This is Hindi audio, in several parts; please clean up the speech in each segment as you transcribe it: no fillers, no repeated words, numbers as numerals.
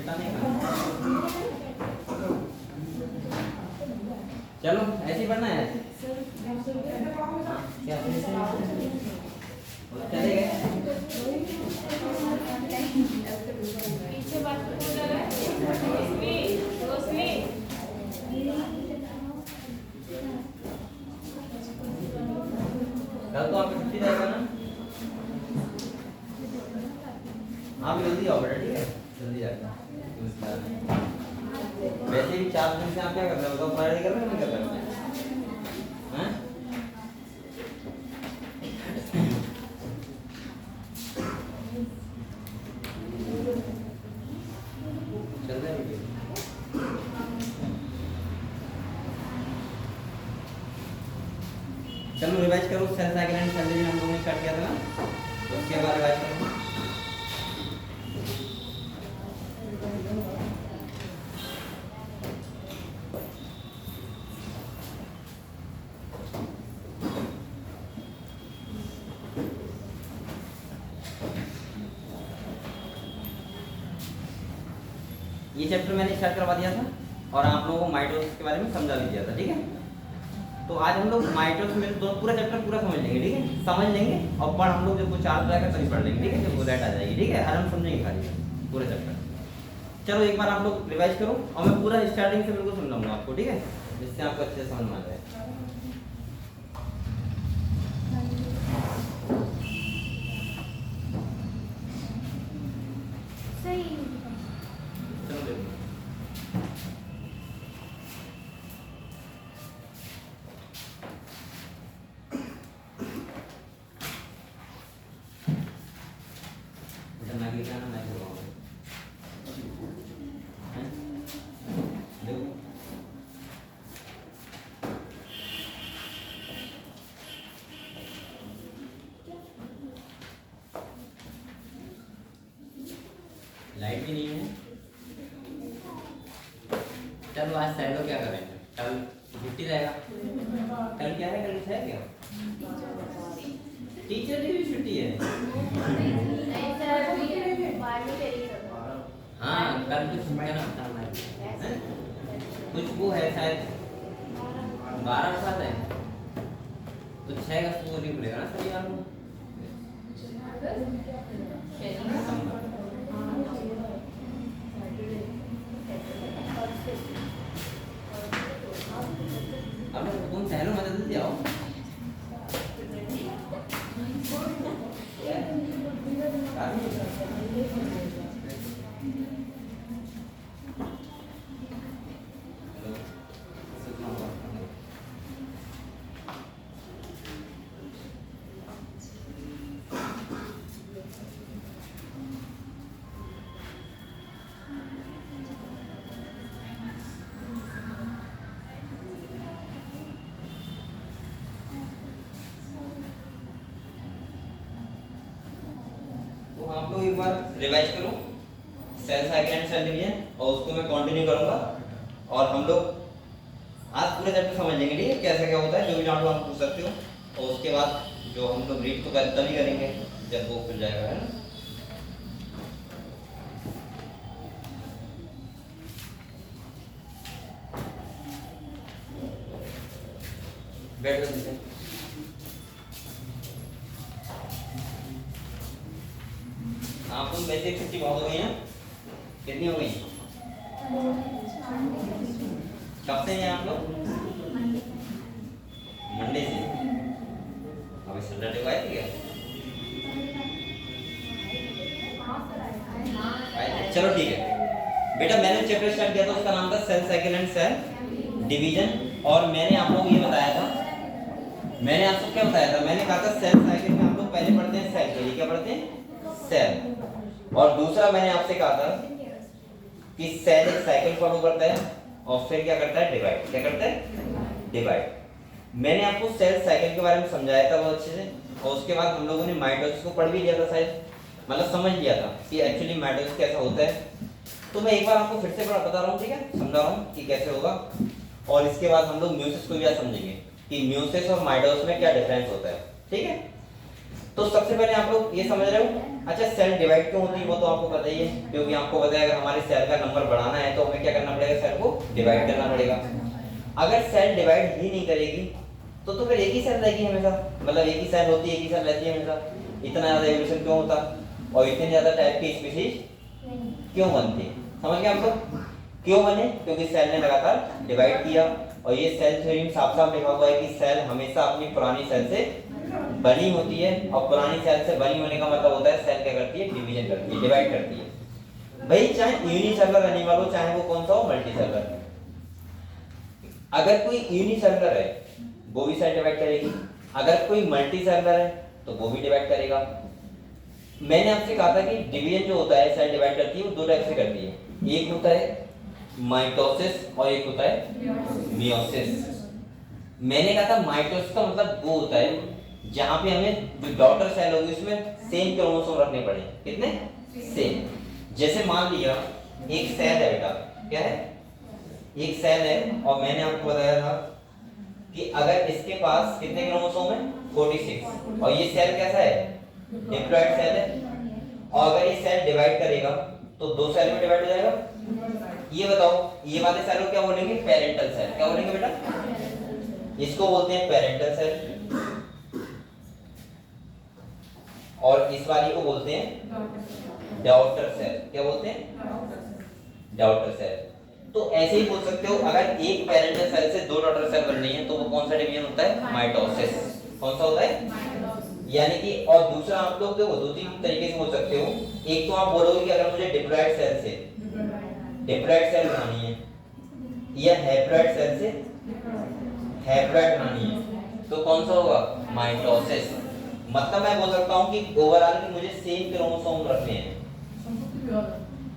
उल्टा नहीं करना। चलो ऐसे ही पढ़ना है। क्या चले गए पीछे बात बोल रहा है रोशनी रोशनी कल तो आपकी छुट्टी रहेगा ना? आप जल्दी आओ बेटा, ठीक है? जल्दी जाएगा। वैसे भी 4 दिन से आप क्या कर रहे हो? बताओ, पढ़ाई कर रहे हो नहीं कर रहे हो? हैं? चल रहा है वीडियो? चलो रिवाइज करो। Cell cycle and cell division हम लोगों ने स्टार्ट किया था ना, तो उसके बाद रिवाइज करो। ये चैप्टर मैंने स्टार्ट करवा दिया था और आप लोगों को माइटोसिस के बारे में समझा भी दिया था, ठीक है? तो आज हम लोग माइटोसिस में तो पूरा चैप्टर पूरा समझ लेंगे, ठीक है? समझ लेंगे और पढ़ हम लोग जब वो 4 जाएगा तभी पढ़ लेंगे, ठीक है? जब वो डेट आ जाएगी, ठीक है? आराम समझेंगे खाली पूरा चैप्टर। चलो एक बार आप लोग रिवाइज करो और मैं पूरा स्टार्टिंग से बिल्कुल समझाऊंगा आपको, ठीक है? जिससे आपको अच्छे से समझ में आ जाए। चलो देखो, इतना आगे क्या ना मैं बोलूँगा, हैं? देखो लाइट भी नहीं है। चलो आज सैलो क्या करेंगे? कल छुट्टी रहेगा। कल क्या है? कल कुछ है क्या? टीचर की भी छुट्टी है। हाँ कल कुछ क्या नाम है? कुछ वो है शायद 12 साल है तो 6 अगस्त को नहीं पड़ेगा ना शनिवार को। अब तुम सहलो मदद दे आओ। तो आप लोग एक बार रिवाइज करो cell cycle and cell division और उसको मैं कंटिन्यू करूंगा और हम लोग आज पूरे चैप्टर समझ लेंगे, ठीक है? कैसे क्या होता है, जो भी डाउट आप पूछ सकते हो। और उसके बाद जो हम लोग रीड तो तभी करेंगे जब वो खुल जाएगा, है ना? बैठ जाओ। आप लोग वैसे छुट्टी बहुत हो गई है, कितनी हो गई? कब से हैं आप लोग? मंडे से। अभी सैटरडे को आए थे क्या? चलो ठीक है बेटा, मैंने चैप्टर स्टार्ट किया था, उसका नाम था cell cycle and cell division. और मैंने आप लोगों को ये बताया था, मैंने आपको क्या बताया था? मैंने कहा था सेल साइकिल में हम लोग पहले पढ़ते हैं सेल, पहले क्या पढ़ते हैं? सेल। और दूसरा मैंने आपसे कहा था कि सेल एक साइकिल फॉलो करता है और फिर क्या करता है? डिवाइड। क्या करता है? डिवाइड। मैंने आपको सेल साइकिल के बारे में समझाया था बहुत अच्छे से और उसके बाद हम लोगों ने माइटोसिस को पढ़ भी लिया था शायद, मतलब समझ लिया था कि एक्चुअली माइटोसिस कैसा होता है। तो मैं एक बार आपको फिर से बता रहा हूँ, ठीक है? समझा रहा हूँ कि कैसे होगा। और इसके बाद हम लोग म्यूसिस को भी आज समझेंगे कि म्यूसिस और माइटोसिस में क्या डिफरेंस होता है, ठीक है? तो सबसे पहले आप लोग ये समझ रहे हो। अच्छा सेल डिवाइड क्यों होती है वो तो आपको पता ही है, क्योंकि आपको पता है अगर हमारे सेल का नंबर बढ़ाना है तो हमें क्या करना पड़ेगा, सेल को डिवाइड करना पड़ेगा। अगर सेल डिवाइड ही नहीं करेगी तो फिर एक ही सेल रहेगी हमेशा, मतलब एक ही सेल होती है, एक ही सेल रहती है हमेशा। इतना ज्यादा एवोल्यूशन क्यों होता और इतने ज्यादा टाइप की स्पीशीज क्यों बनती, समझ गए आप लोग। क्यों बने, क्योंकि सेल ने लगातार डिवाइड किया। और ये सेल थ्योरी में साफ साफ लिखा हुआ है कि सेल हमेशा अपनी पुरानी सेल से बनी होती है, और पुरानी सेल से बनी होने का मतलब होता है सेल क्या करती है, डिवीजन करती है, डिवाइड करती है। भाई चाहे यूनिसेलुलर एनिमल हो, चाहे वो कौन सा हो, मल्टीसेलुलर। अगर कोई यूनिसेलुलर है वो भी सेल डिवाइड करेगी, अगर कोई मल्टीसेलुलर है तो वो भी डिवाइड करेगा। मैंने आपसे कहा था कि डिवीजन जो होता है, सेल डिवाइड करती है वो दो टाइप से करती है, एक होता है माइटोसिस और एक होता है मियोसिस। मैंने कहा था माइटोसिस का मतलब वो होता है जहां पे हमें जो डॉटर सेल होगी उसमें सेम क्रोमोसोम रखने पड़े, कितने सेम। जैसे मान लिया एक सेल है बेटा, क्या है, एक सेल है, और मैंने आपको बताया था कि अगर इसके पास कितने क्रोमोसोम है, 46, और ये सेल कैसा है, डिप्लॉइड सेल है, और अगर ये सेल डिवाइड करेगा तो दो सेल में डिवाइड हो जाएगा। ये बताओ ये वाले सेल को क्या बोलेंगे, पेरेंटल सेल। क्या बोलेंगे बेटा, इसको बोलते हैं पेरेंटल सेल, और इस वाली को बोलते हैं डॉटर सेल। क्या बोलते हैं, डॉटर सेल। तो ऐसे ही बोल सकते हो, अगर एक पेरेंटल सेल से दो डॉटर सेल बन रही है तो वो कौन सा डिवीजन होता है, माइटोसिस। कौन सा होता है, यानी कि। और दूसरा आप लोग देखो दो तीन तरीके से बोल सकते हो। एक तो आप बोलोगे कि अगर मुझे डिप्लॉइड सेल से डिप्लॉइड सेल बनानी है, या हैप्लॉइड सेल से हैप्लॉइड बनानी है तो कौन सा होगा, माइटोसिस। मतलब मैं बोल सकता हूं कि ओवरऑल कि मुझे सेम क्रोमोसोम रखने हैं,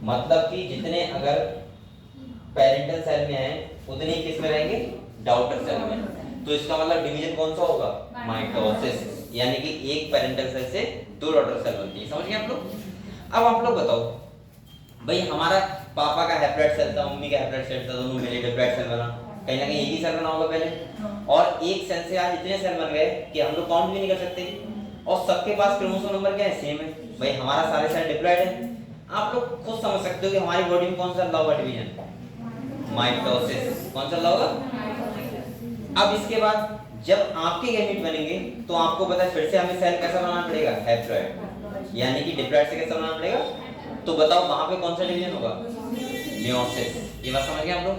मतलब कि जितने अगर पेरेंटल सेल में है उतने ही किस में रहेंगे, डॉटर सेल में। तो इसका मतलब डिवीजन कौन सा होगा, माइटोसिस, यानी कि एक पेरेंटल सेल से दो डॉटर सेल बनती है। समझ गए आप लोग। अब आप लोग बताओ भाई, हमारा पापा का हैप्लॉइड सेल था, मम्मी का हैप्लॉइड सेल था, दोनों मिले डिप्लॉइड सेल बना, कहीं ना कहीं एक ही सेल बना होगा पहले, और एक सेल से आज इतने सेल बन गए कि हम लोग काउंट भी नहीं कर सकते, और सबके पास क्रोमोसोम नंबर क्या है, सेम है। भाई हमारा सारे सेल डिप्लॉइड है। आप लोग खुद समझ सकते हो कि हमारी बॉडी में कौन सा चल रहा होगा डिवीजन, माइटोसिस। कौन सा होगा। अब इसके बाद जब आपके गैमेट बनेंगे तो आपको पता है फिर से हमें सेल कैसा बनाना पड़ेगा, हैप्लॉइड, यानी कि डिप्लॉइड से कैसा बनाना पड़ेगा। तो बताओ वहां पे कौन सा डिवीजन होगा, मियोसिस। ये बात समझ गए आप लोग।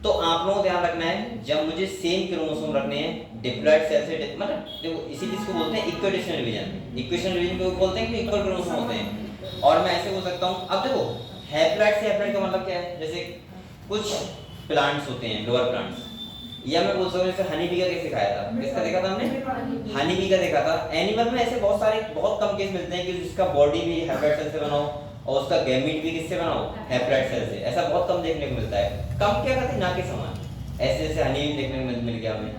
तो आप लोगों को ध्यान रखना है, जब मुझे सेम क्रोमोसोम रखने हैं डिप्लॉइड सेल से, मतलब देखो इसी चीज को बोलते हैं इक्विडेशनल डिवीजन। इक्वेशनल डिवीजन को बोलते हैं कि इक्वल क्रोमोसोम होते हैं। और मैं ऐसे बोल सकता हूं, अब देखो हैप्लॉइड से हैप्लॉइड का मतलब क्या है, जैसे कुछ प्लांट्स होते हैं, लोअर प्लांट्स, या मैं बोल सकता हूं जैसे हनी बी का कैसे खाया था, किसका देखा था हमने, हनी बी का देखा था। एनिमल में ऐसे बहुत सारे बहुत कम केस मिलते हैं कि जिसका बॉडी भी हैप्लॉइड सेल से बना हो और उसका गैमीट भी किससे बना हो, हैप्लॉइड सेल से। ऐसा बहुत कम देखने को मिलता है, कम क्या कहते हैं, ना के समान। ऐसे जैसे हनी भी देखने को मिल गया हमें।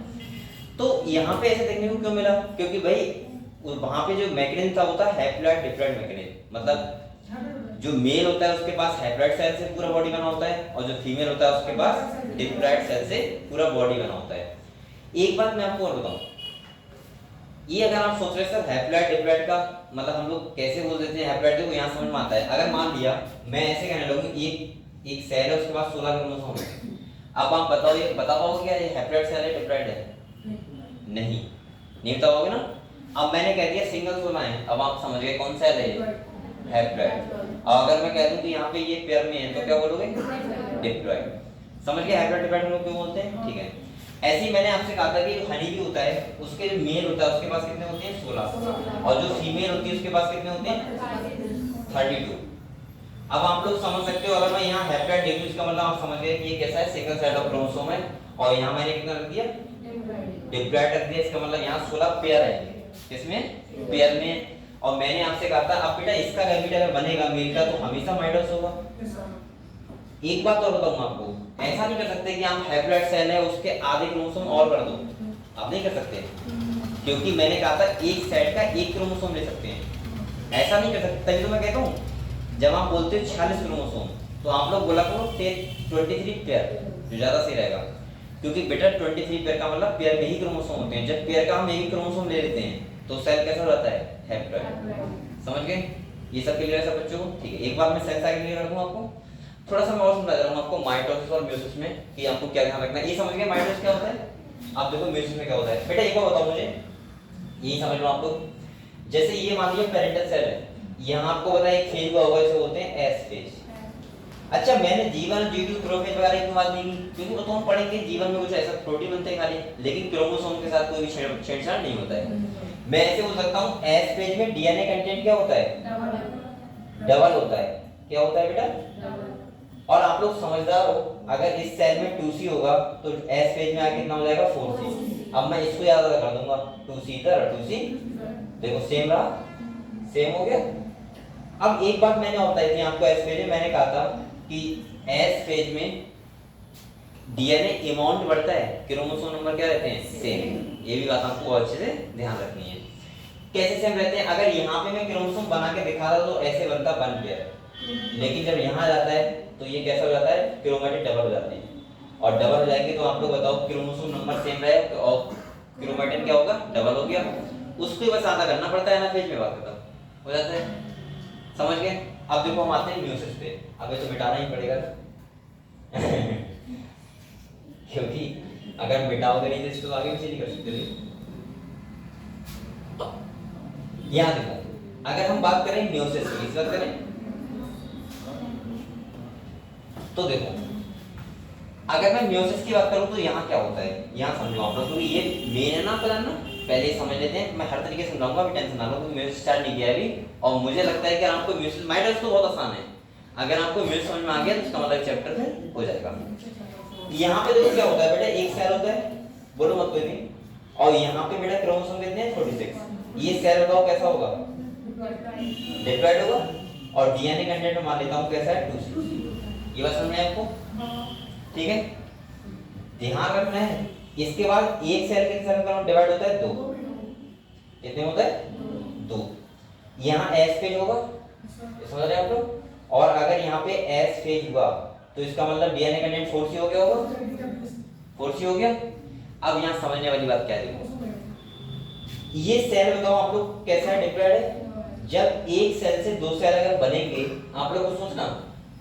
तो यहाँ पे ऐसे देखने को क्यों मिला, क्योंकि भाई वहां पे जो मैकेनिज्म था वो था हैप्लॉइड डिप्लॉइड मैकेनिज्म। मतलब जो मेल होता है उसके पास हैप्लॉइड सेल से पूरा बॉडी बना होता है, और जो फीमेल होता है उसके पास डिप्लॉइड सेल से पूरा बॉडी बना होता है। एक बात मैं आपको और बताऊं, ये अगर आप सोच रहे हैं सर हैप्लॉइड डिप्लॉइड का मतलब हम लोग कैसे बोल देते हैं हैप्लॉइड, देखो यहाँ समझ में आता है। अगर मान लिया मैं ऐसे कहने लगूं एक सेल है उसके पास 16 क्रोमोसोम है, अब आप बताओ ये बता पाओगे क्या ये हैप्लॉइड सेल है डिप्लॉइड है, नहीं बता पाओगे ना। अब मैंने कह दिया सिंगल 16 है, अब आप समझ गए कौन सेल है, हैप्लॉइड। और अगर मैं कह दूं कि यहाँ पे ये पेयर में है तो क्या बोलोगे, डिप्लॉइड। समझ गए हैप्लॉइड डिप्लॉइड हम लोग क्यों बोलते हैं, ठीक है। ऐसे ही मैंने आपसे कहा था कि हनी भी होता है, उसके जो मेल होता है उसके पास कितने होते हैं, 16, और जो फीमेल होती है उसके पास कितने होते हैं, 32। अब आप लोग समझ सकते हो, अगर मैं यहाँ हैप्लॉइड देखूं इसका मतलब आप समझ गए कि ये कैसा है, सिंगल सेट ऑफ क्रोमोसोम है, और यहाँ मैंने कितना रख दिया, डिप्लॉइड रख दिया। इसका मतलब यहाँ 16 पेयर है, किसमें, पेयर में। और मैंने आपसे कहा था अब बेटा इसका गैमेट अगर बनेगा मेल का तो हमेशा माइटोसिस होगा। एक बात और बताऊंगा आपको, ऐसा नहीं कर सकते कि आप हैप्लॉइड सेल है उसके आधे क्रोमोसोम और कर दो, आप नहीं कर सकते, क्योंकि मैंने कहा था एक सेट का एक क्रोमोसोम ले सकते हैं, ऐसा नहीं कर सकते। तभी तो मैं कहता हूँ जब आप बोलते हो 46 क्रोमोसोम तो आप लोग बोला करो 23 पेयर, जो ज्यादा सही रहेगा, क्योंकि बेटा 23 पेयर का मतलब पेयर में ही क्रोमोसोम होते हैं। जब पेयर का हम एक ही क्रोमोसोम ले लेते हैं तो सेल कैसा हो जाता है, हैप्लॉइड। समझ गए? ये सब क्लियर है सब बच्चों को? ठीक है, एक बार मैं सेल साइकिल क्लियर कर दूं आपको, थोड़ा सा मैं और समझा रहा हूं आपको माइटोसिस और म्यूसिस में कि आपको क्या ध्यान रखना है। ये समझ गए माइटोसिस क्या होता है? आप देखो म्यूसिस में क्या होता है। बेटा एक बार बताओ मुझे, यही समझ लो आप लोग। जैसे ये मान लीजिए पेरेंटल सेल है, यहाँ आपको पता है एक फेज हुआ होगा, इसे बोलते हैं एस फेज। अच्छा, मैंने G1 G2 प्रोफेज वगैरह की बात नहीं की, क्योंकि वो तो हम पढ़ेंगे जीवन में कुछ ऐसा प्रोटीन बनते हैं खाली, लेकिन क्रोमोसोम के साथ कोई भी छेड़छाड़ नहीं होता है। मैं ऐसे बोल सकता हूँ एस फेज में डीएनए कंटेंट क्या होता है, डबल होता है। क्या होता है बेटा? और आप लोग समझदार हो, अगर इस सेल में 2C होगा तो एस फेज में आके कितना हो जाएगा, 4C। अब मैं इसको याद कर दूंगा, 2C इधर 2C, देखो सेम रहा, सेम हो गया। अब एक बात मैंने और बताई थी आपको एस फेज में, मैंने कहा था कि एस फेज में डीएनए अमाउंट बढ़ता है, क्रोमोसोम नंबर क्या रहते हैं, सेम। ये भी बात आपको अच्छे से ध्यान रखनी है। कैसे सेम रहते हैं? अगर यहाँ पे मैं क्रोमोसोम बना के दिखा रहा तो ऐसे बनता 1 पेयर, लेकिन जब यहाँ जाता है तो ये कैसा हो जाता है, क्रोमैटिड डबल हो जाते हैं। और डबल हो जाएंगे तो आप लोग बताओ क्रोमोसोम नंबर सेम रहे और क्रोमैटिन क्या होगा, डबल हो गया। उसको बस आधा करना पड़ता है ना, फेज में बात खत्म हो जाता है। समझ गए? अब देखो हम आते हैं म्यूसिस पे। अब ये तो मिटाना ही पड़ेगा क्योंकि अगर मिटाओगे नहीं तो इसको आगे पीछे नहीं कर सकते। यहाँ देखो, अगर हम बात करें म्यूसिस की, इस बात करें तो देखो, अगर मैं म्यूसिस की बात करूं तो यहाँ क्या होता है, यहाँ समझो आप लोग, क्योंकि ये मेन है ना प्लान ना, पहले ही समझ लेते हैं। मैं हर तरीके से समझाऊंगा, अभी टेंशन ना लो, क्योंकि म्यूसिस स्टार्ट नहीं किया अभी। और मुझे लगता है कि आपको म्यूसिस माइटोसिस तो बहुत आसान है, अगर आपको म्यूसिस समझ में आ गया तो इसका मतलब चैप्टर फिर हो जाएगा। यहाँ पे देखो क्या होता है बेटा, एक सेल होता है, बोलो मत कोई भी, और यहाँ पे बेटा क्रोमोसोम कितने हैं, 46। ये सेल बताओ कैसा होगा, डिप्लॉइड होगा, और डीएनए कंटेंट में मान लेता हूँ कैसा है, 2C। ये बात समझ में आपको? ठीक है, ध्यान रखना है। इसके बाद एक सेल के सेल का डिवाइड होता है 2। कितने होता है, 2। यहाँ एस फेज होगा, समझ रहे हैं आप लोग? और अगर यहाँ पे एस फेज हुआ तो इसका मतलब डीएनए कंटेंट 4C हो गया होगा, 4C हो गया। अब यहाँ समझने वाली बात क्या है, देखो ये सेल बताओ आप लोग कैसा है, डिप्लॉइड है। जब एक सेल से 2 सेल अगर बनेंगे, आप लोग को सोचना,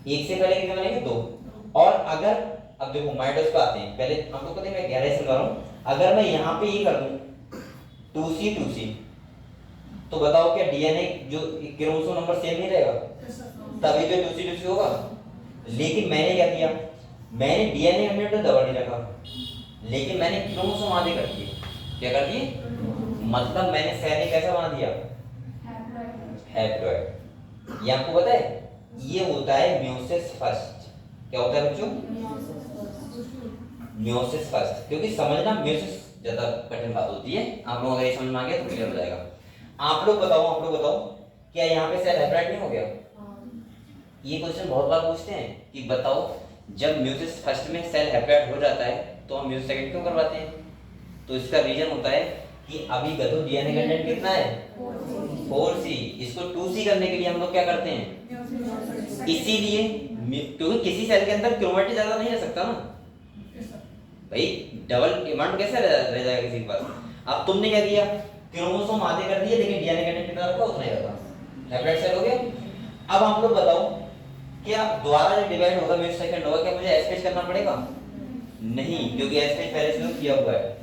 एक से पहले कितने बनेंगे, 2। और अगर अब देखो माइटोसिस पे आते हैं, पहले हम लोग कहते हैं, मैं गहराई से समझा रहा हूँ। अगर मैं यहाँ पे ये कर दूं 2C 2C, तो बताओ क्या डीएनए जो क्रोमोसोम नंबर सेम नहीं रहेगा, तभी तो 2C 2C होगा। लेकिन मैंने क्या किया, मैंने डीएनए कंटेंट तो दबा नहीं रखा, लेकिन मैंने क्रोमोसोम आधे कर दिए। क्या कर दिए? मतलब मैंने सेल कैसा बना दिया, हैप्लॉइड। ये आपको पता है, ये होता है म्यूसिस फर्स्ट। क्या होता है बच्चों, म्यूसिस फर्स्ट। क्योंकि समझना म्यूसिस ज्यादा कठिन बात होती है, आप लोग अगर ये समझ में आ गया तो क्लियर हो जाएगा। आप लोग बताओ क्या यहाँ पे सेल हैप्लॉइड नहीं हो गया? ये क्वेश्चन बहुत बार पूछते हैं कि बताओ जब म्यूसिस फर्स्ट में सेल हैप्लॉइड हो जाता है तो हम म्यूसिस सेकंड क्यों करवाते हैं? तो इसका रीजन होता है कि अभी गतो डीएनए कंटेंट कितना है, 4C। इसको 2C करने के लिए हम लोग क्या करते हैं, इसीलिए, क्योंकि किसी सेल के अंदर क्रोमैटिन ज्यादा नहीं रह सकता ना भाई, डबल डिमांड कैसे रह जाएगा किसी के पास। अब तुमने क्या किया, क्रोमोसोम आधे कर दिए, लेकिन डीएनए कंटेंट कितना रखा, उतना ही रखा, हैप्लॉइड सेल हो गया। अब आप लोग बताओ, क्या दोबारा जब डिवाइड होगा म्यूसिस सेकंड होगा, क्या मुझे एस फेज करना पड़ेगा? नहीं, क्योंकि एस फेज पहले से किया हुआ है।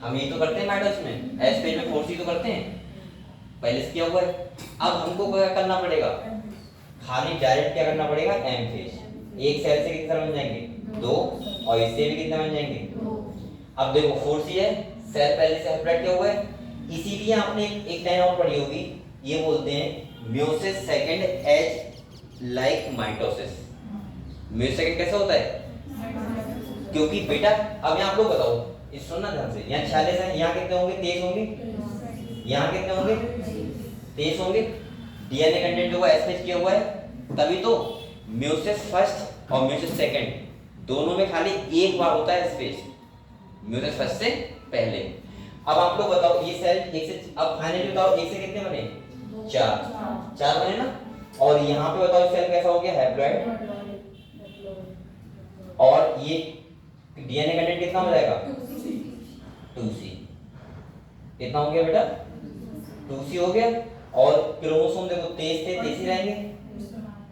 हम ये तो करते हैं माइटोसिस में, एस फेज में 4C तो करते हैं, पहले से किया हुआ है। अब हमको क्या करना पड़ेगा, खाली डायरेक्ट क्या करना पड़ेगा, एम फेज। एक सेल से कितने बन जाएंगे, 2, और इससे भी कितने बन जाएंगे, 2। अब देखो 4C है, सेल पहले से हैप्लॉइड किया हुआ है, इसीलिए आपने एक लाइन और पढ़ी होगी, ये बोलते हैं meiosis second as like mitosis. Meiosis second कैसा होता है, क्योंकि बेटा अब यहाँ आप लोग बताओ, इस सुनना ध्यान से, यहाँ 46 है, यहाँ कितने होंगे, 23 होंगे, यहाँ कितने होंगे, 23 होंगे। डीएनए कंटेंट जो एस फेज किया हुआ है, तभी तो म्यूसिस फर्स्ट और म्यूसिस सेकंड दोनों में खाली एक बार होता है स्पेस, म्यूसिस फर्स्ट से पहले। अब आप लोग बताओ, ये सेल एक से, अब फाइनली बताओ एक से कितने बने, 4 बने ना। और यहाँ पे बताओ सेल कैसा हो गया, हैप्लॉइड। और ये डीएनए कंटेंट कितना हो जाएगा, 2C। कितना हो गया बेटा, 2C हो गया, और क्रोमोसोम देखो 23 थे, 23 ही रहेंगे।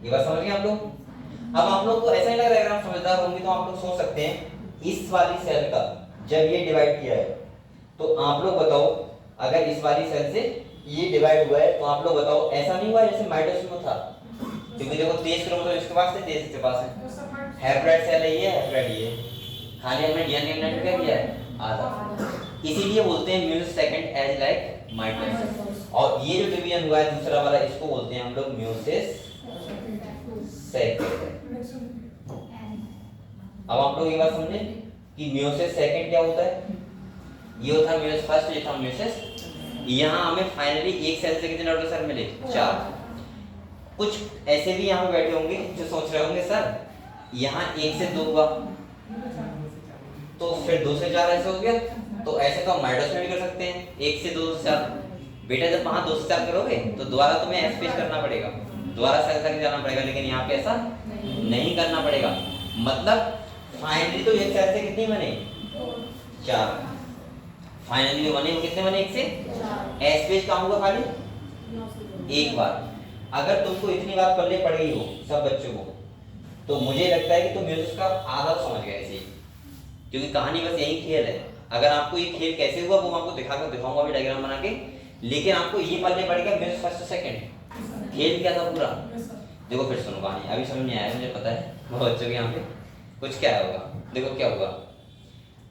ये बात समझ गए आप लोग? अब आप लोग को ऐसा नहीं लग रहा है, अगर आप समझदार होंगे तो आप लोग सोच सकते हैं इस वाली सेल का जब ये डिवाइड किया है, तो आप लोग बताओ अगर इस वाली सेल से ये डिवाइड हुआ है तो आप लोग बताओ ऐसा नहीं हुआ जैसे माइटोसिस में था, क्योंकि देखो 23 क्रोमोसोम इसके पास थे, 23 इसके पास है, हैप्लॉइड सेल है ये, हैप्लॉइड ये, खाली हमने डीएनए कंटेंट क्या किया है, आधा। इसीलिए बोलते हैं meiosis second as like mitosis. और ये जो डिवीजन हुआ है दूसरा वाला, इसको बोलते हैं हम लोग म्यूसिस सेकंड। अब आप लोग ये बात समझे कि म्यूसिस सेकंड क्या होता है? ये होता है म्यूसिस फर्स्ट, ये था म्यूसिस। यहाँ हमें फाइनली एक सेल से कितने डॉटर सेल मिले? 4। कुछ ऐसे भी यहाँ पे बैठे होंगे जो सोच रहे होंगे सर यहाँ 1 से 2 हुआ तो फिर 2 से 4 ऐसे हो गया, तो ऐसे तो हम माइटोसिस में भी कर सकते हैं 1 से 2 से 4। बेटा जब वहां 2 से 4 करोगे तो दोबारा तुम्हें एस्पेस करना पड़ेगा, दोबारा सेल तक जाना पड़ेगा, लेकिन यहाँ पे ऐसा नहीं करना पड़ेगा। मतलब फाइनली तो एक सेल से कितनी बने? 4। फाइनली बने वो कितने बने? 1 से। एस्पेस कहाँ होगा? खाली एक बार। अगर तुमको इतनी बात पढ़ने पड़ गई हो सब बच्चों को, तो मुझे लगता है कि तुम म्यूजिक का आधा समझ गए ऐसे, क्योंकि कहानी बस यही खेल है। अगर आपको ये खेल कैसे हुआ वो मैं आपको दिखाऊंगा भी डायग्राम बना के, लेकिन आपको ये पढ़ने पड़ेगा म्यूजिक फर्स्ट सेकंड खेल क्या था पूरा। देखो फिर सुनो कहानी, अभी समझ नहीं आया मुझे पता है बहुत बच्चों के यहाँ पे कुछ क्या होगा। देखो क्या होगा,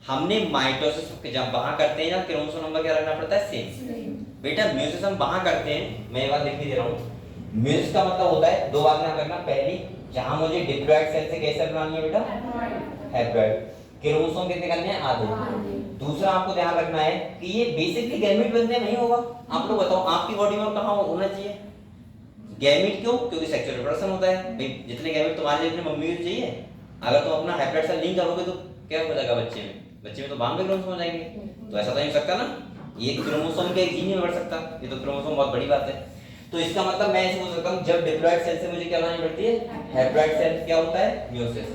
हमने माइटोसिस जब वहां करते हैं जब क्रोमोसोम नंबर क्या रखना पड़ता है? सेम। बेटा म्यूजिक हम वहां करते हैं, मैं ये बात लिख दे रहा हूँ। म्यूजिक का मतलब होता है दो बात ध्यान रखना, पहली जहां मुझे डिप्लॉइड सेल से कैसे बनानी है बेटा? हैप्लॉइड। क्रोमोसोम कितने करने हैं? आधे। दूसरा आपको ध्यान रखना है कि ये बेसिकली गैमेट बनने नहीं होगा। आप लोग बताओ आपकी बॉडी में कहां होना चाहिए गैमेट? क्यों? क्योंकि सेक्सुअल रिप्रोडक्शन होता है भाई, जितने गैमेट तुम्हारे जितने मम्मी को चाहिए, अगर तुम अपना हैप्लॉइड सेल नहीं करोगे तो क्या हो जाएगा बच्चे में? बच्चे में तो बाम के क्रोमोसोम हो जाएंगे, तो ऐसा तो नहीं हो सकता ना, ये क्रोमोसोम के एक जीन में बढ़ सकता, ये तो क्रोमोसोम बहुत बड़ी बात है। तो इसका मतलब मैं ऐसे बोल सकता हूं जब डिप्लॉइड सेल से मुझे क्या बनानी पड़ती है? हैप्लॉइड सेल क्या होता है? म्यूसिस।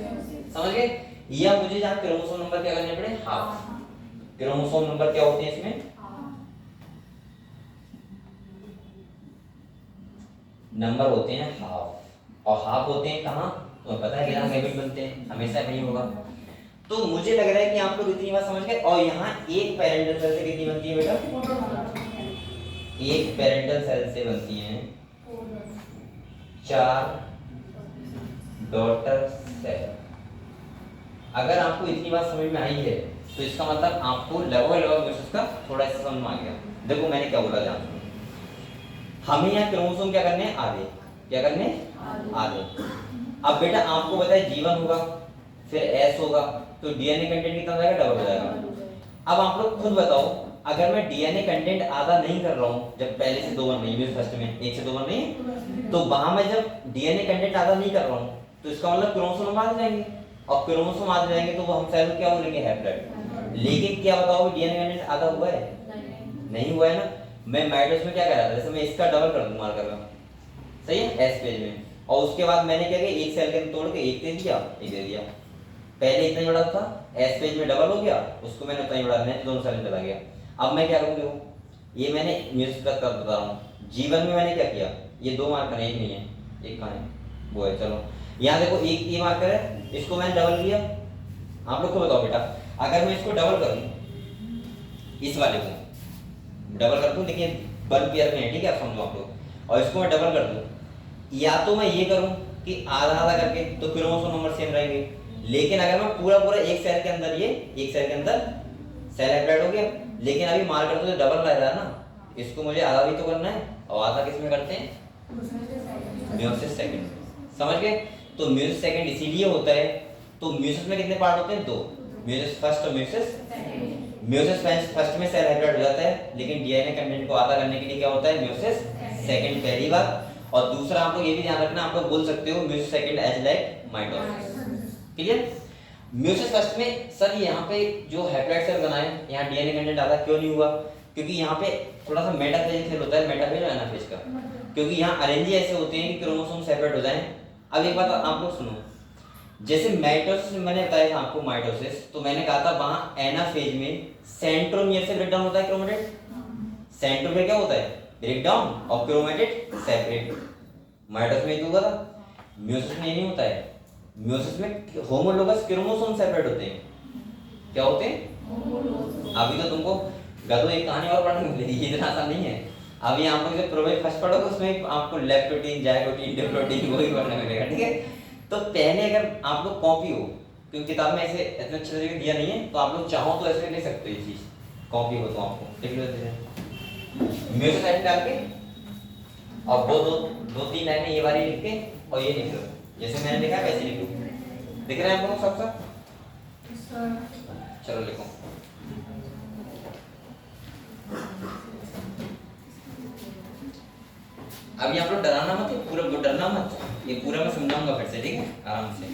समझ गए? या मुझे जहां क्रोमोसोम नंबर क्या करने पड़े? हाफ। क्रोमोसोम नंबर क्या होते हैं इसमें? नंबर होते हैं हाफ, और हाफ होते हैं कहां? तो पता है कितना गैमेट बनते हैं, हमेशा नहीं होगा। तो मुझे लग रहा है कि आप लोग इतनी बात समझ गए। और यहाँ एक पेरेंटल सेल से कितनी बनती है बेटा? एक पेरेंटल सेल से बनती हैं 4 डॉटर सेल। अगर आपको इतनी बात समझ में आई है तो इसका मतलब आपको लगभग म्यूसिस का थोड़ा सा समझ में आ गया। देखो मैंने क्या बोला, जान हमें यहाँ क्रोमोसोम क्या करने हैं? आधे। क्या करने? आधे। अब बेटा आपको पता है जीवन होगा, फिर एस होगा, तो डीएनए कंटेंट कितना हो जाएगा? डबल हो जाएगा। अब आप लोग खुद बताओ, अगर मैं डीएनए कंटेंट आधा नहीं कर रहा हूँ, जब पहले से 2 बन रही है फर्स्ट में 1 से 2 बन रही है, तो वहां मैं जब डीएनए कंटेंट आधा नहीं कर रहा हूँ तो इसका मतलब क्रोमोसोम आ जाएंगे, और क्रोमोसोम आ जाएंगे तो वो हम सेल क्या बोलेंगे? हैप्लॉइड। लेकिन क्या बताओ डीएनए कंटेंट आधा हुआ है? नहीं हुआ है ना। मैं माइटोसिस में क्या कर रहा था, जैसे मैं इसका डबल कर दूं मार्कर का, सही है, एस पेज में, और उसके बाद मैंने क्या किया, एक सेल के अंदर तोड़ के एक दे दिया, एक दे दिया। पहले इतना ही बड़ा था, एस पेज में डबल हो गया, उसको मैंने उतना ही बड़ा दिया, दोनों सेल में चला गया। अब मैं क्या करूंगा, ये मैंने म्यूजिक का कर बता रहा हूँ। जीवन में मैंने क्या किया, ये 2 मार्कर एक नहीं है, एक कहाँ है? वो है। चलो यहाँ देखो एक ये मार्कर है, इसको मैंने डबल किया। आप लोग को बताओ बेटा, अगर मैं इसको डबल करूँ, इस वाले को डबल कर दूं, लेकिन बल्ब पेयर में है, ठीक है, आप समझो आप लोग, और इसको मैं डबल कर दूं, या तो मैं ये करूं कि आधा आधा करके तो क्रोमोसोम नंबर सेम रहेंगे, लेकिन अगर मैं पूरा पूरा एक सेल के अंदर, ये एक सेल के अंदर सेल हैप्लॉइड हो गया, लेकिन अभी मार्कर तो डबल रह रहा है ना, इसको मुझे आधा भी तो करना है, और आधा किस में करते हैं? Meiosis second. समझ गए? तो म्यूसिस सेकंड इसीलिए होता है। तो म्यूसिस में कितने पार्ट होते हैं? 2, म्यूसिस फर्स्ट और म्यूसिस म्यूसिस फर्स्ट में सेल हैप्लॉइड हो जाता है, लेकिन डीएनए कंटेंट को आधा करने के लिए क्या होता है? म्यूसिस सेकंड, पहली बात। और दूसरा आप लोग ये भी ध्यान रखना, आप लोग बोल सकते हो meiosis second as like mitosis. Clear? Meiosis first में सर यहाँ पे जो हैप्लॉइड सेल बनाए, यहाँ डीएनए कंटेंट आधा क्यों नहीं हुआ? क्योंकि यहाँ पे थोड़ा सा मेटाफेज खेल होता है, मेटाफेज और एनाफेज का, क्योंकि यहाँ अरेंज ऐसे होते हैं कि क्रोमोसोम सेपरेट हो जाएं। अब एक बात आप लोग सुनो, जैसे माइटोसिस मैंने बताया था आपको, माइटोसिस तो मैंने कहा था वहां एनाफेज में सेंट्रोमियर से ब्रेकडाउन होता है क्रोमेटिड। सेंट्रोमियर क्या होता है? ब्रेक डाउन और क्रोमेटिड सेपरेट। माइटोसिस में तो हुआ था, मियोसिस में ये नहीं होता है। मियोसिस में होमोलोगस क्रोमोसोम सेपरेट होते हैं। क्या होते हैं? अभी तो तुमको गधो एक कहानी और पढ़ने मिलेगी, इतना आसान नहीं है। अभी आप लोग जब प्रोबेट फर्स्ट पढ़ोगे उसमें आपको लेप्टोटीन, जाइगोटीन, डिप्लोटीन वही पढ़ने मिलेगा, ठीक है। तो पहले अगर आप लोग कॉपी हो, क्योंकि किताब में ऐसे इतने अच्छे तरीके दिया नहीं है, तो आप लोग चाहो तो ऐसे ले सकते हो ये चीज, कॉपी हो तो आपको लिख लो म्यूजिक लाइन डाल के, और वो दो तीन लाइनें ये वाली लिख के और ये लिख लो, जैसे मैंने लिखा है वैसे लिख लो। दिख रहा है आप लोग सब? चलो लिखो। अभी आप लोग डराना मत, पूरा डरना मत, ये पूरा मैं समझाऊंगा फिर से, ठीक है, आराम से।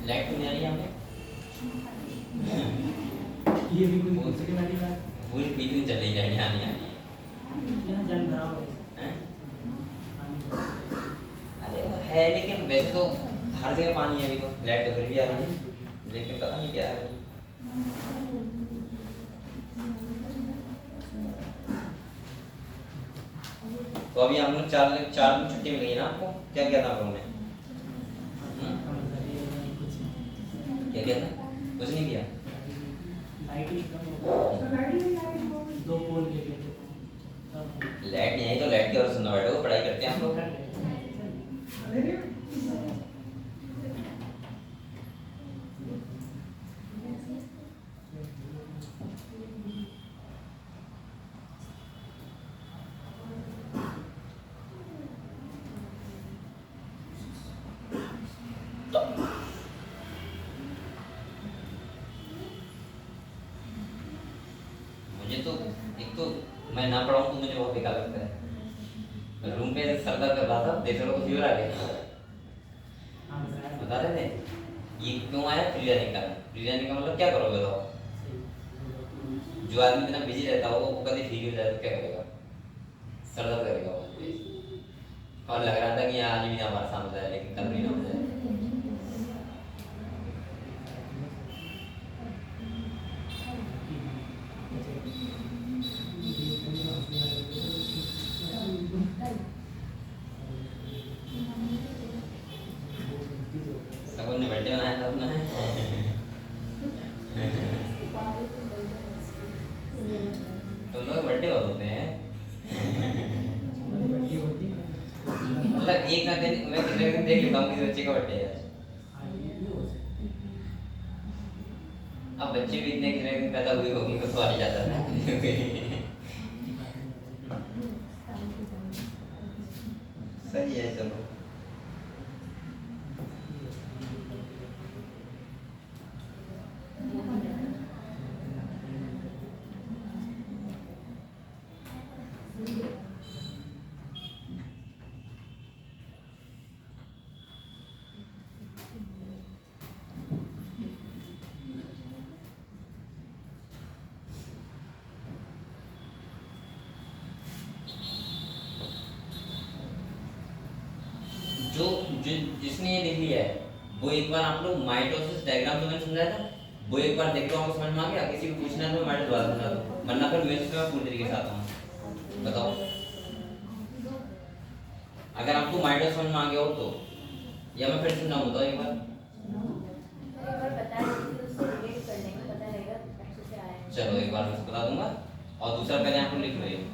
लाइट तो नहीं आ रही है हमें, ये भी कोई दूसरी वाली बात पूरी पीछे चली जाए, यहाँ नहीं आ रही यहाँ जल भरा हुआ है। अरे है, लेकिन वैसे तो हर जगह पानी है, अभी तो लाइट तो फिर भी आ रही है, लेकिन पता नहीं क्या है। तो अभी हम लोग चार दिन छुट्टी मिल गई ना आपको, क्या किया था आप लोगों ने? क्या किया था? कुछ नहीं किया। दो पोल लेके लाइट नहीं आई तो लाइट की वजह सुनना बैठो, पढ़ाई करते हैं हम लोग। मुझे तो एक तो मैं ना पढ़ाऊं तो मुझे बहुत बेकार लगता है। रूम पे सर दर्द कर रहा था, देख रहे हो फीवर आ गया, बता रहे थे ये क्यों आया? प्रिलियनिंग का। प्रिलियनिंग का मतलब क्या करोगे बताओ? जो आदमी इतना बिजी रहता है वो कभी फीवर जाए तो क्या करेगा? सर दर्द करेगा वो। और लग रहा था कि आज भी ना हमारा सामने जाए, लेकिन कल भी ना हो जाए। सबने बर्थडे मनाया था अपना तो लोग बर्थडे बहुत होते हैं मतलब एक ना दिन मैं कितने दिन देख लेता हूँ किसी बच्चे का बर्थडे है। अब बच्चे भी इतने कितने दिन पैदा हुए होंगे तो आ ही जाता है सही है। चलो जो जिसने ये लिख लिया है वो एक बार आप लोग माइटोसिस डायग्राम जो मैंने समझाया था वो एक बार देख लो, आपको समझ में आ गया? किसी को पूछना है तो माइटोसिस दोबारा समझा दो, वरना फिर मेरे से पूरी तरीके से आता हूँ। बताओ अगर आपको माइटोसिस समझ में आ गया हो तो, या मैं फिर समझाऊँ? बताओ एक बार। चलो एक बार मैं बता दूंगा, और दूसरा पहले आप लोग लिख लो ये।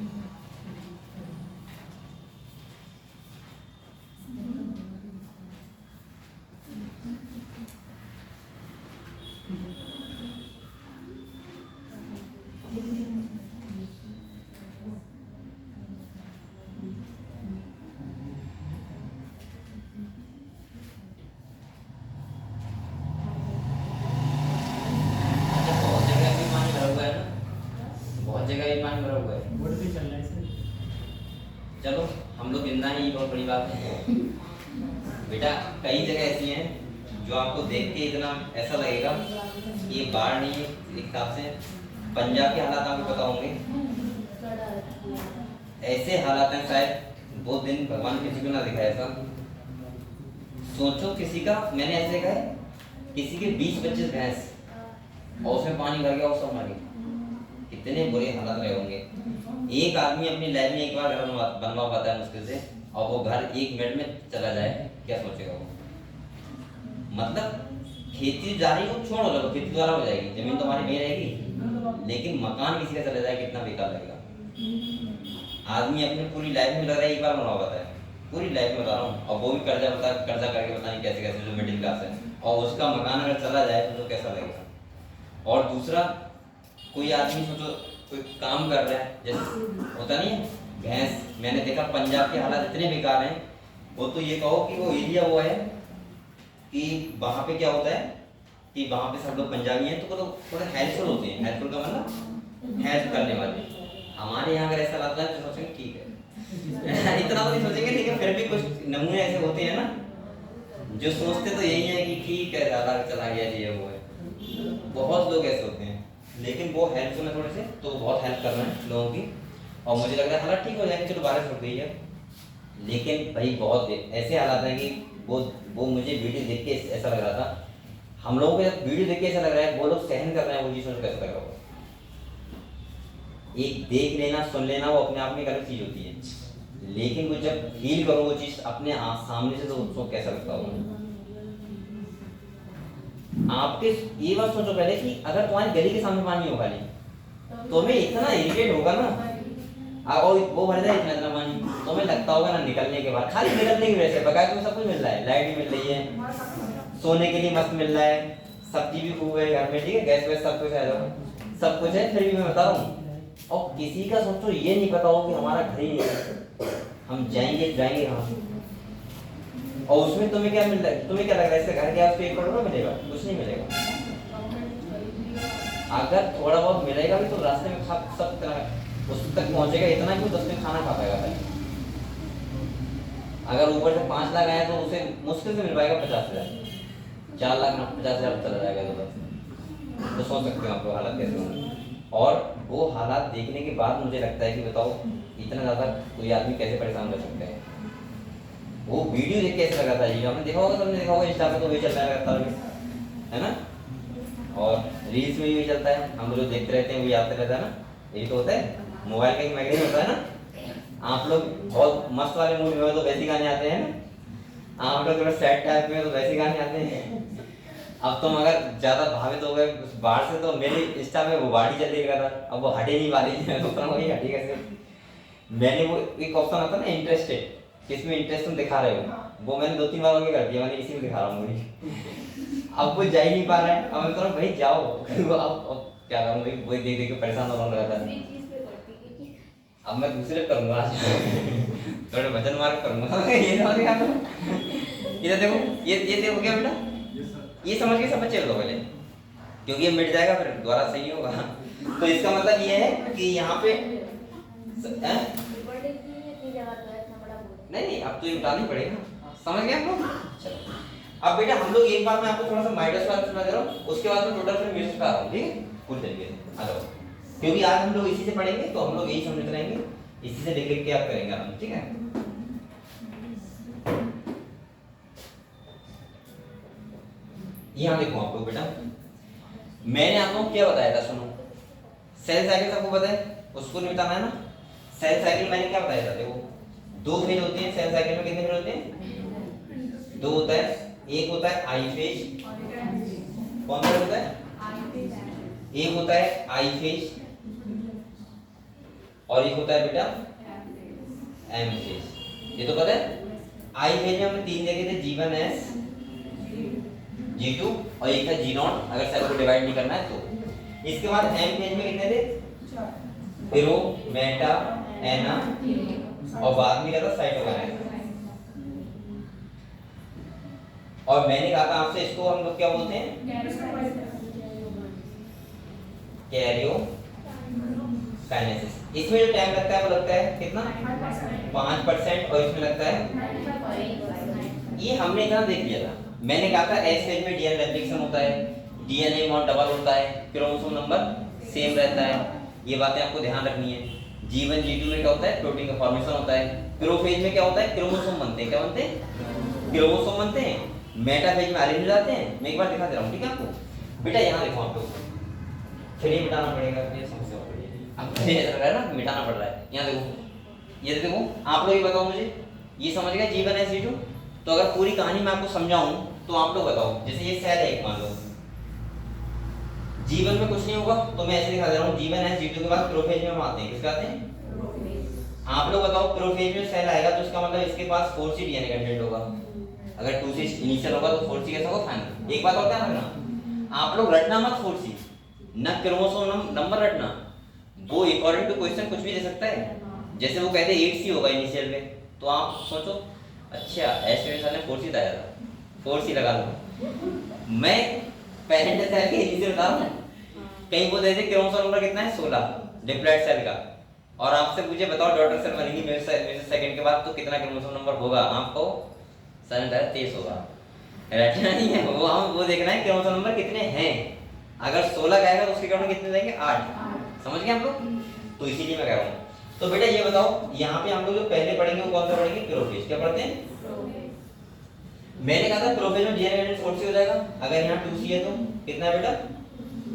चलो हम लोग जिंदा ही बहुत बड़ी बात है बेटा। कई जगह ऐसी हैं जो आपको देख के इतना ऐसा लगेगा कि ये बाढ़ नहीं है। एक हिसाब से पंजाब के हालात आपको पता होंगे, ऐसे हालात हैं शायद बहुत दिन भगवान किसी को ना दिखाया ऐसा। सोचो किसी का, मैंने ऐसे देखा है किसी के 20-25 भैंस और उसमें पानी भर गया, वो सब मर गए। कितने बुरे हालत रहे होंगे। एक आदमी अपनी लाइफ में एक बार घर बनवा पाता है मुश्किल से, और वो घर 1 मिनट में चला जाए, क्या सोचेगा वो। मतलब खेती जारी को छोड़ो, चलो खेती द्वारा हो जाएगी, जमीन तो हमारी नहीं रहेगी, लेकिन मकान किसी का चला जाए कितना बेकार लगेगा। आदमी अपनी पूरी लाइफ में लग रहा है एक बार बनवा पाता है, पूरी लाइफ में बता रहा हूँ, और वो भी कर्जा करके पता नहीं कैसे कैसे, जो मिडिल क्लास है, और उसका मकान अगर चला जाए तो कैसा लगेगा। और दूसरा, कोई आदमी सोचो कोई काम कर रहा है, जैसे होता नहीं है भैंस, मैंने देखा पंजाब के हालात इतने बेकार हैं। वो तो ये कहो कि वो एरिया वो है कि वहाँ पे क्या होता है कि वहाँ पे सब लोग पंजाबी हैं, तो थोड़ा हेल्पफुल होते हैं। हेल्पफुल का मतलब हेल्प करने वाले। हमारे यहाँ अगर ऐसा लगता है तो सोचेंगे ठीक है इतना तो नहीं सोचेंगे, लेकिन फिर भी कुछ नमूने ऐसे होते हैं ना जो सोचते तो यही है कि ठीक है, ज़्यादा चला गया ये वो है। बहुत लोग ऐसे होते हैं, लेकिन वो हेल्पफुल है थोड़े से, तो बहुत हेल्प कर रहे हैं लोगों की, और मुझे लग रहा है हालात ठीक हो जाएंगे, चलो बारिश रुक गई है। लेकिन भाई बहुत ऐसे हालात हैं कि वो मुझे वीडियो देख के ऐसा लग रहा था, हम लोगों को जब वीडियो देख के ऐसा लग रहा है वो लोग सहन कर रहे हैं, वो चीज़ सोच कैसा लग रहा होगा। एक देख लेना सुन लेना वो अपने आप में एक अलग चीज़ होती है, लेकिन वो जब फील करो वो चीज़ अपने सामने से, तो उसको कैसा लगता होगा। आपके ये बात सोचो पहले कि अगर तुम्हारी गली के सामने पानी होगा नहीं, तो हमें इतना इरिटेट होगा ना, और वो भर जाए इतना पानी, तो हमें लगता होगा ना निकलने के बाद, खाली निकलने की वजह से बकाया तुम्हें सब कुछ मिल रहा है, लाइट भी मिल रही है, सोने के लिए मस्त मिल रहा है, सब्जी भी खूब है घर में, ठीक है, गैस वैस सब कुछ है, सब कुछ है, फिर भी मैं बता रहा हूँ। और किसी का सोचो ये नहीं पता हो कि हमारा घर ही नहीं है, हम जाएंगे कहाँ, और उसमें तुम्हें क्या मिल रहा है, तुम्हें क्या लग रहा है इसका घर क्या उसको 1 करोड़ मिलेगा, कुछ नहीं मिलेगा। अगर थोड़ा बहुत मिलेगा भी तो रास्ते में सब तरह उस तक पहुंचेगा, इतना कि 10 दिन खाना खा पाएगा भाई। अगर ऊपर से 5 लाख आया तो उसे मुश्किल से मिल पाएगा 50,000, 4 लाख 50,000 चला जाएगा तो सोच सकते हो आप लोग हालात कैसे होंगे। और वो हालात देखने के बाद मुझे लगता है कि बताओ इतना ज़्यादा कोई आदमी कैसे परेशान कर सकते हैं। वो वीडियो देख के ऐसा लगा था, ये आपने देखा होगा, सबने देखा होगा, इंस्टा पे तो वही चल रहा है ना, और रील्स में भी चलता है, हम लोग देखते रहते हैं, वही आते रहता है ना, यही तो होता है, मोबाइल का एक मैगजीन होता है ना। आप लोग बहुत मस्त वाले मूड में हो तो वैसे गाने आते हैं ना, आप लोग थोड़ा सैड टाइप में तो वैसे गाने आते हैं। अब तुम अगर ज़्यादा भावित हो गए उस बाढ़ से, तो मेरे इंस्टा में वो बाढ़ ही चल रहा था, अब वो हटे नहीं वाली है, तो वही हटी कैसे। मैंने वो एक ऑप्शन आता ना इंटरेस्टेड, किसमें इंटरेस्ट तुम दिखा रहे हो, वो मैंने 2-3 बार ओके कर दिया, मैंने इसी में दिखा रहा हूँ मुझे। अब वो जा ही नहीं पा रहा है, अब मैं कह रहा हूँ भाई जाओ। अब क्या करूँ भाई, वही देख देख के परेशान हो रहा था। अब मैं दूसरे करूँगा आज थोड़े वजन मार करूँगा ये देखो, ये देखो क्या बेटा, ये समझ के सब बच्चे लो पहले, क्योंकि ये मिट जाएगा फिर दोबारा सही होगा। तो इसका मतलब ये है कि यहाँ पे नहीं अब तो ये उठाना पड़ेगा, समझ गए हम लोग। चलो अब बेटा हम लोग एक बार मैं आपको थोड़ा सा माइनस वाला सुना दे रहा हूँ, उसके बाद में टोटल फिर म्यूजिक सिखा रहा हूँ, ठीक है, पूरी तरीके से आ जाओ, क्योंकि आज हम लोग इसी से पढ़ेंगे, तो हम लोग यही समझते रहेंगे, इसी से लिख लिख के आप करेंगे हम, ठीक है। यहाँ देखो आप लोग बेटा, मैंने आप लोगों को क्या बताया था, सुनो, सेल साइकिल सबको पता है, उसको नहीं बताना है ना। सेल साइकिल मैंने क्या बताया था, देखो 2 फेज होते हैं सेल साइकिल में, कितने फेज होते हैं, 2 होता है, एक होता है आई फेज, कौन सा होता है, एक होता है आई फेज, और एक होता है बेटा एम फेज, ये तो पता है। आई फेज में हमने 3 देखे थे, G1S, G2 और एक था G0, अगर सेल को डिवाइड नहीं करना है तो। इसके बाद एम फेज में कितने थे, फिरो, मेटा, एना, और बाद में क्या था साइटोकाइनेसिस। और मैंने कहा था आपसे, इसको हम लोग क्या बोलते हैं, कैरियो काइनेसिस। इसमें जो टाइम लगता है वो लगता है कितना, 5%, और इसमें लगता है, ये हमने इतना देख लिया था। मैंने कहा था एस फेज में डीएनए रेप्लिकेशन होता है, डीएनए मॉड डबल होता है, क्रोमोसोम नंबर सेम रहता है, ये बातें आपको ध्यान रखनी है। G1 G2 में क्या होता है, प्रोटीन का फॉर्मेशन होता है। प्रोफेज में क्या होता है, क्रोमोसोम बनते हैं, क्या बनते हैं, क्रोमोसोम बनते हैं। मेटाफेज में अरेंज हो जाते हैं। मैं एक बार दिखा दे रहा हूँ, ठीक है आपको। बेटा यहाँ देखो आप लोग, फिर ये मिटाना पड़ेगा, ये समस्या हो रही है। अब मुझे ऐसा लग रहा है ना मिटाना पड़ रहा है। यहाँ देखो, ये देखो, आप लोग ये बताओ मुझे, ये समझ गए G1 है C2? तो अगर पूरी कहानी मैं आपको समझाऊं तो आप लोग बताओ, जैसे ये सेल है एक, मान लो G1 में कुछ नहीं होगा, तो मैं ऐसे दिखा दे रहा हूँ G1 है C2 के बाद प्रोफेज में हम आते हैं, किसके आते हैं? आप लोग बताओ, प्रोफेज में सेल आएगा तो इसका मतलब इसके पास 4C DNA कंटेंट होगा। अगर 2C इनिशियल होगा तो 4C कैसा होगा? फाइनल। एक बात और ध्यान रखना, आप लोग रटना मत 4C, ना क्रोमोसोम नंबर रटना, वो अकॉर्डिंग टू क्वेश्चन कुछ भी दे सकता है। जैसे वो कहते हैं 8C होगा इनिशियल में, तो आप सोचो अच्छा ऐसे साल ने 4C बताया था, 4C लगा लो। मैं पेरेंट सेल के इनिशियल बता रहा हूँ, कहीं वो दे दे क्रोमोसोम नंबर कितना है 16 डिप्लॉइड सेल का, और आपसे पूछे बताओ डॉटर सेल बनेगी मेरे सेकंड के बाद तो कितना क्रोमोसोम नंबर होगा, आपको सर 23 होगा। रटना नहीं है, वो देखना है क्रोमोसोम नंबर कितने हैं। अगर 16 का आएगा तो उसके अकॉर्डिंग कितने देंगे? 8। समझ गए आप लोग? तो इसीलिए मैं कह रहा हूँ। तो बेटा ये बताओ, यहाँ पे हम लोग जो पहले पढ़ेंगे वो कौन सा पढ़ेंगे? प्रोफेज। क्या पढ़ते हैं? मैंने कहा था प्रोफेज में डीएनए कंटेंट 4C हो जाएगा। अगर यहाँ 2C है तो कितना है बेटा?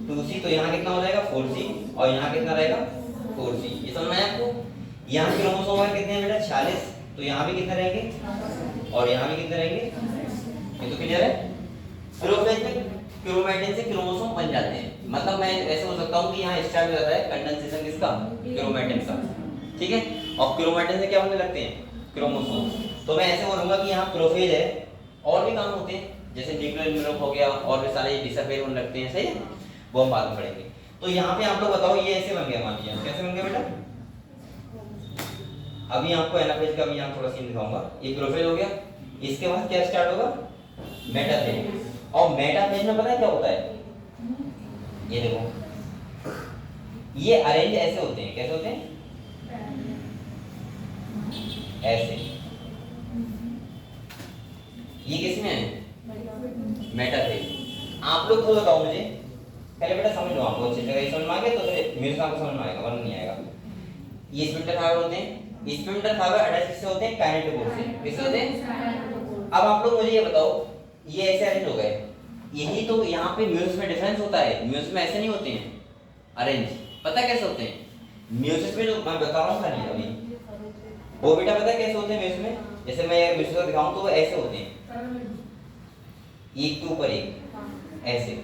2C, तो यहाँ कितना हो जाएगा? 4C, और यहाँ कितना रहेगा? 4C। ये समझ में आया आपको? यहाँ क्रोमोसोम है कितने हैं बेटा? 46, तो यहाँ भी कितने रहेंगे और यहाँ भी कितने रहेंगे? ये तो क्लियर है। प्रोफेज में क्रोमैटिन से क्रोमोसोम बन जाते हैं, मतलब मैं ऐसे हो सकता हूँ कि यहाँ स्टार्ट हो जाता है कंडेंसेशन किसका? क्रोमैटिन का, ठीक है। और क्रोमैटिन से क्या बनने लगते हैं? क्रोमोसोम। तो मैं ऐसे बोलूंगा कि यहाँ प्रोफेज है, और भी काम होते हैं जैसे न्यूक्लियर मिनरल हो गया, और भी सारे डिसअपियर होने लगते हैं, सही है, वो हम बाद में पढ़ेंगे। तो यहाँ पे आप लोग बताओ, ये ऐसे बन गया, मान लीजिए कैसे बन गया बेटा? अभी आपको एनाफेज का भी यहाँ थोड़ा सीन दिखाऊंगा। ये प्रोफेज हो गया, इसके बाद क्या स्टार्ट होगा? मेटाफेज। और मेटाफेज में पता है क्या होता है? ये देखो, ये अरेंज ऐसे होते हैं, कैसे होते हैं? ऐसे। ये किसमें है? मेटाफेज। आप लोग तो बताओ मुझे, पहले बेटा समझ लो, आपको अच्छी जगह समझ में आ गया तो फिर म्यूजिक आपको समझ में आएगा, वरना नहीं आएगा। ये स्पिंडल फाइबर होते हैं, स्पिंडल फाइबर अटैच किससे होते हैं? काइनेटोकोर से। किससे होते हैं? अब आप लोग मुझे ये बताओ, ये ऐसे अरेंज हो गए, यही तो यहाँ पे म्यूजिक में डिफरेंस होता है। म्यूजिक में ऐसे नहीं होते हैं अरेंज, पता कैसे होते हैं? म्यूजिक में जो मैं बता रहा हूँ खाली अभी, वो बेटा पता कैसे होते हैं म्यूजिक में? जैसे मैं म्यूजिक को दिखाऊं तो वो ऐसे होते हैं, एक के ऊपर एक, ऐसे।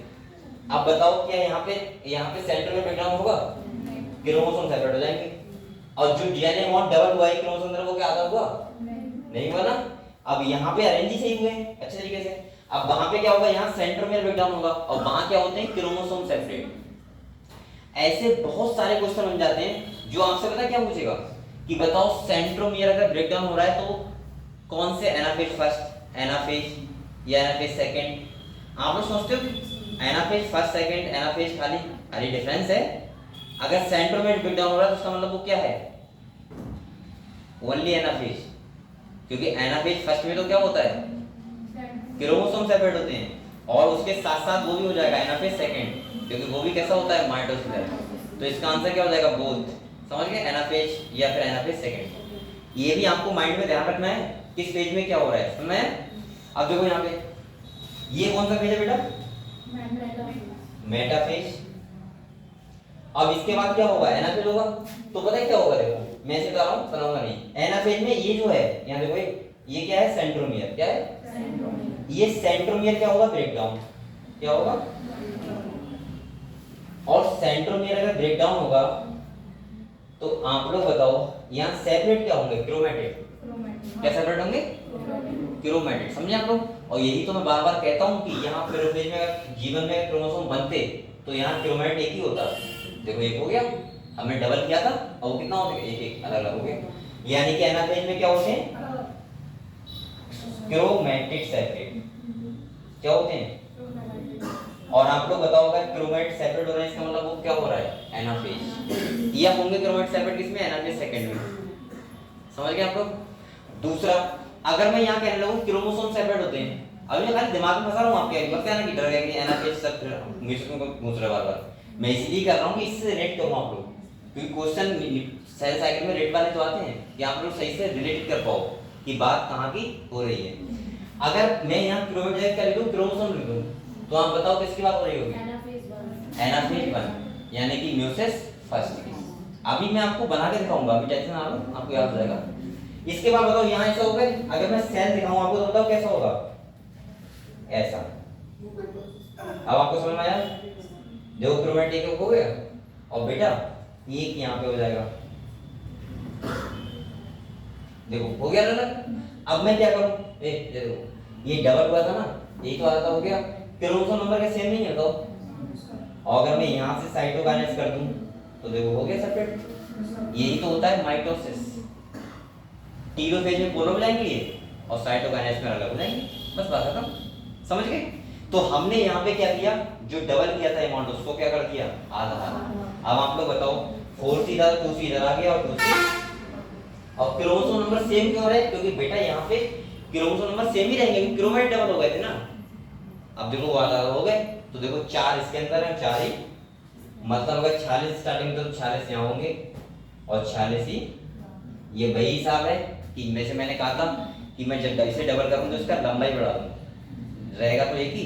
अब बताओ क्या यहाँ पे सेंटर में ब्रेकडाउन होगा? क्रोमोसोम सेपरेट हो जाएंगे, और जो डीएनए बॉन्ड डबल हुआ है क्रोमोसोम अंदर, वो क्या आधा हुआ? नहीं हुआ ना। अब यहाँ पे अरेंज ही सही हुए हैं अच्छे तरीके से। अब वहां पे क्या होगा? यहाँ सेंटर में ब्रेकडाउन होगा, और वहां क्या होते हैं? Chromosome separate. ऐसे बहुत सारे क्वेश्चन बन जाते हैं जो आपसे पता क्या पूछेगा कि बताओ सेंट्रोमियर अगर ब्रेकडाउन हो रहा है तो कौन से एनाफेज फर्स्ट, एनाफेज या एनाफेज सेकंड? आप लोग सोचते हो एनाफेज फर्स्ट सेकंड, एनाफेज खाली, अरे डिफरेंस है। अगर सेंट्रोमियर ब्रेकडाउन हो रहा है तो उसका मतलब वो क्या है? ओनली एनाफेज, क्योंकि एनाफेज फर्स्ट में तो क्या होता है? क्रोमोसोम सेपरेट होते हैं, और उसके साथ साथ वो भी हो जाएगा एनाफेज सेकंड, क्योंकि वो भी कैसा होता है? माइटोसिस। तो इसका आंसर क्या हो जाएगा? बोथ। समझ गए? एनाफेज या फिर एनाफेज सेकंड। ये भी आपको माइंड में ध्यान रखना है किस पेज में क्या हो रहा है, समझ में? अब देखो यहाँ पे ये कौन सा पेज है बेटा? मेटाफेज। अब इसके बाद क्या होगा? एनाफेज होगा। तो पता है क्या होगा? देखो मैं इसे बता रहा हूँ, बनाऊंगा नहीं। एनाफेज में ये जो है, यहाँ देखो ये क्या है? सेंट्रोमियर। क्या है? ये सेंट्रोमियर क्या होगा? ब्रेकडाउन। क्या होगा? और सेंट्रोमियर अगर ब्रेकडाउन होगा तो आप लोग बताओ यहाँ सेपरेट क्या होंगे? क्रोमैटिड। क्या सेपरेट होंगे? क्रोमैटिड। समझे आप लोग? और यही तो मैं बार बार कहता हूँ कि यहाँ प्रोफेज में जीवन में क्रोमोसोम बनते तो यहाँ क्रोमैटिड एक ही होता। देखो एक हो गया, हमने डबल किया था, और वो कितना हो गया? एक एक अलग अलग हो गया। यानी कि एनाफेज में क्या होते हैं? Chromatid separate. क्या होते हैं? और आप लोग बताओ अगर क्रोमैटिड सेपरेट हो रहा है इसका मतलब वो क्या हो रहा है? एनाफेज। या होंगे क्रोमैटिड सेपरेट किसमें? एनाफेज सेकंड में। समझ गए आप लोग? दूसरा, अगर मैं यहाँ कहने लगूं क्रोमोसोम सेपरेट होते हैं, अभी मैं खाली दिमाग में फंसा रहा हूँ आपके, लगता है ना कि डर गया कि एनाफेज सब म्यूजिक में घूस रहा बार-बार। मैं इसलिए कर रहा हूँ कि इससे रिलेट करूँ आप लोग, क्योंकि क्वेश्चन सेल साइकिल में रेट वाले तो आते हैं कि आप लोग सही से रिलेट कर पाओ कि बात कहाँ की हो रही है। अगर मैं यहाँ क्रोमेटिन क्या लिखूं, क्रोमोसोम लिखूं, तो आप बताओ किसकी बात हो रही होगी? एनाफेज 1 यानी कि म्यूसिस फर्स्ट की। अभी मैं आपको बना के दिखाऊंगा, अभी टेंशन ना लो, आपको याद हो जाएगा। इसके बाद बताओ यहाँ ऐसा होगा, अगर मैं सेल दिखाऊं आपको तो बताओ कैसा होगा? ऐसा। अब आपको समझ में आया? देखो क्रोमेटिन हो गया और बेटा एक यहाँ पे हो जाएगा, देखो हो गया ना। अब मैं क्या करूं, देखो ये डबल हुआ था ना, एक तो आधा हो गया, क्रोमोसोम नंबर का सेम नहीं है तो, और अगर मैं यहाँ से साइटोकाइनेस कर दूं तो देखो हो गया सेपरेट। यही तो होता है माइटोसिस। टीलोफेज में पोलो हो जाएंगे ये और साइटोकाइनेस में अलग हो जाएंगे, बस बात खत्म। समझ गए? तो हमने यहाँ पे क्या किया, जो डबल किया था अमाउंट उसको क्या कर दिया, आधा आधा। अब आप लोग बताओ 4 सीधा 2 सीधा आ गया और 2 और क्रोमोसोम नंबर सेम क्यों रहे? क्योंकि बेटा यहाँ पे क्रोमोसोम नंबर सेम ही रहेंगे, क्रोमेट डबल हो गए थे ना। अब देखो वो आधा हो गए, तो देखो 4 इसके अंदर है, 4 ही मतलब होगा 46 स्टार्टिंग में, तो 46 यहाँ होंगे और 46 ही ये वही हिसाब है कि में से मैंने कहा था कि मैं जब इसे डबल करूँ तो इसका लंबाई बढ़ा दूँ, रहेगा तो एक ही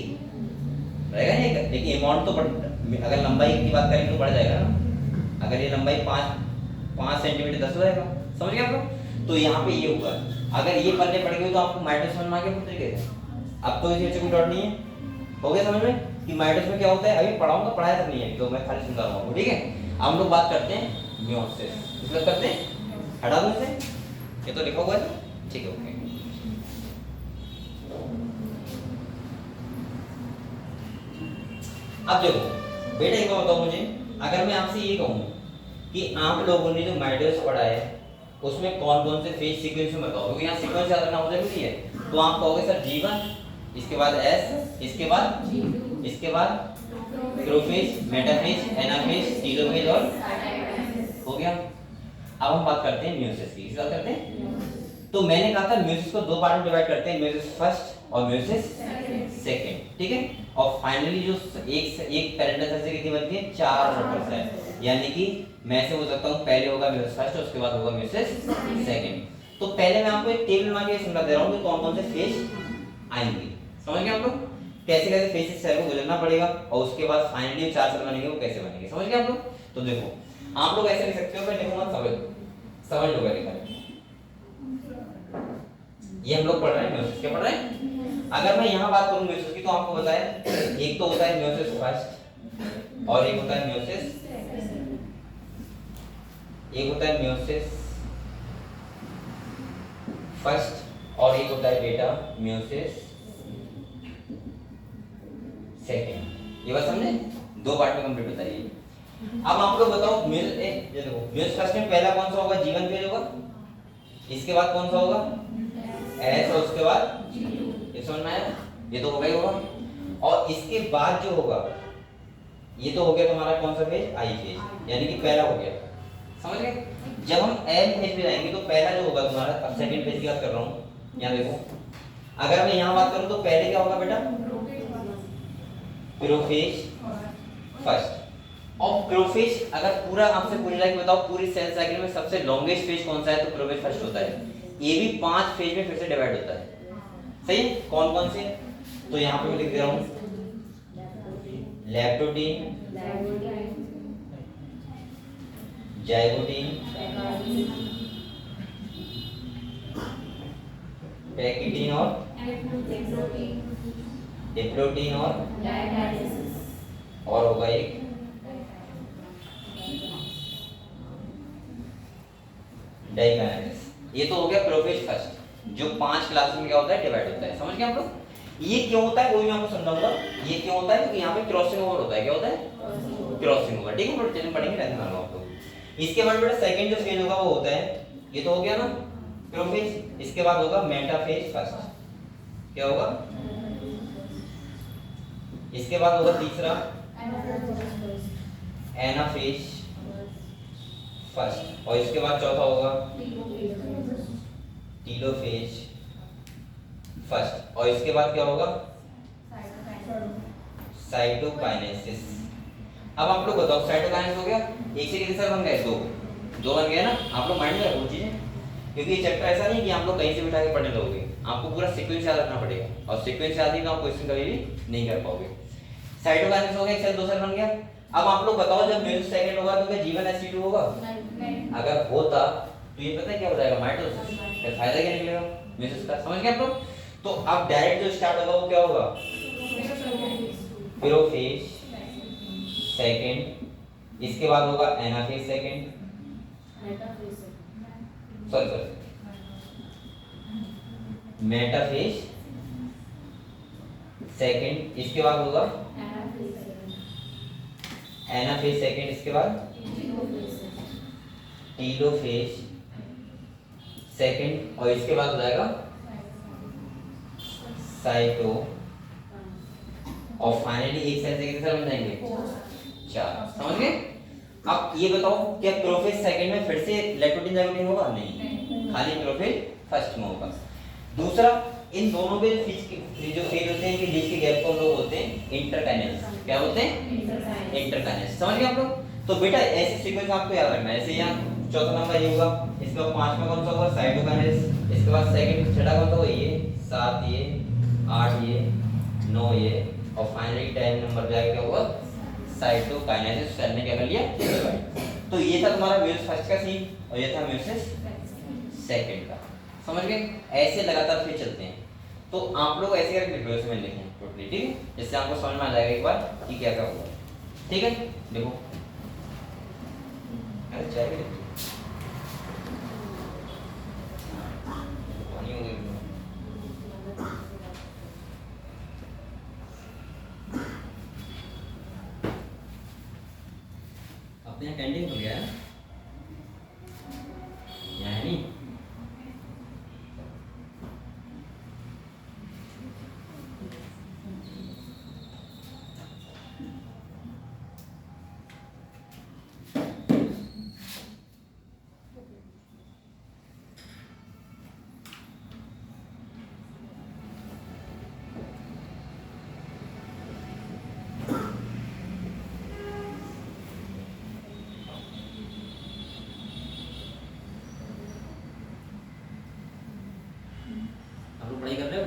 रहेगा नहीं, लेकिन अमाउंट तो अगर लंबाई की बात करेंगे तो बढ़ जाएगा ना। अगर ये लंबाई 5 सेंटीमीटर 10 हो जाएगा, समझ गए आप लोग? तो यहाँ पे ये होगा, अगर ये पल्ले पड़ गए तो आपको माइटोसिस समझ में आ गया पूरी तरीके से। अब तो इसे कोई डॉट नहीं है, हो गया समझ में कि माइटोसिस में क्या होता है? अभी पढ़ाऊंगा, पढ़ाया तक नहीं है तो मैं खाली सुनता रहूंगा, ठीक है? अब हम लोग बात करते हैं मियोसिस, इसलिए करते हैं, हटा दो इसे, ये तो लिखा हुआ है, ठीक है ओके। अब देखो बेटा एक बात बताओ मुझे, अगर मैं आपसे ये कहूँ कि आप लोगों ने जो माइटोसिस पढ़ा है उसमें कौन कौन से फेज सीक्वेंस में बताओ, क्योंकि यहाँ सीक्वेंस याद रखना बहुत जरूरी है। तो आप कहोगे सर G1, इसके बाद S, इसके बाद प्रोफेज, मेटाफेज, एनाफेज, टीलोफेज और हो गया। अब हम बात करते हैं मियोसिस की, बात करते हैं। तो मैंने कहा था मियोसिस को दो पार्ट में डिवाइड करते हैं, मियोसिस फर्स्ट और मियोसिस सेकंड, ठीक है? और फाइनली जो एक पेरेंटल सेल से कितनी बनती है? 4 रोटर सेल, यानी कि मैं ऐसे बोल सकता हूँ पहले होगा मियोसिस फर्स्ट और उसके बाद होगा मियोसिस सेकंड। तो पहले मैं आपको एक टेबल बना के समझा दे रहा हूँ कि कौन कौन से फेज आएंगे, समझ गए आप लोग? कैसे कैसे फेज से सेल को गुजरना पड़ेगा और उसके बाद फाइनली 4 सेल बनेंगे वो कैसे बनेंगे, समझ गए आप लोग? तो देखो आप लोग ऐसे लिख सकते हो, मैं लिखूंगा समझ लो क्या लिखा है। ये हम लोग पढ़ रहे हैं मियोसिस, क्या पढ़ रहे हैं? अगर मैं यहाँ बात करूँ मियोसिस की तो आपको बताया एक तो होता है मियोसिस फर्स्ट और एक होता है मियोसिस फर्स्ट और एक होता है बेटा मियोसिस सेकंड। ये बात समझे? दो पार्ट में कंप्लीट होता है ये। अब आप लोग बताओ मियोसिस फर्स्ट में पहला कौन सा होगा? G1 फेज होगा, इसके बाद कौन सा होगा? S और उसके बाद ये समझ में आया? ये तो होगा ही होगा। और इसके बाद जो होगा ये तो हो गया तुम्हारा कौन सा फेज? I फेज, यानी कि पहला हो गया, समझ गए? जब हम M फेज पे जाएंगे तो पहला जो होगा तुम्हारा, अब सेकंड फेज की बात कर रहा हूँ, यहाँ देखो अगर मैं यहाँ बात करूँ तो पहले क्या होगा बेटा? Prophase first. और प्रोफेज अगर पूरा आपसे पूरी लाइफ बताओ पूरी सेल साइकिल में सबसे लॉन्गेस्ट फेज कौन सा है? तो प्रोफेज फर्स्ट होता है। ये भी 5 फेज में फिर से डिवाइड होता है, सही है? कौन कौन से? तो यहाँ पे मैं लिख दे रहा हूँ लैक्टोटीन, जाइगोटीन, पैकिटीन और डिप्लोटीन और होगा एक डाइकाइनेसिस। ये तो हो गया प्रोफेज फर्स्ट जो 5 क्लास में क्या होता है? डिवाइड होता है, समझ गए आप लोग? ये क्यों होता है वो भी मैं आपको समझाऊंगा। ये क्यों होता है? क्योंकि यहाँ पे क्रॉसिंग ओवर होता है। क्या होता है? क्रॉसिंग ओवर, ठीक है? बट चलिए पढ़ेंगे, टेंशन ना लो आप लोग। इसके बाद बेटा सेकंड जो फेज होगा वो होता है, ये तो हो गया ना प्रोफेज, इसके बाद होगा मेटाफेज फर्स्ट, क्या होगा? इसके बाद होगा तीसरा एनाफेज फर्स्ट और इसके बाद चौथा होगा टीलोफेज फर्स्ट और इसके बाद क्या होगा? साइटोकाइनेसिस। अब आप लोग बताओ साइटोकाइनेसिस हो गया, एक से कितने सेल बन गए? दो बन गए ना? आप लोग माइंड में रखो चीजें। क्योंकि ये चैप्टर ऐसा नहीं कि आप लोग कहीं से बिठा के पढ़ने लगोगे, आपको पूरा सीक्वेंस याद रखना पड़ेगा, और सीक्वेंस याद नहीं तो आप क्वेश्चन कभी भी नहीं कर पाओगे। साइटोकाइनेसिस हो गया, एक सेल दो सेल बन गया। अब आप लोग बताओ जब म्यूसिस सेकंड होगा तो क्या जीवन Sp2 होगा? अगर होता तो ये पता है क्या हो जाएगा, माइटोसिस। फिर फायदा क्या निकलेगा म्यूसिस का, समझ गए आप लोग? तो अब डायरेक्ट जो स्टार्ट होगा वो क्या होगा? प्रोफेज सेकंड, इसके बाद होगा anaphase second, sorry metaphase second, इसके बाद होगा एनाफेज सेकंड, इसके बाद टीलोफेज सेकंड, और इसके बाद हो जाएगा साइटो, और फाइनली एक सेल से कितने सेल बन जाएंगे? 4। समझ गए? अब ये बताओ क्या प्रोफेज सेकंड में फिर से लेक्टोटिन जाइगोटिन होगा? नहीं, खाली प्रोफेज फर्स्ट में होगा। दूसरा, इन दोनों के जो फेज होते हैं, इनके बीच के गैप को हम लोग बोलते हैं इंटरकाइनेस। क्या बोलते हैं? इंटरकाइनेस। समझ गए आप लोग? तो बेटा ऐसे सीक्वेंस आपको याद रखना है। ऐसे यहाँ चौथा नंबर ये होगा, इसके बाद पांचवा कौन सा होगा? साइटोकाइनेस, इसके बाद सेकंड छठा कौन सा होगा? ये 7, ये 8, ये 9, ये, और फाइनली 10 नंपर पे आके क्या होगा? साइटोकाइनेसिस। सेल ने क्या कर लिया? डिवाइड। तो ये था तुम्हारा म्यूसिस फर्स्ट का सीन, और ये था म्यूसिस सेकंड का। समझ गए? ऐसे लगातार फिर चलते हैं। तो आप लोग ऐसे करके वीडियो में लिखें टोटली, ठीक है? जिससे आपको समझ में आ जाएगा एक बार कि क्या क्या होगा। ठीक है, देखो अरे चाय भी देखो। पानी हो गया। अपने यहाँ कैंटीन खुल गया है, यहाँ है नहीं? पढ़ाई कर रहे हो?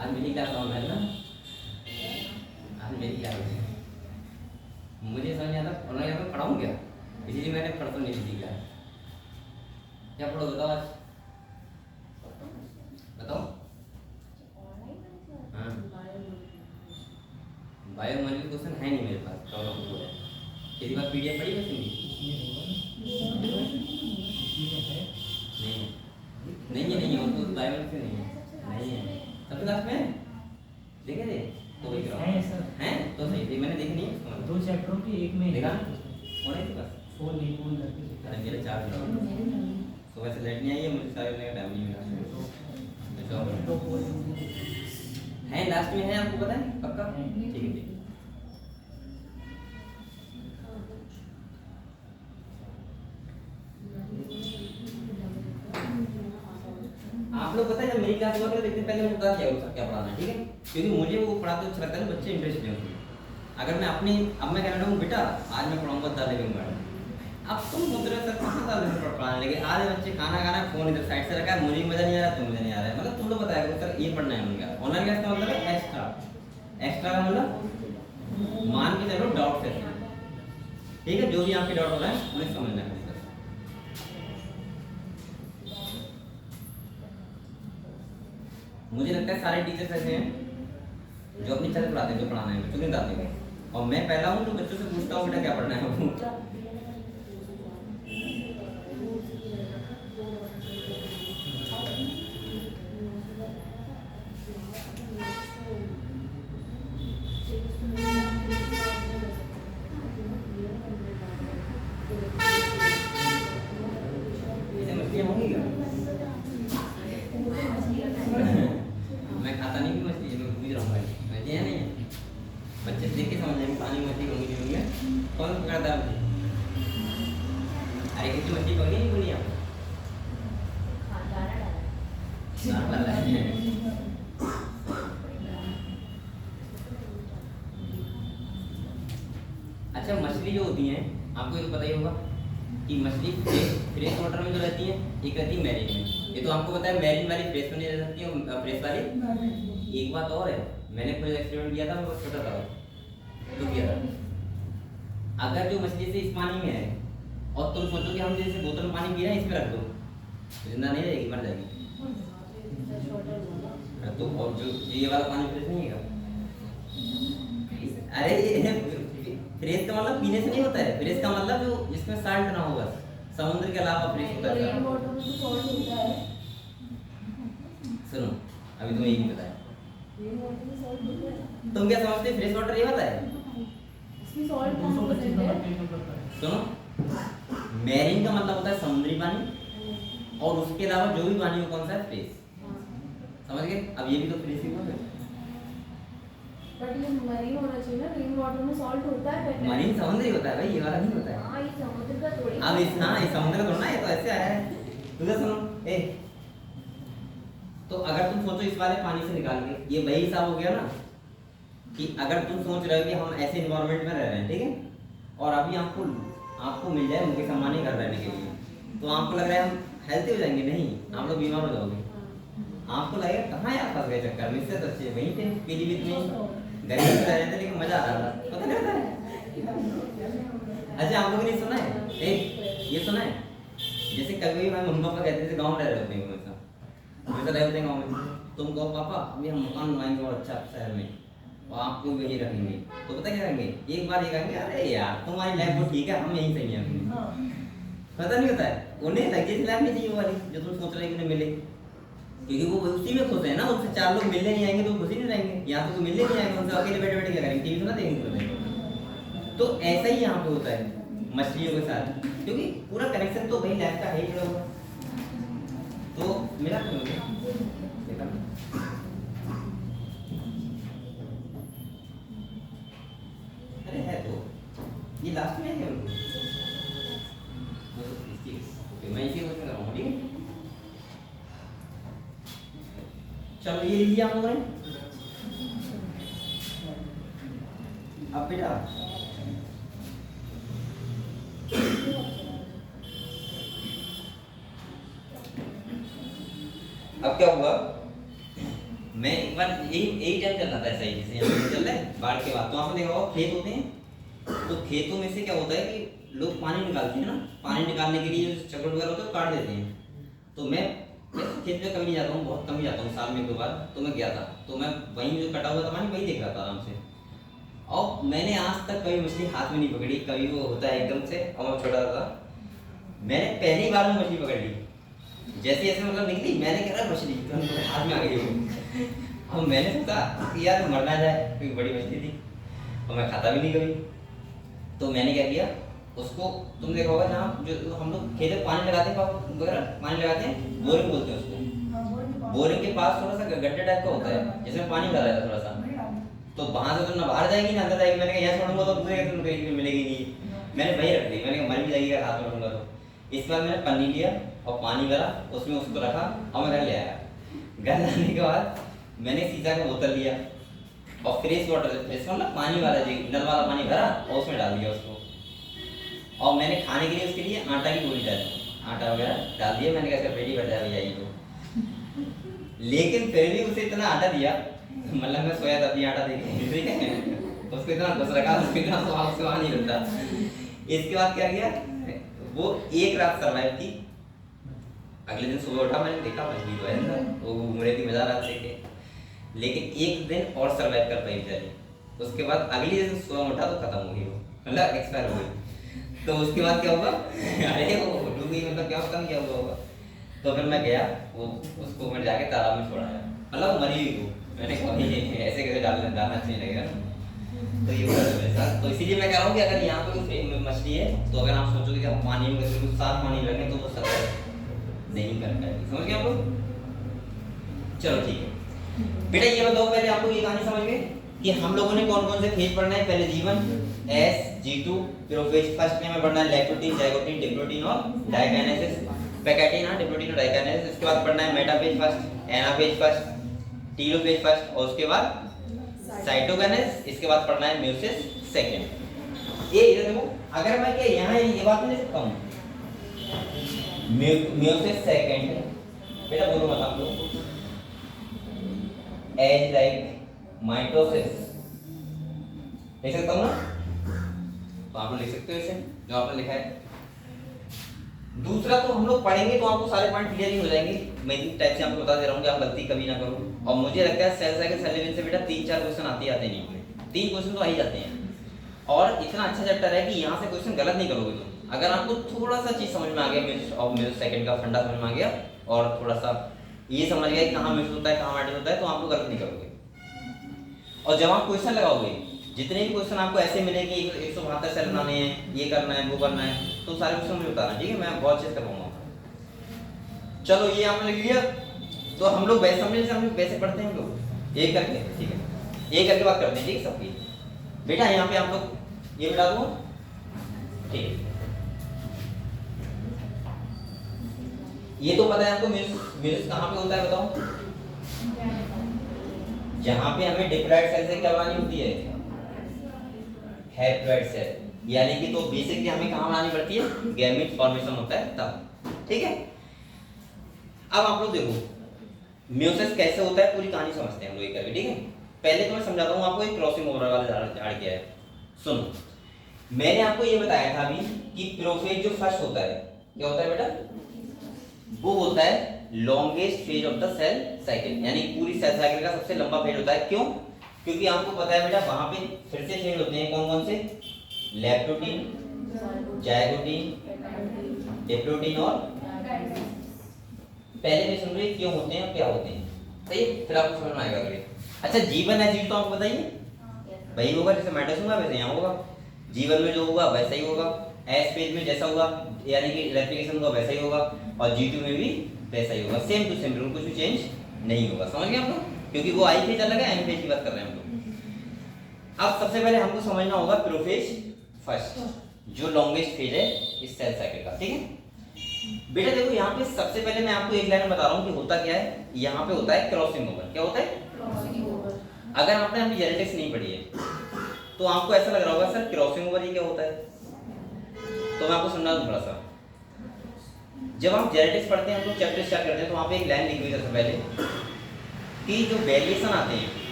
आज मेरी क्लास ऑनलाइन ना, आज मेरी क्लास है। मुझे समझ नहीं आता ऑनलाइन में पढ़ाऊँ क्या, इसीलिए मैंने पढ़ता नहीं थी क्लास। क्या पढ़ो बताओ आज? बताओ। हाँ, बायोमोलिक्यूलर क्वेश्चन है नहीं मेरे पास, प्रॉब्लम तो है। किसी बार पीडीएफ पढ़ी क्वेश्चन की? नहीं है, वो तो बायोलॉजी नहीं है, नहीं है। सब क्लास में देखे थे तो वही कराओ हैं तो सही थी, मैंने देखी नहीं है। 2 चैप्टरों की एक में देखा कौन है बस फोन नहीं फोन करके अरे मेरे 4 सुबह से लेट नहीं आई है, मुझे सारे लेने का टाइम नहीं मिला। तो फोन है लास्ट में है, आपको पता है पक्का? ठीक है, ठीक है। आप लोग पता है जब मेरी क्लास हुआ करती थी पहले मुझे पता क्या पढ़ाना है, ठीक है? क्योंकि मुझे वो पढ़ाते अच्छा लगता है, बच्चे इंटरेस्ट लेते हैं। अगर मैं अपनी अब मैं कहना हूँ बेटा आज मैं पढ़ाऊंगा दालेबंग मैडम, अब तुम मुद्रा सर किस दालेबंग पढ़ाने लगे, आधे बच्चे खाना खाना फोन इधर साइड से रखा है, मुझे मजा नहीं आ रहा, तुम्हें नहीं आ रहा है, मतलब तुम लोग बताया करो सर ये पढ़ना है उनका। ऑनलाइन क्लास का मतलब है एक्स्ट्रा, एक्स्ट्रा का मतलब मान के चलो डाउट सेशन, ठीक है? जो भी आपके डाउट हो रहा है उन्हें समझना है। मुझे लगता है सारे टीचर्स ऐसे हैं जो अपनी तरह पढ़ाते हैं, जो पढ़ाना है बच्चों को बताते हैं, और मैं पहला हूँ जो बच्चों से पूछता हूँ बेटा क्या पढ़ना है आपको। इसे मछलियाँ होंगी क्या? मैं खाता नहीं भी मछली, मैं पूछ रहा हूँ मछली है नहीं है? बच्चे देख के समझ जाएंगे पानी मछली होंगी नहीं होंगी, कौन पकड़ता है? अरे कितनी मछली पकड़ी नहीं बोली आप? अच्छा, मछली जो होती हैं आपको ये तो पता ही होगा कि मछली फ्रेश वाटर में जो रहती है, एक रहती है मैरीन में। ये तो आपको पता है मैरीन वाली फ्रेश में नहीं रह सकती है, फ्रेश वाली। एक बात और है, मैंने खुद एक्सपेरिमेंट किया था, मैं बहुत छोटा था तो किया था। अगर जो मछली से इस पानी में है और तुम सोचो कि हम जैसे बोतल में पानी पी रहे हैं, इसमें रख दो तो जिंदा नहीं रहेगी, मर जाएगी। तो और जो ये वाला पानी फ्रेश नहीं है। अरे ये फ्रेश का मतलब पीने से नहीं होता है, फ्रेश का मतलब जो जिसमें साल्ट ना हो, बस समुद्र के अलावा फ्रेश होता है। रेन वाटर में तो सॉल्ट होता है। सुनो, अभी तुम्हें यही बताया। रेन वाटर में सॉल्ट होता है। तुम क्या समझते फ्रेश वाटर ये होता है? इसमें सॉल्ट कौन 225 सा नंबर है? पेज नंबर पर है। सुनो, मैरीन का मतलब होता है समुद्री पानी, और उसके अलावा जो भी पानी हो कौन सा है, फ्रेश। समझ गए? अब ये भी तो फ्रेश ही होगा। बट ये मरीन होना चाहिए ना, रेन वाटर में सॉल्ट होता है पहले। मरीन समुद्री होता है भाई, ये वाला नहीं होता है। हाँ, ये समुद्र का थोड़ी। अब इस हाँ इस समुद्र का थोड़ा ना, ये तो ऐसे आया है। तुझे सुनो ए, तो अगर तुम सोचो इस वाले पानी से निकाल के, ये वही हिसाब हो गया ना कि अगर तुम सोच रहे हो कि हम ऐसे इन्वायरमेंट में रह रहे हैं, ठीक है, और अभी आपको मिल जाए मुकेश अंबानी घर रहने के लिए, तो आपको लग रहा है हम हेल्थी हो जाएंगे? नहीं, आप लोग बीमार हो जाओगे। आपको लगेगा कहाँ यार फंस गए चक्कर में, इससे तो अच्छे वहीं थे पीलीभीत में गरीब से रह रहे थे, लेकिन मजा आ रहा था, पता नहीं होता है। अच्छा आप लोगों ने सुना है, ये सुना है, जैसे कभी हमारे मम्मी पापा कहते थे गाँव में रह रहे होते हैं, हमेशा रह होते हैं गाँव में, तुम कहो पापा अभी हम मकान बनाएंगे और अच्छा शहर में और आपको वहीं रखेंगे, तो पता क्या करेंगे, एक बार ये कहेंगे अरे यार तुम्हारी लाइफ बहुत ठीक है, हम यहीं सही हैं अपनी। पता नहीं होता है उन्हें लग्जरी लाइफ नहीं चाहिए वो वाली जो तुम सोच रहे हो कि उन्हें मिले, क्योंकि वो उसी में खुश है ना। उनसे चार लोग मिलने नहीं आएंगे तो खुश ही नहीं रहेंगे। यहाँ तो मिलने नहीं आएंगे, उनसे अकेले बैठे बैठे क्या करेंगे, टीवी सुना देंगे। तो ऐसा ही यहाँ पे होता है मछलियों के साथ, क्योंकि पूरा कनेक्शन तो वही लाइफ का है ही जुड़ा हुआ। तो मिला तो देखा अरे है तो ये लास्ट में है मैं इसी में कर रहा हूँ, ठीक है। चलो ये लिया हम लोगों ने। अब बेटा अब क्या हुआ, मैं एक बार यही टाइम चल रहा था ऐसा ही, जैसे यहाँ पे चल रहा है बाढ़ के बाद, तो आपने देखा होगा खेत होते हैं, तो खेतों में से क्या होता है कि लोग पानी निकालते हैं ना, पानी निकालने के लिए जो चक्कर वगैरह होते हैं काट देते हैं। तो मैं खेत में कभी नहीं जाता हूँ, बहुत कम ही जाता हूँ, साल में 2 बार। तो मैं गया था, तो मैं वहीं जो कटा हुआ था पानी वही देख रहा था आराम से, और मैंने आज तक कभी मछली हाथ में नहीं पकड़ी। कभी वो होता है एकदम से, और मैं छोटा था, मैंने पहली बार में मछली पकड़ ली, जैसे ऐसे मतलब निकली, मैंने कह रहा मछली तो हाथ में आ गई वो। और मैंने सोचा कि यार मर ना जाए, क्योंकि बड़ी मछली थी और मैं खाता भी नहीं कभी। तो मैंने क्या किया, उसको तुम देखा होगा जहाँ जो हम लोग खेत में पानी लगाते हैं वगैरह, पानी लगाते हैं, बोरिंग बोलते हैं उसको। बोरिंग के पास थोड़ा सा गड्ढे टाइप का होता है जिसमें पानी भरा रहता है थोड़ा सा, तो वहां से तो ना बाहर जाएगी ना अंदर जाएगी। मैंने कहा यहाँ छोड़ूंगा तो दूसरे तुम कहीं मिलेगी नहीं, मैंने वही रख दी। मैंने कहा मर भी जाएगी अगर हाथ में रखूंगा तो। इसके बाद मैंने पन्नी लिया और पानी भरा, उसमें उसको रखा और मैं घर ले आया। घर लाने के बाद मैंने शीशा का बोतल लिया और फ्रेश वाटर, फ्रेश मतलब पानी वाला जो नल वाला पानी भरा और उसमें डाल दिया उसको। और मैंने खाने के लिए उसके लिए आटा की गोली डाली, आटा वगैरह डाल दिया। मैंने कहा पेट ही भर जाए भैया ये तो। लेकिन फिर भी उसे इतना आटा दिया, मतलब मैं सोया था आटा देके, ठीक है, उसको इतना खुश रखा, उसको इतना सुहा नहीं होता। इसके बाद क्या किया, वो एक रात सर्वाइव की। अगले दिन सुबह उठा, मैंने देखा मछली तो है, वो घूम रही थी, मजा आ रहा था, लेकिन एक दिन और सर्वाइव कर पाई बेचारी। उसके बाद अगले दिन सुबह उठा तो खत्म हो गई वो, मतलब एक्सपायर हो गई। तो उसके बाद क्या हुआ, अरे वो डूब गई, मतलब क्या पता क्या हुआ होगा। तो फिर मैं गया, वो उसको मैं जाके तालाब में छोड़ाया, मतलब मरी हुई वो। मैंने कहा ऐसे कैसे डालना अच्छा नहीं लगेगा। तो ये हुआ मेरे साथ। तो इसीलिए मैं कह रहा हूँ कि अगर यहाँ पे कोई मछली है, तो अगर आप सोचोगे कि हम पानी में कुछ साफ पानी रखें तो वो सर्वाइव नहीं कर पाएगी। समझ गए आप लोग? चलो ठीक है बेटा, ये बताओ पहले आप लोग ये कहानी समझ गए कि हम लोगों ने कौन कौन से फेज पढ़ना है। पहले G1, S, G2, फिर फेज फर्स्ट में पढ़ना है लैक्टोटीन, जाइगोटीन, डिप्लोटीन और डाइकाइनेसिस, पैकेटिन और डिप्लोटीन और डाइकाइनेसिस। इसके बाद पढ़ना है metaphase first, anaphase first, telophase first और उसके बाद साइटोकाइनेसिस। इसके बाद पढ़ना है मेयोसिस सेकंड। ये इधर देखो, अगर मैं क्या यहाँ ये बात नहीं लिख सकता हूँ म्यूसिस सेकंड, बेटा बोलो मत आप लोग, एज लाइक माइटोसिस, लिख सकता हूँ ना? तो आप लोग लिख सकते हो इसे जो आपने लिखा है। दूसरा तो हम लोग पढ़ेंगे तो आपको सारे पॉइंट क्लियर ही हो जाएंगे। मैं इस टाइप से आपको बता दे रहा हूँ कि आप गलती कभी ना करो। और मुझे लगता है सेल साइकिल सेल डिवीजन से बेटा 3-4 क्वेश्चन आते नहीं होंगे, 3 क्वेश्चन तो आ ही जाते हैं। और इतना अच्छा चैप्टर है कि यहाँ से क्वेश्चन गलत नहीं करोगे तुम। अगर आपको थोड़ा सा चीज समझ में आ गया, मिनट सेकंड का फंडा समझ में आ गया और थोड़ा सा ये समझ गया कि कहाँ मिस होता है कहाँ मैटर होता है, तो आप लोग गलत नहीं करोगे। और जब आप क्वेश्चन लगाओगे, जितने भी क्वेश्चन आपको ऐसे मिले कि 172 सेल बनाने हैं, ये करना है वो करना है, तो सारे क्वेश्चन मुझे बताना, ठीक है? मैं बहुत चेक करवाऊंगा। चलो ये आपने लिख लिया। तो हम लोग वैसे समझे जैसे हम लोग वैसे पढ़ते हैं हम लोग एक करके, ठीक है? एक करके बात करते हैं, ठीक है सबकी। बेटा यहाँ पे आप लोग ये मिला दो, ठीक है? ये तो पता है आपको म्यूसिस कहाँ पे होता है बताओ? जहाँ पे हमें डिप्लॉइड सेल से क्या बनानी होती है, हैप्लॉइड सेल, यानी कि तो बेसिकली हमें कहाँ बनानी पड़ती है, गैमेट फॉर्मेशन होता है तब, ठीक है? अब आप लोग देखो म्यूसिस कैसे होता है, पूरी कहानी समझते हैं हम लोग एक करके, ठीक है? पहले तो मैं समझाता हूँ आपको एक क्रॉसिंग ओवर वाला झाड़ क्या है। सुनो, मैंने आपको ये बताया था अभी कि प्रोफेज जो फर्स्ट होता है क्या होता है बेटा, वो होता है longest phase of the cell cycle, यानी पूरी सेल साइकिल का सबसे लंबा फेज होता है। क्यों? क्योंकि आपको पता है बेटा वहां पे फिर से फेज होते हैं, कौन कौन से? लेप्टोटीन, जाइगोटीन, डिप्लोटीन और पहले में सुन रहे क्यों होते हैं और क्या होते हैं, सही? फिर आपको समझ में आएगा अगले। अच्छा जीवन है, जीव तो आपको बताइए वही होगा जैसे माइटोसिस होगा वैसे यहाँ होगा, जीवन में जो होगा वैसा ही होगा, एस फेज में जैसा होगा यानी कि रेप्लिकेशन होगा वैसा ही होगा, और G2 में भी वैसा ही होगा, सेम टू सेम, बिल्कुल कुछ भी चेंज नहीं होगा। समझ गए आप लोग? क्योंकि वो आई फेज अलग है, एम फेज की बात कर रहे हैं हम लोग। अब सबसे पहले हमको समझना होगा प्रोफेज फर्स्ट, जो लॉन्गेस्ट फेज है इस सेल साइकिल का, ठीक है? बेटा देखो यहाँ पे सबसे पहले मैं आपको एक लाइन में बता रहा हूँ कि होता क्या है। यहाँ पे होता है क्रॉसिंग ओवर। क्या होता है? Crossing over. अगर आपने अभी जेनेटिक्स नहीं पढ़ी है तो आपको ऐसा लग रहा होगा सर क्रॉसिंग ओवर ये क्या होता है, तो मैं आपको समझा दूं थोड़ा सा। जब हम जेनेटिक्स पढ़ते हैं, हम लोग चैप्टर स्टार्ट करते हैं, तो वहाँ पे एक लाइन लिखी हुई है सबसे पहले कि जो वेरिएशन आते हैं,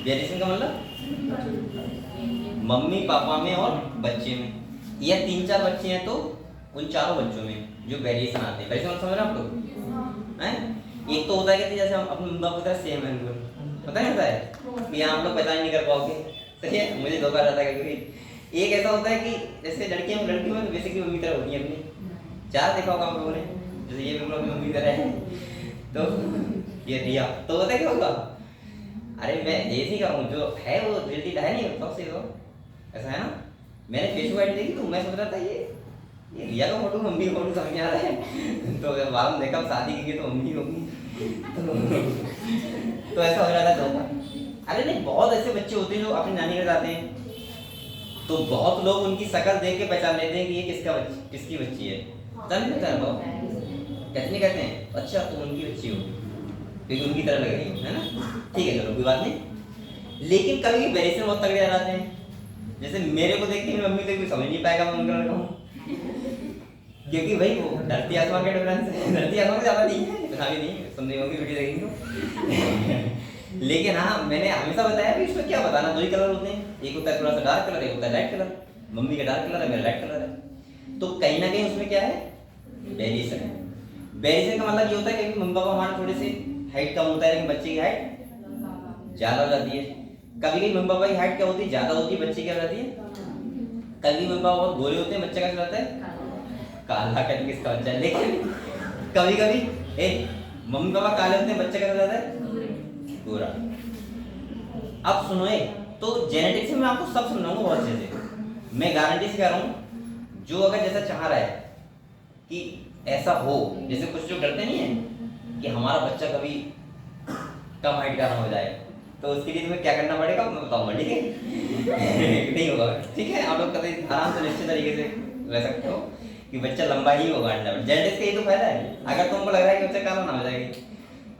वेरिएशन का मतलब मम्मी पापा में और बच्चे में, या 3-4 बच्चे हैं तो उन चारों बच्चों में जो वेरिएशन आते हैं, वेरिएशन समझ रहे हैं आप लोग हैं? एक तो होता है कि जैसे हम अपने मम्मी पापा की तरह सेम है, पता नहीं होता है कि आप लोग पहचान नहीं कर पाओगे, सही है? मुझे धोखा रहता है क्योंकि एक ऐसा होता है कि जैसे लड़कियों में बेसिकली मम्मी तरह होती है अपनी, चार देखा होगा आप लोगों ने, जैसे ये बिल्कुल अपनी मम्मी तरह है, तो ये रिया तो होता है क्या होगा, अरे मैं ऐसे ही कहूँ जो है वो रिलेटेड है नहीं सबसे, तो ऐसा है ना? मैंने फेसबुक आईडी देखी तो मैं सोच रहा था ये रिया का फोटो मम्मी का फोटो समझ में आ रहा है, तो जब बाद में देखा शादी की तो मम्मी होगी, तो ऐसा हो रहा था धोखा। अरे नहीं, बहुत ऐसे बच्चे होते हैं जो अपनी नानी घर जाते हैं तो बहुत लोग उनकी शक्ल देख के पहचान लेते हैं कि ये किसकी बच्ची है, पता नहीं लगता है, कहते नहीं कहते हैं अच्छा तो उनकी बच्ची हो क्योंकि उनकी तरह लग रही है ना? ठीक है चलो कोई बात नहीं। लेकिन कभी वेरिएशन बहुत तगड़े आ जाते हैं, जैसे मेरे को देख के मेरी मम्मी को कोई समझ नहीं पाएगा मैं उनका लड़का हूँ, क्योंकि भाई वो धरती आसमान का डिफरेंस है, धरती आसमान ज़्यादा नहीं है, इतना भी नहीं, सुनने होगी वीडियो देखेंगे तो। लेकिन हाँ मैंने हमेशा बताया कि इसमें क्या बताना, 2 ही कलर होते हैं, एक होता है थोड़ा सा डार्क कलर, एक होता है लाइट कलर। मम्मी का डार्क कलर है, मेरा लाइट कलर है, तो कहीं ना कहीं उसमें क्या है, वेरिएशन है। वेरिएशन का मतलब ये होता है कि मम्मी पापा हमारे थोड़े से हाइट कम होता है लेकिन बच्चे की हाइट ज़्यादा हो जाती है। कभी कभी मम्मी पापा की हाइट क्या होती है, ज़्यादा होती है, बच्चे क्या हो जाती है, कभी मम्मी पापा बहुत गोरे होते हैं, बच्चा कैसा रहता है काला, कभी किसका बच्चा है। लेकिन कभी कभी मम्मी पापा काले होते हैं, बच्चा कैसा रहता है गोरा। अब सुनो तो जेनेटिक्स में मैं आपको सब समझाऊंगा बहुत अच्छे से, मैं गारंटी से कह रहा हूँ, जो अगर जैसा चाह रहा है कि ऐसा हो, जैसे कुछ जो डरते नहीं है कि हमारा बच्चा कभी कम हाइट का ना हो जाए, तो उसके लिए तुम्हें क्या करना पड़ेगा मैं बताऊंगा, ठीक है? नहीं होगा, ठीक है? आप लोग कभी आराम से निश्चित तरीके से रह सकते हो कि बच्चा लंबा ही होगा। जेनेटिक्स का ये तो फायदा है, अगर तुमको लग रहा है कि बच्चा काला ना हो जाएगी,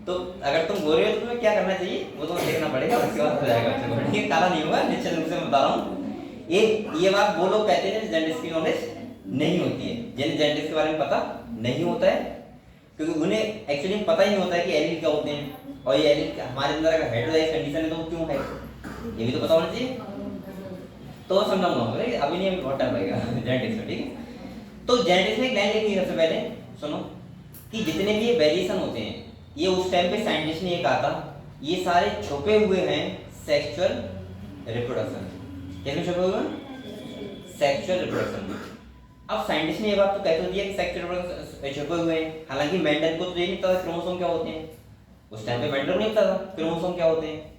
तो अगर तुम गोरे हो तो तुम्हें क्या करना चाहिए वो तुम्हें देखना पड़ेगा, उसके बाद हो जाएगा बच्चे को, ठीक है? काला नहीं होगा, निश्चित रूप से मैं बता रहा हूँ। ये बात वो लोग कहते हैं जेनेटिक्स की नॉलेज नहीं होती है, जिन्हें जेनेटिक्स के बारे में पता नहीं होता है, क्योंकि उन्हें एक्चुअली पता ही नहीं होता है कि एलील क्या होते हैं, और ये एलील हमारे अंदर अगर हेटेरोजाइगस कंडीशन है तो वो क्यों है, ये भी तो पता होना चाहिए। तो समझाऊंगा, अभी नहीं, अभी बहुत टाइम लगेगा जेनेटिक्स में, ठीक है। तो जेनेटिक्स में एक लाइन लिखी है सबसे पहले, सुनो, कि जितने भी ये वेरिएशन होते हैं, ये उस टाइम पे साइंटिस्ट ने ये कहा था, ये सारे छुपे हुए हैं सेक्सुअल रिप्रोडक्शन। कैसे छुपे हुए हैं? सेक्सुअल रिप्रोडक्शन में। अब साइंटिस्ट ने ये बात तो कह तो दिया कि सेक्सुअल रिप्रोडक्शन छुपे हुए हैं, हालांकि मेंडल को तो ये नहीं पता क्रोमोसोम क्या होते हैं, उस टाइम पे मेंडल को नहीं पता था क्रोमोसोम क्या होते हैं।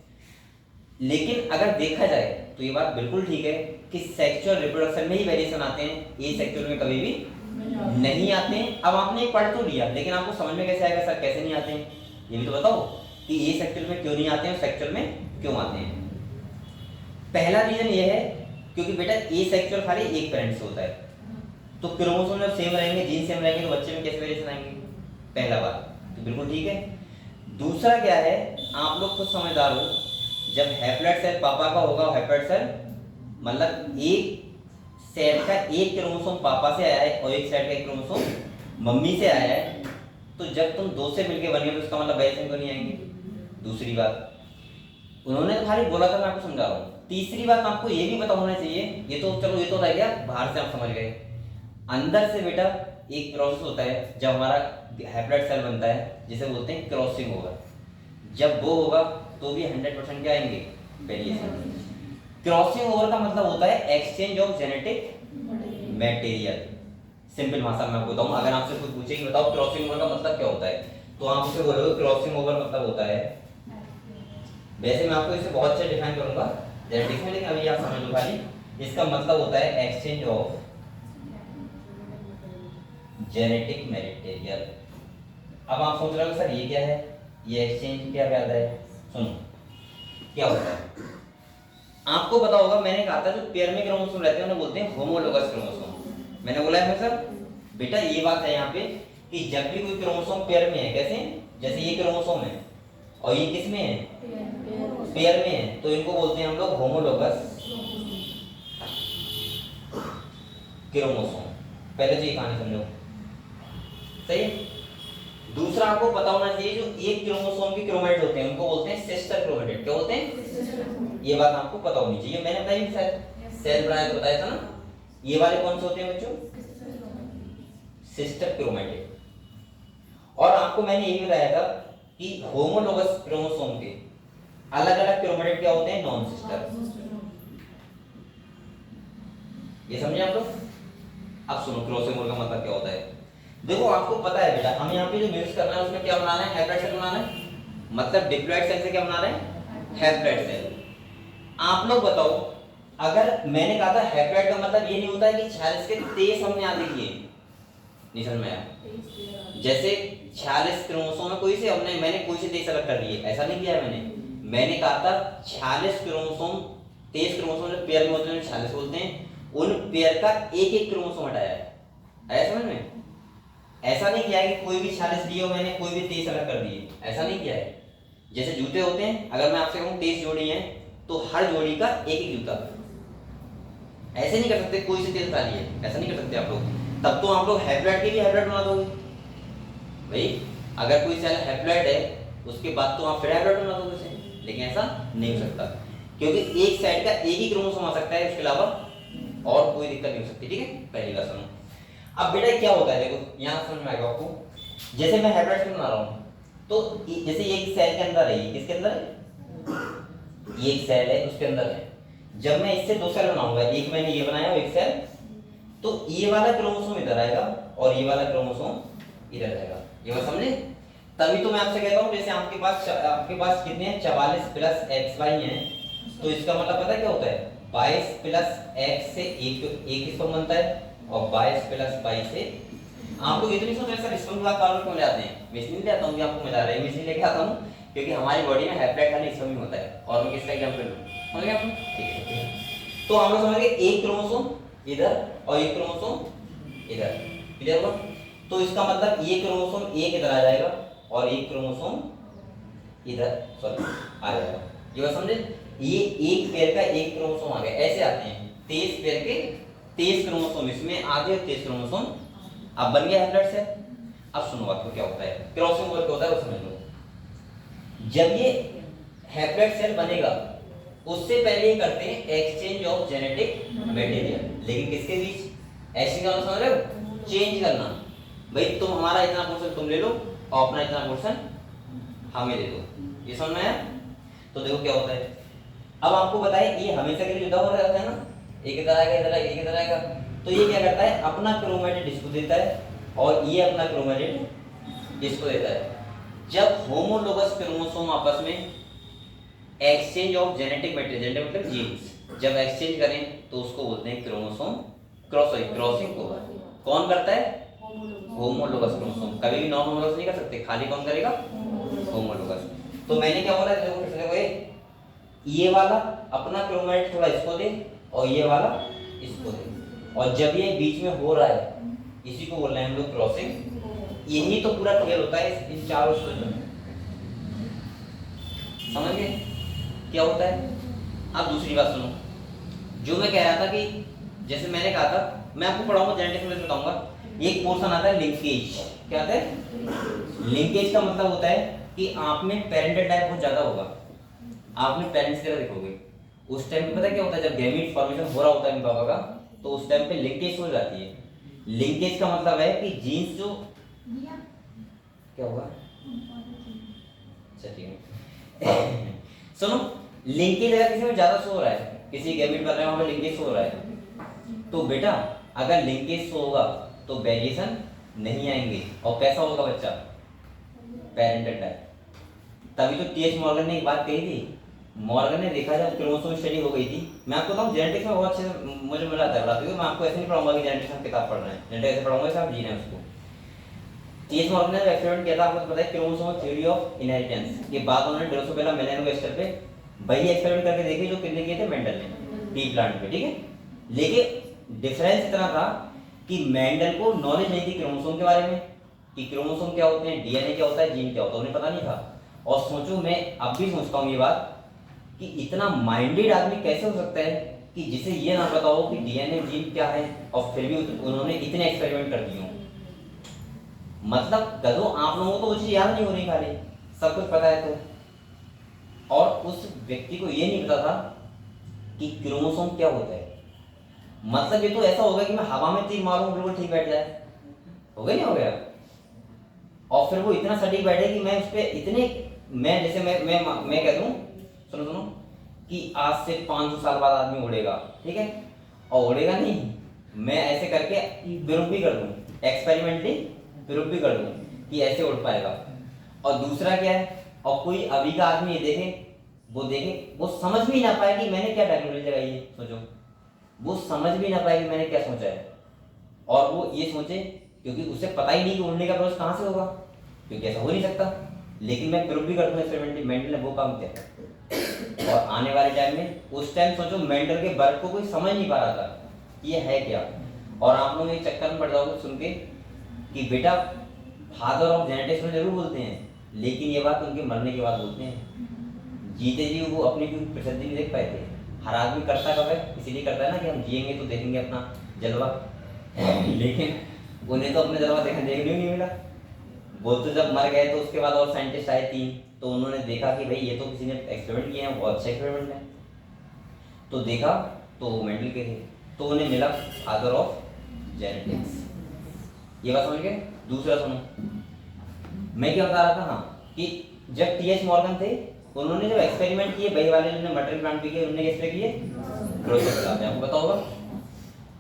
लेकिन अगर देखा जाए तो ये बात बिल्कुल ठीक है कि सेक्सुअल रिप्रोडक्शन में ही वेरिएशन आते हैं, ये सेक्सुअल में कभी भी नहीं आते हैं। अब आपने एक पढ़ तो लिया, लेकिन आपको समझ में कैसे आएगा सर कैसे नहीं आते हैं, ये भी तो बताओ कि ये सेक्सुअल में क्यों नहीं आते हैं, सेक्सुअल में क्यों आते हैं। पहला रीजन ये है क्योंकि बेटा ये सेक्सुअल खाली एक पेरेंट से होता है, तो क्रोमोसोम जब सेम रहेंगे, जीन सेम रहेंगे, तो बच्चे में कैसे वेरिएशन आएंगे, पहला बात तो बिल्कुल ठीक है। दूसरा क्या है, आप लोग खुद समझदार हो, जब हैप्लॉइड सेल पापा का होगा, हैप्लॉइड सेल मतलब एक सेल का एक क्रोमोसोम पापा से आया है और एक सेल का एक क्रोमोसोम मम्मी से आया है, तो जब तुम दो से मिलके बने तो उसका मतलब वेरिएशन क्यों नहीं आएंगे। दूसरी बात, उन्होंने तो खाली बोला था, मैं आपको समझा रहा हूँ। तीसरी बात आपको ये भी पता होना चाहिए, ये तो चलो ये तो रह गया बाहर से आप समझ गए, अंदर से बेटा एक प्रोसेस होता है जब हमारा हैप्लॉइड सेल बनता है, जिसे बोलते हैं क्रॉसिंग ओवर। जब वो होगा तो भी 100% क्या आएंगे, वेरिएशन। क्रॉसिंग ओवर का मतलब होता है exchange of genetic material. Simple भाषा में आपको बताऊं, अगर आपसे कुछ पूछे कि बताओ क्रॉसिंग ओवर का मतलब क्या होता है, तो आप उसे बोलोगे क्रॉसिंग ओवर मतलब होता है, वैसे मैं आपको इसे बहुत अच्छा डिफाइन करूंगा जेनेटिक्स में, लेकिन अभी आप समझ लो खाली, इसका मतलब होता है एक्सचेंज ऑफ जेनेटिक मटेरियल। अब आप सोच रहे हो सर ये क्या है, ये एक्सचेंज क्या कहता है, सुनो क्या होता है। आपको पता होगा, मैंने कहा था जो पेयर में क्रोमोसोम रहते हैं उन्हें बोलते हैं होमोलोगस क्रोमोसोम। मैंने बोला है सर बेटा ये बात है यहाँ पे कि जब भी कोई क्रोमोसोम पेयर में है, कैसे, जैसे ये क्रोमोसोम है और ये किस में है, पेयर में है, तो इनको बोलते हैं हम लोग होमोलोगस क्रोमोसोम। पहले तो ये कहानी समझो, सही है। दूसरा आपको पता होना चाहिए, जो एक क्रोमोसोम के क्रोमेटिड होते हैं उनको बोलते हैं सिस्टर क्रोमेटिड। क्या बोलते हैं, ये बात आपको पता होनी चाहिए। मैंने बताई शायद सेल बनाया तो बताया था ना, ये वाले कौन से होते हैं बच्चों, सिस्टर क्रोमेटिड। और आपको मैंने यही बताया था कि होमोलोगस क्रोमोसोम के अलग अलग क्रोमेटिड क्या होते हैं, नॉन सिस्टर। ये समझे आप लोग। अब सुनो क्रॉसिंग ओवर का मतलब क्या होता है। देखो आपको पता है बेटा, हम यहाँ पे जो म्यूजिक करना है उसमें क्या बनाना है, हैप्लॉइड सेल बनाना है, मतलब डिप्लॉइड सेल से क्या बना रहे हैं, हैप्लॉइड सेल। आप लोग बताओ, अगर मैंने कहा था हैप्लॉइड का मतलब ये नहीं होता है कि 46 के 23 हमने आगे किए, नहीं समझ में आया। जैसे 46 क्रोमोसोम है कोई से, हमने मैंने कोई से 23 अलग कर दिए, ऐसा नहीं किया है मैंने कहा था 46 क्रोमोसोम, 23 क्रोमोसोम जो पेयर में होते हैं 46 बोलते हैं, उन पेयर का एक एक क्रोमोसोम हटाया है, आया समझ में। ऐसा नहीं किया है कि कोई भी 46 लिए हो मैंने, कोई भी 23 अलग कर दिए, ऐसा नहीं किया है। जैसे जूते होते हैं, अगर मैं आपसे कहूँ 23 जोड़ी हैं तो हर जोड़ी का एक एक जूता, ऐसे नहीं कर सकते कोई से 23 डालिए, ऐसा नहीं कर सकते आप लोग। तब तो आप लोग हैप्लॉइड के भी हैप्लॉइड बना दोगे भाई, अगर कोई सेल हैप्लॉइड है उसके बाद तो आप फिर हैप्लॉइड बना दोगे उसे, लेकिन ऐसा नहीं हो सकता, क्योंकि एक साइड का एक ही क्रोमोसोम आ सकता है, उसके अलावा और कोई दिक्कत नहीं हो सकती, ठीक है। पहली बात सुनो। अब बेटा क्या होता है, देखो यहाँ समझ में आएगा आपको। जैसे मैं हैप्लॉइड सेल बना रहा हूँ, तो जैसे एक सेल के अंदर है, ये किसके अंदर है, ये एक सेल है उसके अंदर है। जब मैं इससे दो सेल बनाऊंगा, एक मैंने ये बनाया और एक सेल, तो ये वाला क्रोमोसोम इधर आएगा और ये वाला क्रोमोसोम इधर आएगा, ये बात समझे। तभी तो मैं आपसे कहता हूँ, जैसे आपके पास कितने हैं, 44 प्लस XY हैं, तो इसका मतलब पता है क्या होता है, 22 प्लस x से एक इसको बनता है, और 22 प्लस 22 से। आप लोग इतनी सोच रहे सर इसमें बात बार क्यों ले आते हैं, मैं इसलिए ले आता हूँ कि आपको मजा आ रहा है, मैं इसलिए लेके आता हूँ क्योंकि हमारी बॉडी में हैप्लॉइड खाली इसमें भी होता है। और मैं किसका एग्जांपल लूं, समझ गए आप लोग, ठीक है। तो हम लोग समझ गए एक क्रोमोसोम इधर और एक क्रोमोसोम इधर, क्लियर हुआ। तो इसका मतलब ये क्रोमोसोम एक इधर आ जाएगा और एक क्रोमोसोम इधर सॉरी आ जाएगा, ये बात समझे। ये एक पेयर का एक क्रोमोसोम आ गया, ऐसे आते हैं 23 पेयर के 23 क्रोमोसोम इसमें आधे और 23 क्रोमोसोम। अब बन गया हैप्लॉइड सेल। अब सुनो बात को, क्या होता है क्रॉसिंग ओवर, क्या होता है वो समझ लो। जब ये हैप्लॉइड सेल बनेगा उससे पहले ही करते हैं एक्सचेंज ऑफ जेनेटिक मटेरियल, लेकिन किसके बीच? ऐसे का समझ रहे हो, चेंज करना। भाई तुम हमारा इतना पोर्शन तुम ले लो और अपना इतना पोर्शन हमें दे दो, ये समझ में आया? तो देखो क्या होता है। अब आपको बताए ये हमेशा के लिए जुदा हो रहा है ना, एक इधर आएगा इधर आएगा एक इधर आएगा, तो ये क्या करता है अपना क्रोमेटिड इसको देता है और ये अपना क्रोमेटिड इसको देता है। जब होमोलोगस क्रोमोसोम आपस में exchange of genetic material, genetic मतलब जीन्स, जब एक्सचेंज करें तो उसको बोलते हैं क्रोमोसोम क्रॉसिंग को कौन करता है? Homologous chromosome. कभी भी नॉन होमोलोगस नहीं कर सकते, खाली कौन करेगा? होमोलोगस। तो मैंने क्या बोला, देखो फिर से देखो, ये वाला अपना क्रोमेटिड थोड़ा इसको दे और ये वाला इसको दे, और जब ये बीच में हो रहा है इसी को बोल रहे हैं हम लोग क्रॉसिंग। यही तो पूरा खेल होता है इन चारों स्टेज में, समझ गए क्या होता है? अब दूसरी बात सुनो, जो मैं कह रहा था कि जैसे मैंने कहा था, मैं आपको पढ़ाऊंगा जेनेटिक्स में बताऊंगा, एक पोर्शन आता है लिंकेज। क्या आता है? लिंकेज का मतलब होता है कि आप में पेरेंटल टाइप बहुत ज्यादा होगा, आपने पेरेंट्स की तरह देखोगे। उस टाइम पे पता है क्या होता है, जब गैमीट फॉर्मेशन हो रहा होता है पापा का, तो उस टाइम पे लिंकेज हो जाती है। लिंकेज का मतलब है कि जीन्स जो क्या होगा, अच्छा ठीक है सुनो, लिंकेज अगर किसी में ज्यादा शो हो रहा है, किसी गैमीट बन रहा है वहां पे लिंकेज शो हो रहा है, तो बेटा अगर लिंकेज शो होगा तो वेरिएशन नहीं आएंगे, और कैसा होगा बच्चा? Parental type. तभी तो टीएच मॉर्गन ने एक बात कही थी, मॉर्गन ने देखा जब क्रोमोसोम स्टडी हो गई थी, मैं आपको बताऊं जेनेटिक्स में बहुत अच्छे से मुझे मजा आता है पढ़ाते हुए, मैं आपको ऐसे नहीं पढ़ाऊंगा कि जेनेटिक्स में किताब पढ़ रहे हैं, जेनेटिक्स ऐसे पढ़ाऊंगा जैसे आप जी रहे हैं उसको। टीएच मॉर्गन ने एक्सपेरिमेंट किया था, आपको पता है क्रोमोसोम थ्योरी ऑफ इनहेरिटेंस के बाद उन्होंने ड्रोसोफिला मेलानोगास्टर पे वही एक्सपेरिमेंट करके देखे जो किसने किए थे, मेंडल ने, पी प्लांट पे, ठीक है। लेकिन डिफरेंस इतना था कि मेंडल को नॉलेज नहीं थी क्रोमोसोम के बारे में, कि क्रोमोसोम क्या होते हैं, डीएनए क्या होता है, जीन क्या होता है, उन्हें पता नहीं था। और सोचो, मैं अब भी सोचता हूँ ये बात कि इतना माइंडेड आदमी कैसे हो सकता है कि जिसे ये ना पता हो कि डीएनए जीन क्या है, और फिर भी उन्होंने इतने एक्सपेरिमेंट कर दिए हों। मतलब गधों, आप लोगों को वो चीज याद नहीं हो रही, खाली सब कुछ पता है तो। और उस व्यक्ति को ये नहीं पता था कि क्रोमोसोम क्या होता है। मतलब ये तो ऐसा होगा कि मैं हवा में तीर मारूं बिल्कुल ठीक बैठ जाए, हो गया नहीं हो गया। और फिर वो इतना सटीक बैठे कि मैं उस पर इतने, मैं जैसे मैं कह दूं, सुनो सुनो, कि आज से 500 साल बाद आदमी उड़ेगा, ठीक है, और उड़ेगा नहीं, मैं ऐसे करके प्रूफ भी कर दूं, एक्सपेरिमेंटली प्रूफ भी कर दूं कि ऐसे उड़ पाएगा। और दूसरा क्या है, और कोई अभी का आदमी ये देखे, वो समझ भी ना पाए कि मैंने क्या टेक्नोलॉजी लगाई है। सोचो, वो समझ भी ना पाए कि मैंने क्या सोचा है, और वो ये सोचे क्योंकि उसे पता ही नहीं कि उड़ने का प्रोसेस कहाँ से होगा, क्योंकि ऐसा हो नहीं सकता। लेकिन मैं प्रूफ भी करता हूँ एक्सपेरिमेंटली, मेंडल ने वो काम किया। और आने वाले टाइम में, उस टाइम सोचो मेंडल के वर्क को कोई समझ नहीं पा रहा था कि ये है क्या। और आप लोग एक चक्कर में पड़ जाओगे सुन के कि बेटा फादर ऑफ जेनेटिक्स में जरूर बोलते हैं, लेकिन ये बात उनके मरने के बाद बोलते हैं। जीते जी वो अपनी कोई प्रसिद्धि नहीं देख पाए थे। हर आदमी करता कब है, इसीलिए करता है ना कि हम जिएंगे तो देखेंगे अपना जलवा, लेकिन उन्हें तो अपना जलवा देखने नहीं मिला। वो तो जब मर गए तो उसके बाद और साइंटिस्ट आए 3, तो उन्होंने देखा कि भाई ये तो किसी ने एक्सपेरिमेंट किए हैं, बहुत अच्छे एक्सपेरिमेंट है, तो देखा तो वो मेंडल के थे, तो उन्हें मिला फादर ऑफ जेनेटिक्स। ये बात समझ गए। दूसरा सुनो, मैं क्या बता रहा था, हाँ, कि जब टीएच मॉर्गन थे, उन्होंने जब एक्सपेरिमेंट किए, वही वाले जिन्होंने मटर प्लांट भी किए, उन्होंने कैसे किए, ड्रोसोफिला में, आपको पता होगा।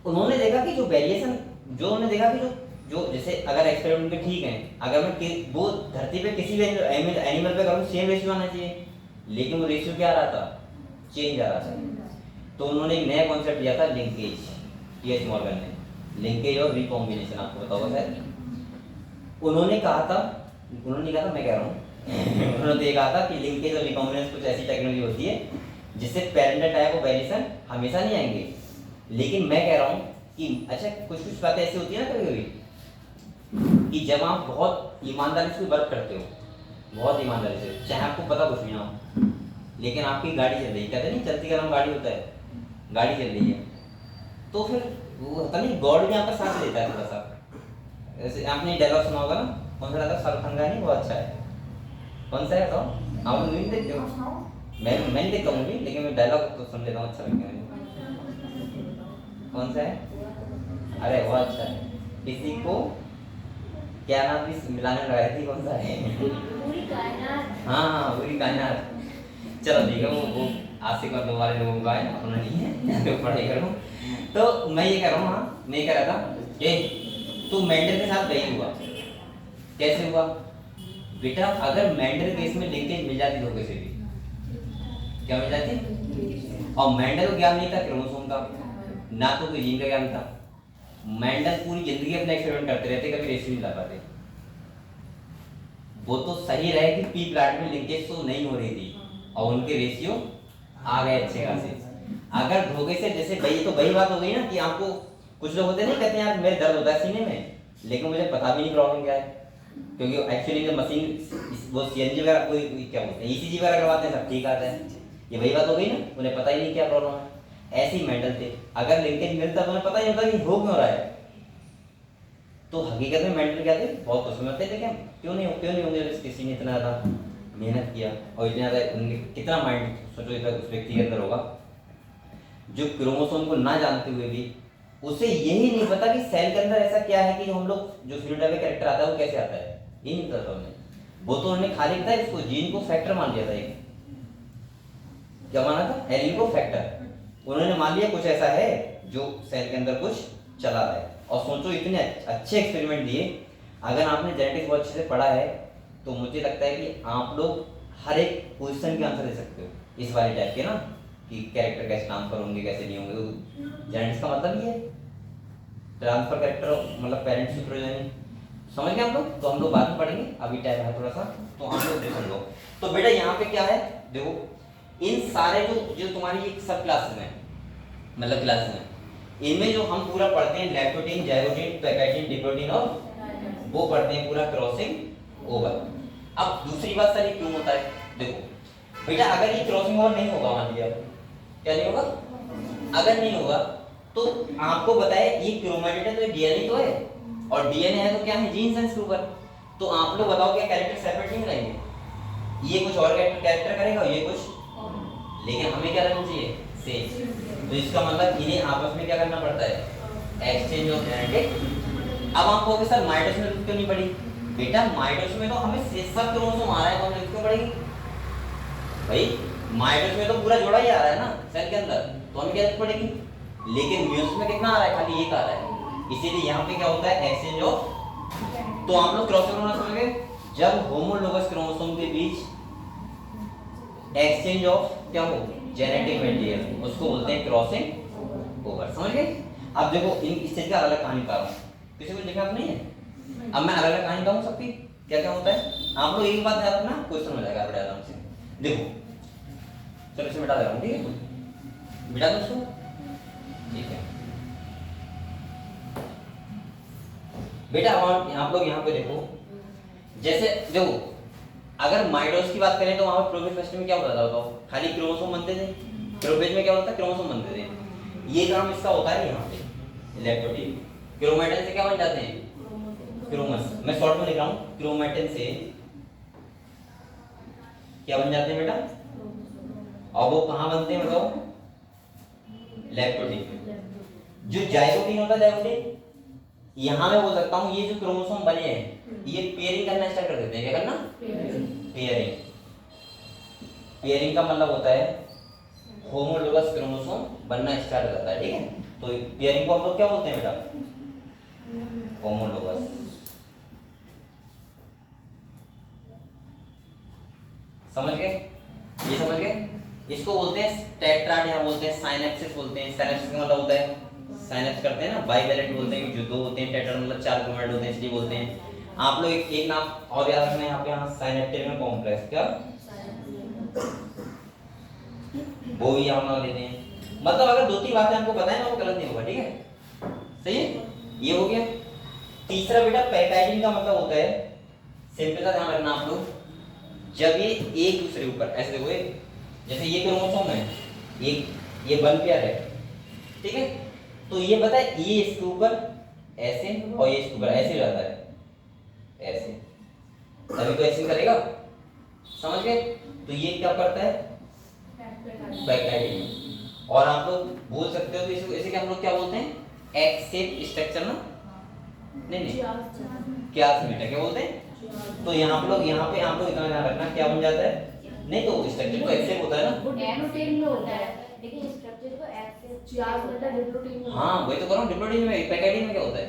उन्होंने देखा कि जो वेरिएशन, जो उन्होंने देखा कि जो जैसे अगर एक्सपेरिमेंट के ठीक है, अगर मैं वो धरती पे किसी भी एनिमल पे करूँ सेम रेशियो आना चाहिए, लेकिन वो रेशियो क्या आ रहा था, चेंज आ रहा था। तो उन्होंने एक नया कॉन्सेप्ट दिया था, लिंकेज, टीएच मॉर्गन ने, लिंकेज और रिकॉम्बिनेशन, आपको पता होगा शायद। उन्होंने कहा था, उन्होंने कहा था, मैं कह रहा हूँ उन्होंने ये कहा था कि लिंकेज और रिकॉम्बिनेशन कुछ ऐसी टेक्नोलॉजी होती है जिससे पेरेंटल टाइप ऑफ वेरिएशन हमेशा नहीं आएंगे। लेकिन मैं कह रहा हूँ कि अच्छा, कुछ बातें ऐसी होती है ना कभी कभी, कि जब आप बहुत ईमानदारी से वर्क करते हो, बहुत ईमानदारी से, चाहे आपको पता कुछ भी ना हो, लेकिन आपकी गाड़ी चल रही है, कहते नहीं चलती का नाम गाड़ी होता है, गाड़ी चल रही है, तो फिर वो होता नहीं, गॉड भी यहाँ पर साथ देता है थोड़ा सा। जैसे आपने डायलॉग सुना होगा ना, कौन सा डायलॉग, शाहरुख खान का नहीं, बहुत अच्छा है, कौन सा है तो आप मूवी नहीं देखते हो? मैं नहीं देखता मूवी, लेकिन मैं डायलॉग तो सुन लेता हूँ, अच्छा लगता है मुझे। कौन सा है? अरे वो अच्छा है, किसी को क्या नाम भी मिलाने लगाई थी, कौन सा है? पूरी कायनात। हाँ पूरी कायनात। चलो ठीक है, वो आशिक और दो वाले लोगों का है, अपना नहीं है, तो पढ़ाई करो। तो मैं ये कह रहा हूँ, हाँ मैं कह रहा था ये तू मेंडल के साथ नहीं हुआ, कैसे हुआ बेटा? अगर मेंडल केस में लिंकेज मिल जाती तो कैसे भी, क्या मिल जाती? और मेंडल को ज्ञान नहीं था क्रोमोसोम का, ना तो कोई जीन का ज्ञान था। मेंडल पूरी जिंदगी अपने एक्सपेरिमेंट करते रहते, कभी रेशियो नहीं ला पाते। वो तो सही रहे कि पी प्लाट में लिंकेज तो नहीं हो रही थी और उनके रेशियो आ गए अच्छे खासे। अगर धोखे से, जैसे भाई तो वही बात हो गई ना कि आपको कुछ लोग होते नहीं, कहते हैं यार मेरे दर्द होता है सीने में, लेकिन मुझे पता भी नहीं प्रॉब्लम क्या है, क्योंकि एक्चुअली जो मशीन वो सीएनजी वगैरह कोई क्या बोलते हैं ईसीजी वगैरह करवाते हैं, सब ठीक आता है। ये वही बात हो गई ना, उन्हें पता ही नहीं क्या प्रॉब्लम है। ऐसे ही मेंटल थे, अगर लिंकेज मिलता तो उन्हें पता ही होता कि हो क्यों रहा है। तो हकीकत में मेंटल क्या थे, बहुत खुश होते थे, क्या क्यों नहीं होंगे, किसी ने इतना ज़्यादा मेहनत किया और इतना ज़्यादा उनके कितना माइंड सोचो इतना उस व्यक्ति के अंदर होगा, जो क्रोमोसोम को ना जानते हुए भी उसे यही नहीं पता कि सेल के अंदर ऐसा क्या है कि हम लोग जो फिनोटाइपिक कैरेक्टर आता है वो कैसे आता है, ये नहीं पता था उन्हें। वो तो उन्होंने खाली पता है इसको जीन को फैक्टर मान लिया था, एक क्या माना था, एलील को फैक्टर। उन्होंने मान लिया कुछ ऐसा है जो सेल के अंदर कुछ चला रहा है। और सोचो इतने अच्छे एक्सपेरिमेंट दिए, अगर आपने जेनेटिक्स बहुत अच्छे से पढ़ा है तो मुझे लगता है कि आप लोग हर एक क्वेश्चन के आंसर दे सकते हो इस वाले टाइप के ना, कि कैरेक्टर कैसे ट्रांसफर होंगे कैसे नहीं होंगे। जेनेटिक्स का मतलब ये है ट्रांसफर कैरेक्टर, मतलब पेरेंट्स से प्रोजेनी, समझ गए हम लोग? तो हम लोग बाद में पढ़ेंगे, अभी टाइम है थोड़ा सा, तो हम लोग देखो लो। तो बेटा यहाँ पे क्या है, देखो इन सारे जो तुम्हारी एक सब क्लासेस हैं, मतलब क्लासेस हैं, इनमें जो हम पूरा पढ़ते हैं लैक्टोटीन, जाइगोटीन, पैकेटिन, डिप्लोटीन और वो पढ़ते हैं पूरा क्रॉसिंग ओवर। अब दूसरी बात सर ये क्यों होता है, देखो बेटा अगर ये क्रॉसिंग ओवर नहीं होगा, मान लिया क्या नहीं होगा, अगर नहीं होगा तो आपको बताए ये क्रोमैटिड है तो ये डीएनए तो है, और डीएनए है तो क्या है, जीन सेंस के ऊपर। तो आप लोग बताओ क्या कैरेक्टर सेपरेट नहीं रहेंगे, ये कुछ और कैरेक्टर करेगा और ये कुछ, लेकिन हमें क्या रहना चाहिए, सेम। तो इसका मतलब इन्हें आपस में क्या करना पड़ता है, एक्सचेंज ऑफ जेनेटिक। अब आप कहोगे सर माइटोसिस में क्यों नहीं पड़ी, बेटा माइटोसिस में तो हमें सब क्रोमोसोम आ रहा है तो हमें क्यों पड़ेगी भाई, माइटोसिस में तो पूरा जोड़ा ही आ रहा है ना सेल के अंदर, तो हमें क्या जरूरत पड़ेगी। लेकिन म्यूसिस में कितना आ रहा है, खाली एक आ रहा है, इसीलिए यहाँ पे क्या होता है, एक्सचेंज ऑफ। तो आप लोग क्रॉसिंग होना समझ गए, जब होमोलोगस क्रोमोसोम के बीच एक्सचेंज ऑफ क्या हो, जेनेटिक मटेरियल, उसको बोलते हैं क्रॉसिंग ओवर, समझ गए? अब देखो इस चीज का अलग कहानी बता रहा हूँ, किसी को लिखा तो नहीं है, अब मैं अलग अलग कहानी बताऊँ सबकी क्या क्या होता है। आप लोग एक बात याद रखना, क्वेश्चन हो जाएगा बड़े आराम से। देखो चलो इसे मिटा दे रहा हूँ, ठीक है, मिटा दो उसको, ठीक है बेटा। आप लोग यहाँ पे देखो, जैसे देखो अगर माइटोसिस की बात करें तो वहां पर प्रोफेज में क्या होता था बताओ, खाली क्रोमोसोम बनते थे, प्रोफेज में क्या होता है, क्रोमोसोम बनते थे। ये काम इसका होता है यहाँ पे इलेक्ट्रोटीन, क्रोमैटिन से क्या बन जाते हैं, क्रोमस, मैं शॉर्ट में लिख रहा हूँ, क्रोमैटिन से क्या बन जाते हैं बेटा, और वो कहाँ बनते हैं बताओ, लैक्टोटीन। जो जाइगोटीन होता है, जाइगोटीन यहाँ मैं बोल सकता हूँ, ये जो क्रोमोसोम बने हैं ये पेयरिंग करना स्टार्ट कर देते हैं, क्या करना, पेयरिंग। पेयरिंग का मतलब होता है होमोलोगस क्रोमोसोम बनना स्टार्ट हो जाता है, ठीक है। तो पेयरिंग को हम लोग क्या बोलते हैं बेटा, होमोलोगस। समझ गए, ये समझ गए। इसको बोलते हैं टेट्राड, यहाँ बोलते हैं साइनेप्सिस बोलते हैं। साइनेप्सिस का मतलब होता है साइनेप्स करते हैं ना, बाइवैलेंट बोलते हैं, जो दो होते हैं, टेट्राड मतलब चार क्रोमैटिड होते हैं, इसलिए बोलते हैं। आप लोग एक नाम और याद रखना यहाँ पे, यहाँ साइनेप्टेरियम कॉम्प्लेक्स, क्या वो भी हम लोग लेते हैं। मतलब अगर दो तीन बातें आपको बताएं ना वो गलत नहीं होगा, ठीक है, सही है। ये हो गया। तीसरा बेटा पैकेजिंग का मतलब होता है, सिंपल सा ध्यान रखना आप लोग, जब ये एक दूसरे ऊपर ऐसे देखो, जैसे ये क्रोमोसोम है, एक ये वन पेयर है, ठीक है, तो ये पता है ये इसके ऊपर ऐसे और ये इसके ऊपर ऐसे जाता है ऐसे, तभी तो ऐसे करेगा, समझ गए? तो ये क्या करता है बैकलाइटिंग। और आप लोग बोल सकते हो कि इसे क्या हम लोग क्या बोलते हैं, एक्स शेप स्ट्रक्चर ना, नहीं क्या क्या बोलते हैं? तो यहाँ पे आप लोग इतना ध्यान रखना क्या बन जाता है, नहीं तो स्ट्रक्चर तो एक्स शेप होता है ना, डिप्लोटीन में होता है लेकिन स्ट्रक्चर को एक्स चियाज बेटा डिप्लोटीन में हाँ वही तो कर रहा हूँ, डिप्लोडिन में पैकेटिंग में क्या होता है,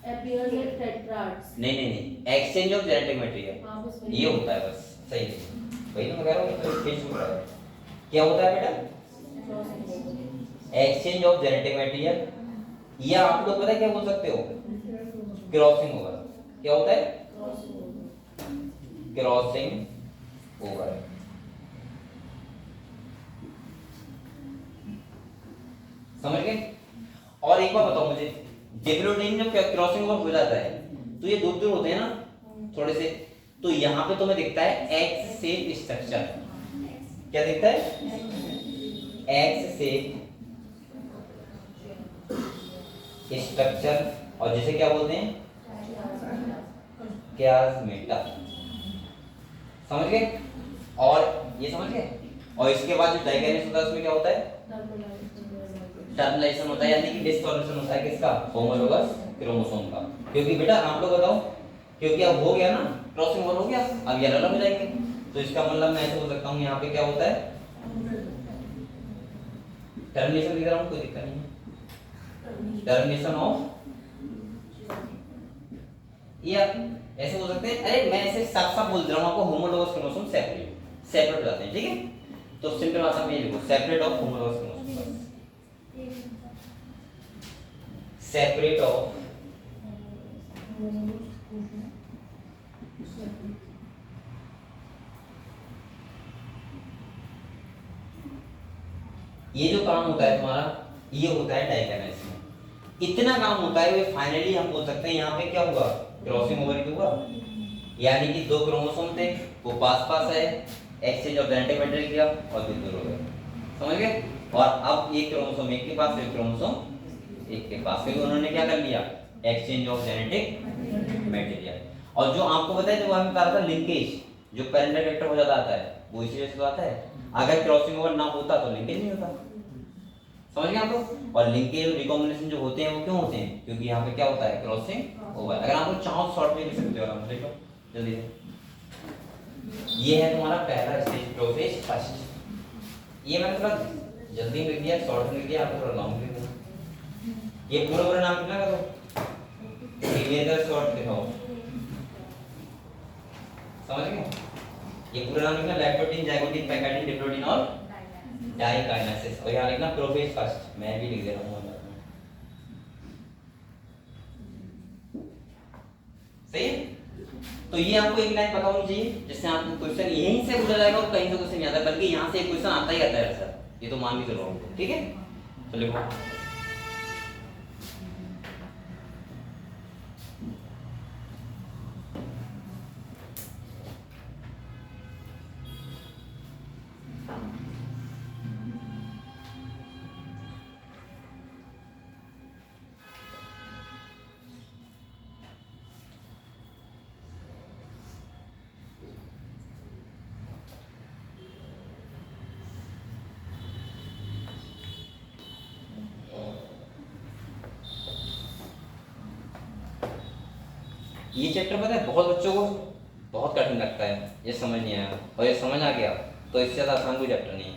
अपीयर्स एट टेट्राड्स। नहीं एक्सचेंज ऑफ जेनेटिक मटेरियल, हां बस वही ये होता है बस, सही है वही तो मैं कह रहा हूँ, तो फिर छूट रहा है। क्या होता है बेटा, एक्सचेंज ऑफ जेनेटिक मटेरियल, या आप लोग पता है क्या बोल सकते हो, क्रॉसिंग ओवर। क्या होता है, क्रॉसिंग ओवर। समझ गए? और एक बार बताओ मुझे, डिप्लोडीन जब क्रॉसिंग ओवर हो जाता है तो ये दूर दूर होते हैं ना थोड़े से, तो यहाँ पे तुम्हें दिखता है एक्स शेप स्ट्रक्चर। क्या दिखता है, एक्स शेप स्ट्रक्चर, और जिसे क्या बोलते हैं, क्यास्मेटा। समझ गए? और ये समझ गए? और इसके बाद जो डाइगेनेस होता है उसमें क्या होता है, टर्मिनेशन होता है, यानी कि डिस्टॉर्शन होता है किसका, होमोलोगस क्रोमोसोम का। क्योंकि बेटा आप लोग बताओ, क्योंकि अब हो गया ना क्रॉसिंग ओवर हो गया, अब ये अलग हो जाएंगे, तो इसका मतलब मैं ऐसे बोल सकता हूँ यहाँ पे क्या होता है, टर्मिनेशन लिख रहा हूँ, कोई दिक्कत नहीं है, टर्मिनेशन ऑफ, ये आप ऐसे बोल सकते हैं, अरे मैं ऐसे साफ साफ बोल रहा हूँ आपको, होमोलोगस क्रोमोसोम सेपरेट हो जाते हैं, ठीक है? तो सिंपल भाषा में ये लिखो, separate of homologous chromosome, separate of ये जो काम होता है तुम्हारा, ये होता है डाइगेनेस में। इतना काम होता है, वे फाइनली हम बोल सकते हैं यहाँ पे क्या हुआ, क्रॉसिंग ओवर ही हुआ, यानी कि दो क्रोमोसोम थे वो पास पास है, एक्सचेंज ऑफ जेनेटिक मटेरियल किया और दूर दूर हो गए। समझ गए? और अब एक क्रोमोसोम एक के पास, एक क्रोमोसोम एक के पास, क्योंकि उन्होंने क्या कर लिया, एक्सचेंज ऑफ जेनेटिक मटेरियल। और जो आपको पता है, जो हमें बता रहा था लिंकेज, जो पेरेंटल वेक्टर हो जाता आता है, वो इसी वजह से तो आता है। अगर क्रॉसिंग ओवर ना होता तो लिंकेज नहीं होता। समझ गए आप लोग? और लिंकेज और रिकॉम्बिनेशन जो होते हैं वो क्यों होते हैं, क्योंकि यहाँ पे क्या होता है, क्रॉसिंग ओवर। अगर आप लोग चाहो शॉर्ट में लिख सकते हो, आराम से देखो जल्दी से। ये है तुम्हारा पहला स्टेज, प्रोफेज फर्स्ट। ये मैंने थोड़ा जल्दी में लिख दिया, शॉर्ट में लिख दिया, आपको थोड़ा लॉन्ग लिख दिया। ये पूरा नाम लिखना का तो प्रीवियस शॉर्ट लिखाओ, समझ गए? ये पूरा नाम लिखना, लैक्टोटिन, जाइगोटिन, पैकेटिन, डिप्लोटिन और डाइकाइनेसिस। और यहाँ लिखना प्रोफेज फर्स्ट, मैं भी लिख दे रहा हूँ। सही है? तो ये आपको एक लाइन पता होनी चाहिए, जिससे आपको क्वेश्चन यहीं से पूछा जाएगा और कहीं से क्वेश्चन नहीं आता, बल्कि यहाँ से एक क्वेश्चन आता ही आता है सर, ये तो मान के चलो हमको, ठीक है? तो लिखो ये चैप्टर पता है बहुत बच्चों को बहुत कठिन लगता है, ये समझ नहीं आया, और ये समझ आ गया तो इससे ज़्यादा आसान कोई चैप्टर नहीं है।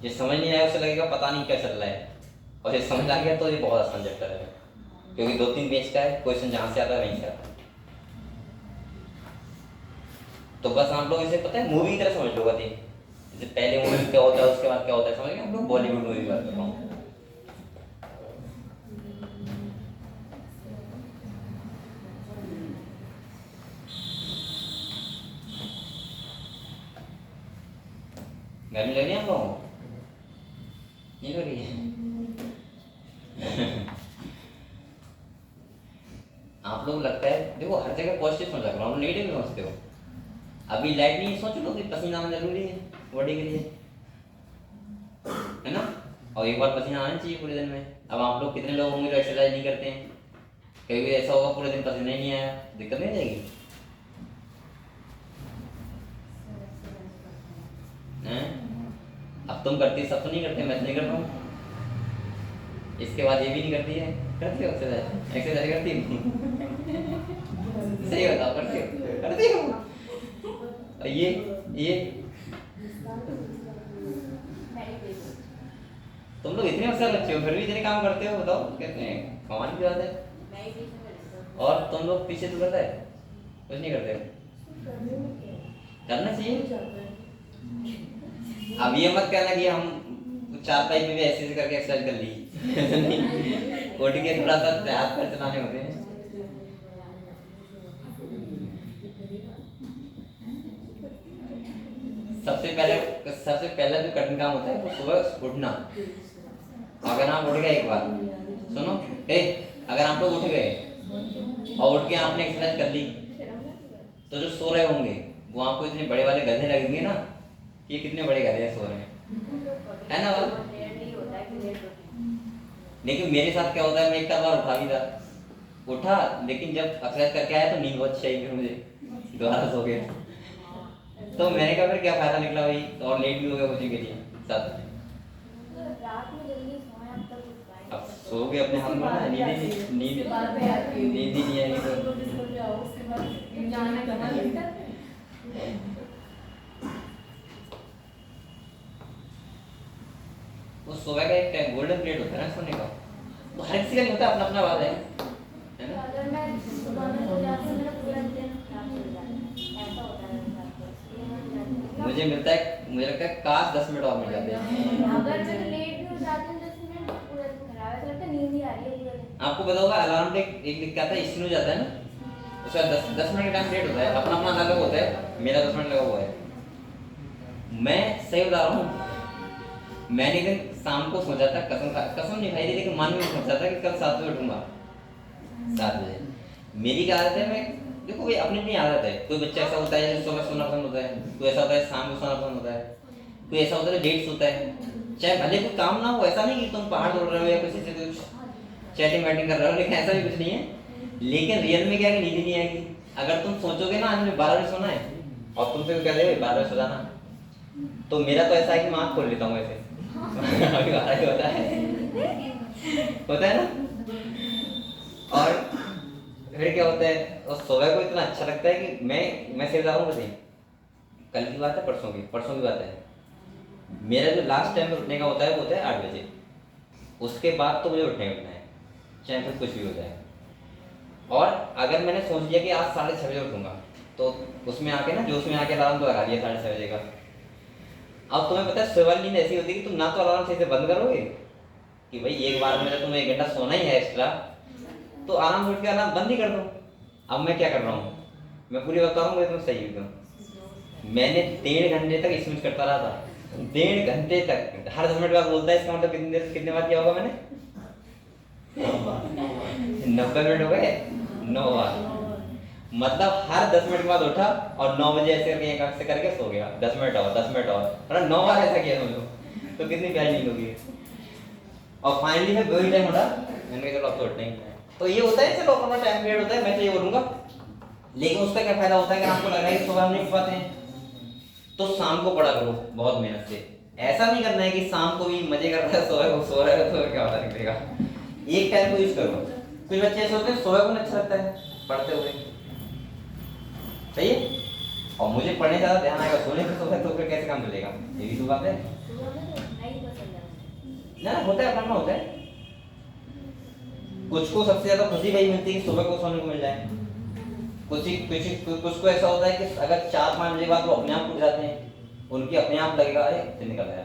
ये समझ नहीं आया उसे लगेगा पता नहीं क्या चल रहा है, और ये समझ आ गया तो ये बहुत आसान चैप्टर है, क्योंकि 2-3 पेज का है, क्वेश्चन जहाँ से आता है वहीं से आता है। तो बस आप लोग इसे पता है मूवी की तरह समझ लो, बात जैसे पहले मूवी क्या होता है उसके बाद क्या होता है, समझ गए? हम लोग बॉलीवुड मूवी की बात कर रहा हूँ। गर्मी लग रही है आप लोगों को? नहीं लग रही है? आप लोग लगता है देखो हर जगह पॉजिटिव समझ रहा हूँ, नेगेटिव नहीं समझते हो। अभी लाइट नहीं, सोच लो कि पसीना आना जरूरी है बॉडी के लिए, है ना? और एक बार पसीना आना चाहिए पूरे दिन में। अब आप लोग कितने लोग होंगे जो एक्सरसाइज नहीं करते हैं? कभी भी ऐसा होगा पूरे दिन पसीना ही नहीं आया, दिक्कत नहीं जाएगी? हैं? अब तुम करती, सब तो नहीं करते, मैं तो नहीं कर रहा हूँ। इसके बाद ये भी नहीं करती है, करती हो एक्सरसाइज? एक्सरसाइज करती हो? सही बताओ, करती हो? करती हो? और ये तुम लोग इतने अवसर बच्चे हो फिर भी इतने काम करते हो, बताओ कहते हैं कमाल की बात है। और तुम लोग पीछे तो करता है, कुछ नहीं करते हो? करना चाहिए। अब ये मत कहना कि हम चारपाई में भी ऐसे करके एक्सरसाइज कर ली। उठ के थोड़ा सा हाथ पैर चलाने होते हैं। सबसे पहले जो कठिन काम होता है वो सुबह उठना। अगर आप उठ गए एक बार, सुनो, अगर आप लोग उठ गए और उठ के आपने एक्सरसाइज कर ली, तो जो सो रहे होंगे वो आपको इतने बड़े वाले गधे लगेंगे ना, ये कितने बड़े गधे सो रहे हैं, है ना बात? लेकिन मेरे साथ क्या होता है, मैं एक बार उठा लेकिन जब एक्सरसाइज करके आया तो नींद बहुत चाहिए फिर मुझे, दोबारा सो गया। तो मैंने कहा फिर क्या फायदा निकला भाई, तो और लेट भी हो गया कोचिंग के लिए साथ। अब सो गए अपने हाथ में, नींद ही नहीं आएगी तो वो सुबह का एक गोल्डन पीरियड होता है ना सोने का, वो हर किसी का नहीं होता, अपना अपना बात है ना? अगर मैं सुबह में सो जाती हूँ मेरा पूरा दिन खराब चल जाता है, ऐसा होता है मेरे साथ। मुझे मिलता है, मुझे लगता है काश 10 मिनट और मिल जाते हैं। अगर मैं लेट भी हो जाती हूँ 10 मिनट, पूरा दिन खराब है, तो लगता है नींद ही आ रही है पूरा दिन। आपको पता होगा अलार्म पे एक लिख के आता है स्नो जाता है ना, उसका 10 मिनट का टाइम लेट होता है, अपना अपना अलग होता है। मेरा 10 मिनट लगा हुआ है। मैं सही बता रहा हूँ, मैंने एक दिन शाम को सोचा था, कसम नहीं खाई थी, लेकिन मन में सोचा था कि कल 7 बजे उठूंगा, 7 बजे। मेरी क्या आदत है, मैं देखो भाई अपनी अपनी आदत है। कोई बच्चा ऐसा होता है जो सुबह सोना पसंद होता है, कोई ऐसा होता है शाम को सोना पसंद होता है, कोई ऐसा होता है लेट सोता है। चाहे भले कोई काम ना हो, ऐसा नहीं कि तुम पहाड़ तोड़ रहे हो या किसी से कुछ चैटिंग वैटिंग कर रहे हो, लेकिन ऐसा भी कुछ नहीं है। लेकिन रियल में क्या है कि नींद नहीं आएगी। अगर तुम सोचोगे ना आज मुझे 12 बजे सोना है और तुमसे भी कह दे 12 बजे सो जाना, तो मेरा तो ऐसा है कि मैं आँख खोल लेता हूँ ऐसे। अभी 12 ही होता है ना। और फिर क्या होता है, और सुबह को इतना अच्छा लगता है कि मैं सिर्फ जा रहा हूँ बताइए, कल की बात है, परसों की बात है, मेरा जो लास्ट टाइम उठने का होता है वो होता है 8 बजे। उसके बाद तो मुझे उठना है, चाहे फिर कुछ भी हो जाए। और अगर मैंने सोच लिया कि आज 6:30 बजे उठूंगा, तो उसमें आके ना जोश में आके अलार्म तो लगा दिया 6:30 बजे का। अब तुम्हें पता है सुबह नींद ऐसी होती है कि तुम ना तो अलार्म सही से बंद करोगे कि भाई एक बार में तुम्हें 1 घंटा सोना ही है एक्स्ट्रा, तो आराम से उठ के अलार्म बंद ही कर दो। अब मैं क्या कर रहा हूँ, मैं पूरी बता रहा हूँ, तुम सही एकदम। मैंने 1.5 घंटे तक स्विच करता रहा था, 1.5 घंटे तक, हर 10 मिनट बाद बोलता है, इसका मतलब कितने बार किया होगा मैंने? 90 मिनट हो गए, 9 बार। मतलब हर 10 मिनट के बाद उठा और 9 बजे ऐसे करके एक आंख से करके सो गया। 10 मिनट और 10 मिनट और, मतलब 9 बार ऐसा किया समझो, तो कितनी प्यारी नींद होगी। और फाइनली मैं वही टाइम उठा, मैंने कहा चलो अब तो उठना ही है। तो ये होता है, चलो अपना टाइम पीरियड होता है, मैं तो ये बोलूंगा। लेकिन उसका क्या फायदा होता है, अगर आपको लग रहा है कि सुबह हम नहीं उठ पाते हैं तो शाम को पढ़ा करो बहुत मेहनत से। ऐसा नहीं करना है कि शाम को भी मजे कर रहा है, सो रहा है तो क्या पता निकलेगा। एक टाइम को यूज करो। कुछ बच्चे ऐसे होते हैं सुबह को अच्छा लगता है पढ़ते हुए, सही है, और मुझे पढ़ने ज्यादा ध्यान आएगा सोने पे, सोने तो फिर कैसे काम चलेगा? ये भी तो बात है ना, होता है अपना होता है। कुछ को सबसे ज्यादा खुशी वही मिलती है कि सुबह को सोने को मिल जाए। कुछ को ऐसा होता है कि अगर 4-5 बजे बाद वो अपने आप उठ जाते हैं, उनकी अपने आप लगेगा अरे दिन निकल गया,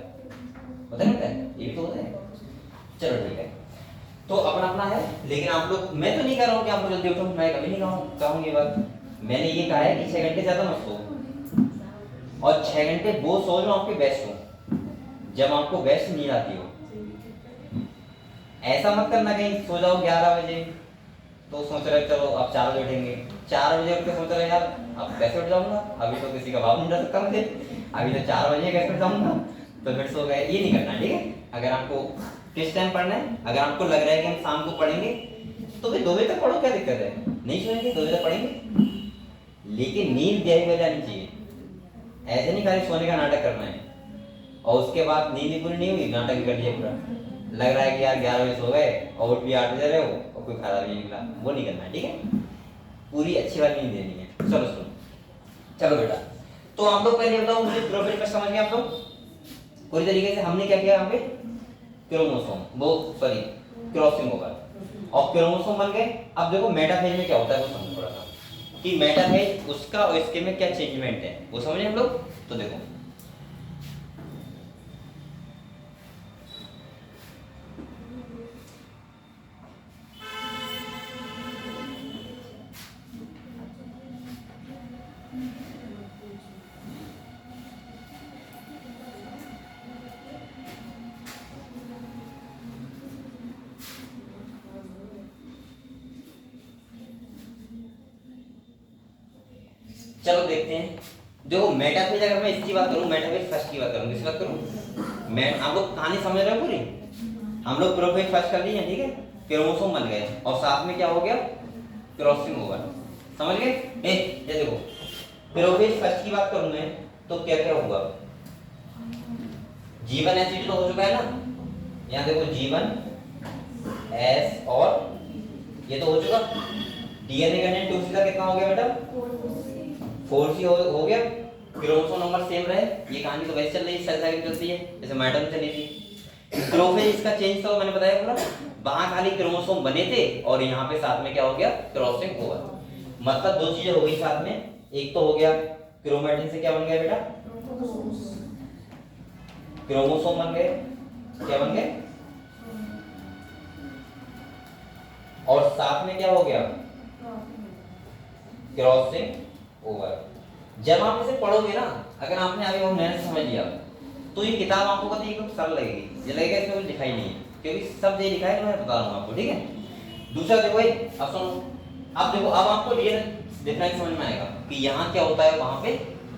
पता नहीं होता है, ये भी तो होता है। चलो ठीक है, तो अपना अपना है। लेकिन आप लोग, मैं तो नहीं कह रहा हूँ कि आपको जल्दी उठो, मैं कभी नहीं कहूँगी ये बात। मैंने ये कहा है कि 6 घंटे ज्यादा मत सो, और 6 घंटे वो सो जो आपके बेस्ट हो, जब आपको बेस्ट नींद आती हो। ऐसा मत करना कहीं सो जाओ 11 बजे तो सोच रहे चलो अब 4 बजे उठेंगे, 4 बजे उठ के सोच रहे यार अब कैसे उठ जाऊंगा, अभी तो किसी का भाव नहीं उठा सकता मुझे, अभी तो 4 बजे कैसे उठ जाऊंगा, तो फिर सो गए। ये नहीं करना, ठीक है। अगर आपको किस टाइम पढ़ना है, अगर आपको लग रहा है कि हम शाम को पढ़ेंगे तो फिर 2 बजे तक पढ़ो, क्या दिक्कत है? नहीं सोएंगे 2 बजे तक पढ़ेंगे, लेकिन नींद गहरी हो जानी चाहिए। ऐसे नहीं खाली सोने का नाटक करना है और उसके बाद नींद ही पूरी नहीं हुई, नाटक भी कर दिया पूरा। लग रहा है कि यार 11 बजे सो गए और उठ भी 8 बजे रहे हो और कोई फायदा भी नहीं निकला, वो नहीं करना है, ठीक है? पूरी अच्छी वाली नींद देनी है। चलो सुनो, चलो बेटा, तो आप लोग पहले बताओ मुझे प्रोफाइल पर समझ गए आप लोग पूरी तरीके से? हमने क्या किया यहाँ पे, क्रोमोसोम, वो सॉरी क्रॉसिंग होगा और क्रोमोसोम बन गए। अब देखो मेटाफेज में क्या होता है वो समझो थोड़ा सा, कि मेटाफेज उसका और इसके में क्या चेंजमेंट है वो समझे हम लोग। तो देखो चलो देखते हैं। देखो मेटाफेज, अगर मैं इसकी बात करूं, मेटाफेज फर्स्ट की बात करूं, किसकी बात करूं? मैं, आप लोग कहानी समझ रहे हो पूरी? हम लोग प्रोफेज फर्स्ट कर लिए, ठीक है? क्रोमोसोम बन गए और साथ में क्या हो गया, क्रॉसिंग होगा, समझ गए? ये देखो प्रोफेज फर्स्ट की बात करूं मैं तो क्या क्या हुआ, G1 एसिड तो हो चुका है ना, यहाँ देखो G1 S और ये तो हो चुका। डीएनए कंटेंट 2C का कितना हो गया बेटा, 4C हो गया। क्रोमोसोम नंबर सेम रहे, ये कहानी तो वैसे चल रही है, सेल साइकिल चलती है जैसे मैडम चली थी। प्रोफेज इसका चेंज तो मैंने बताया पूरा, वहां खाली क्रोमोसोम बने थे और यहाँ पे साथ में क्या हो गया, क्रॉसिंग हुआ। मतलब 2 चीजें हो गई साथ में, एक तो हो गया क्रोमैटिन से क्या बन गया बेटा, क्रोमोसोम बन गए, क्या बन गए, और साथ में क्या हो गया, क्रॉसिंग ओवर। जब आप इसे पढ़ोगे ना, अगर आपने आगे बहुत मेहनत से समझ लिया तो ये किताब आपको कभी एकदम सरल लगेगी, ये लगेगा इसमें कुछ दिखाई नहीं है, क्योंकि सब ये लिखा है मैं बता रहा हूँ आपको, ठीक है? दूसरा देखो, अब सुनो, अब देखो, अब आपको रियल डिफरेंस समझ में आएगा कि यहाँ क्या होता है, वहां पे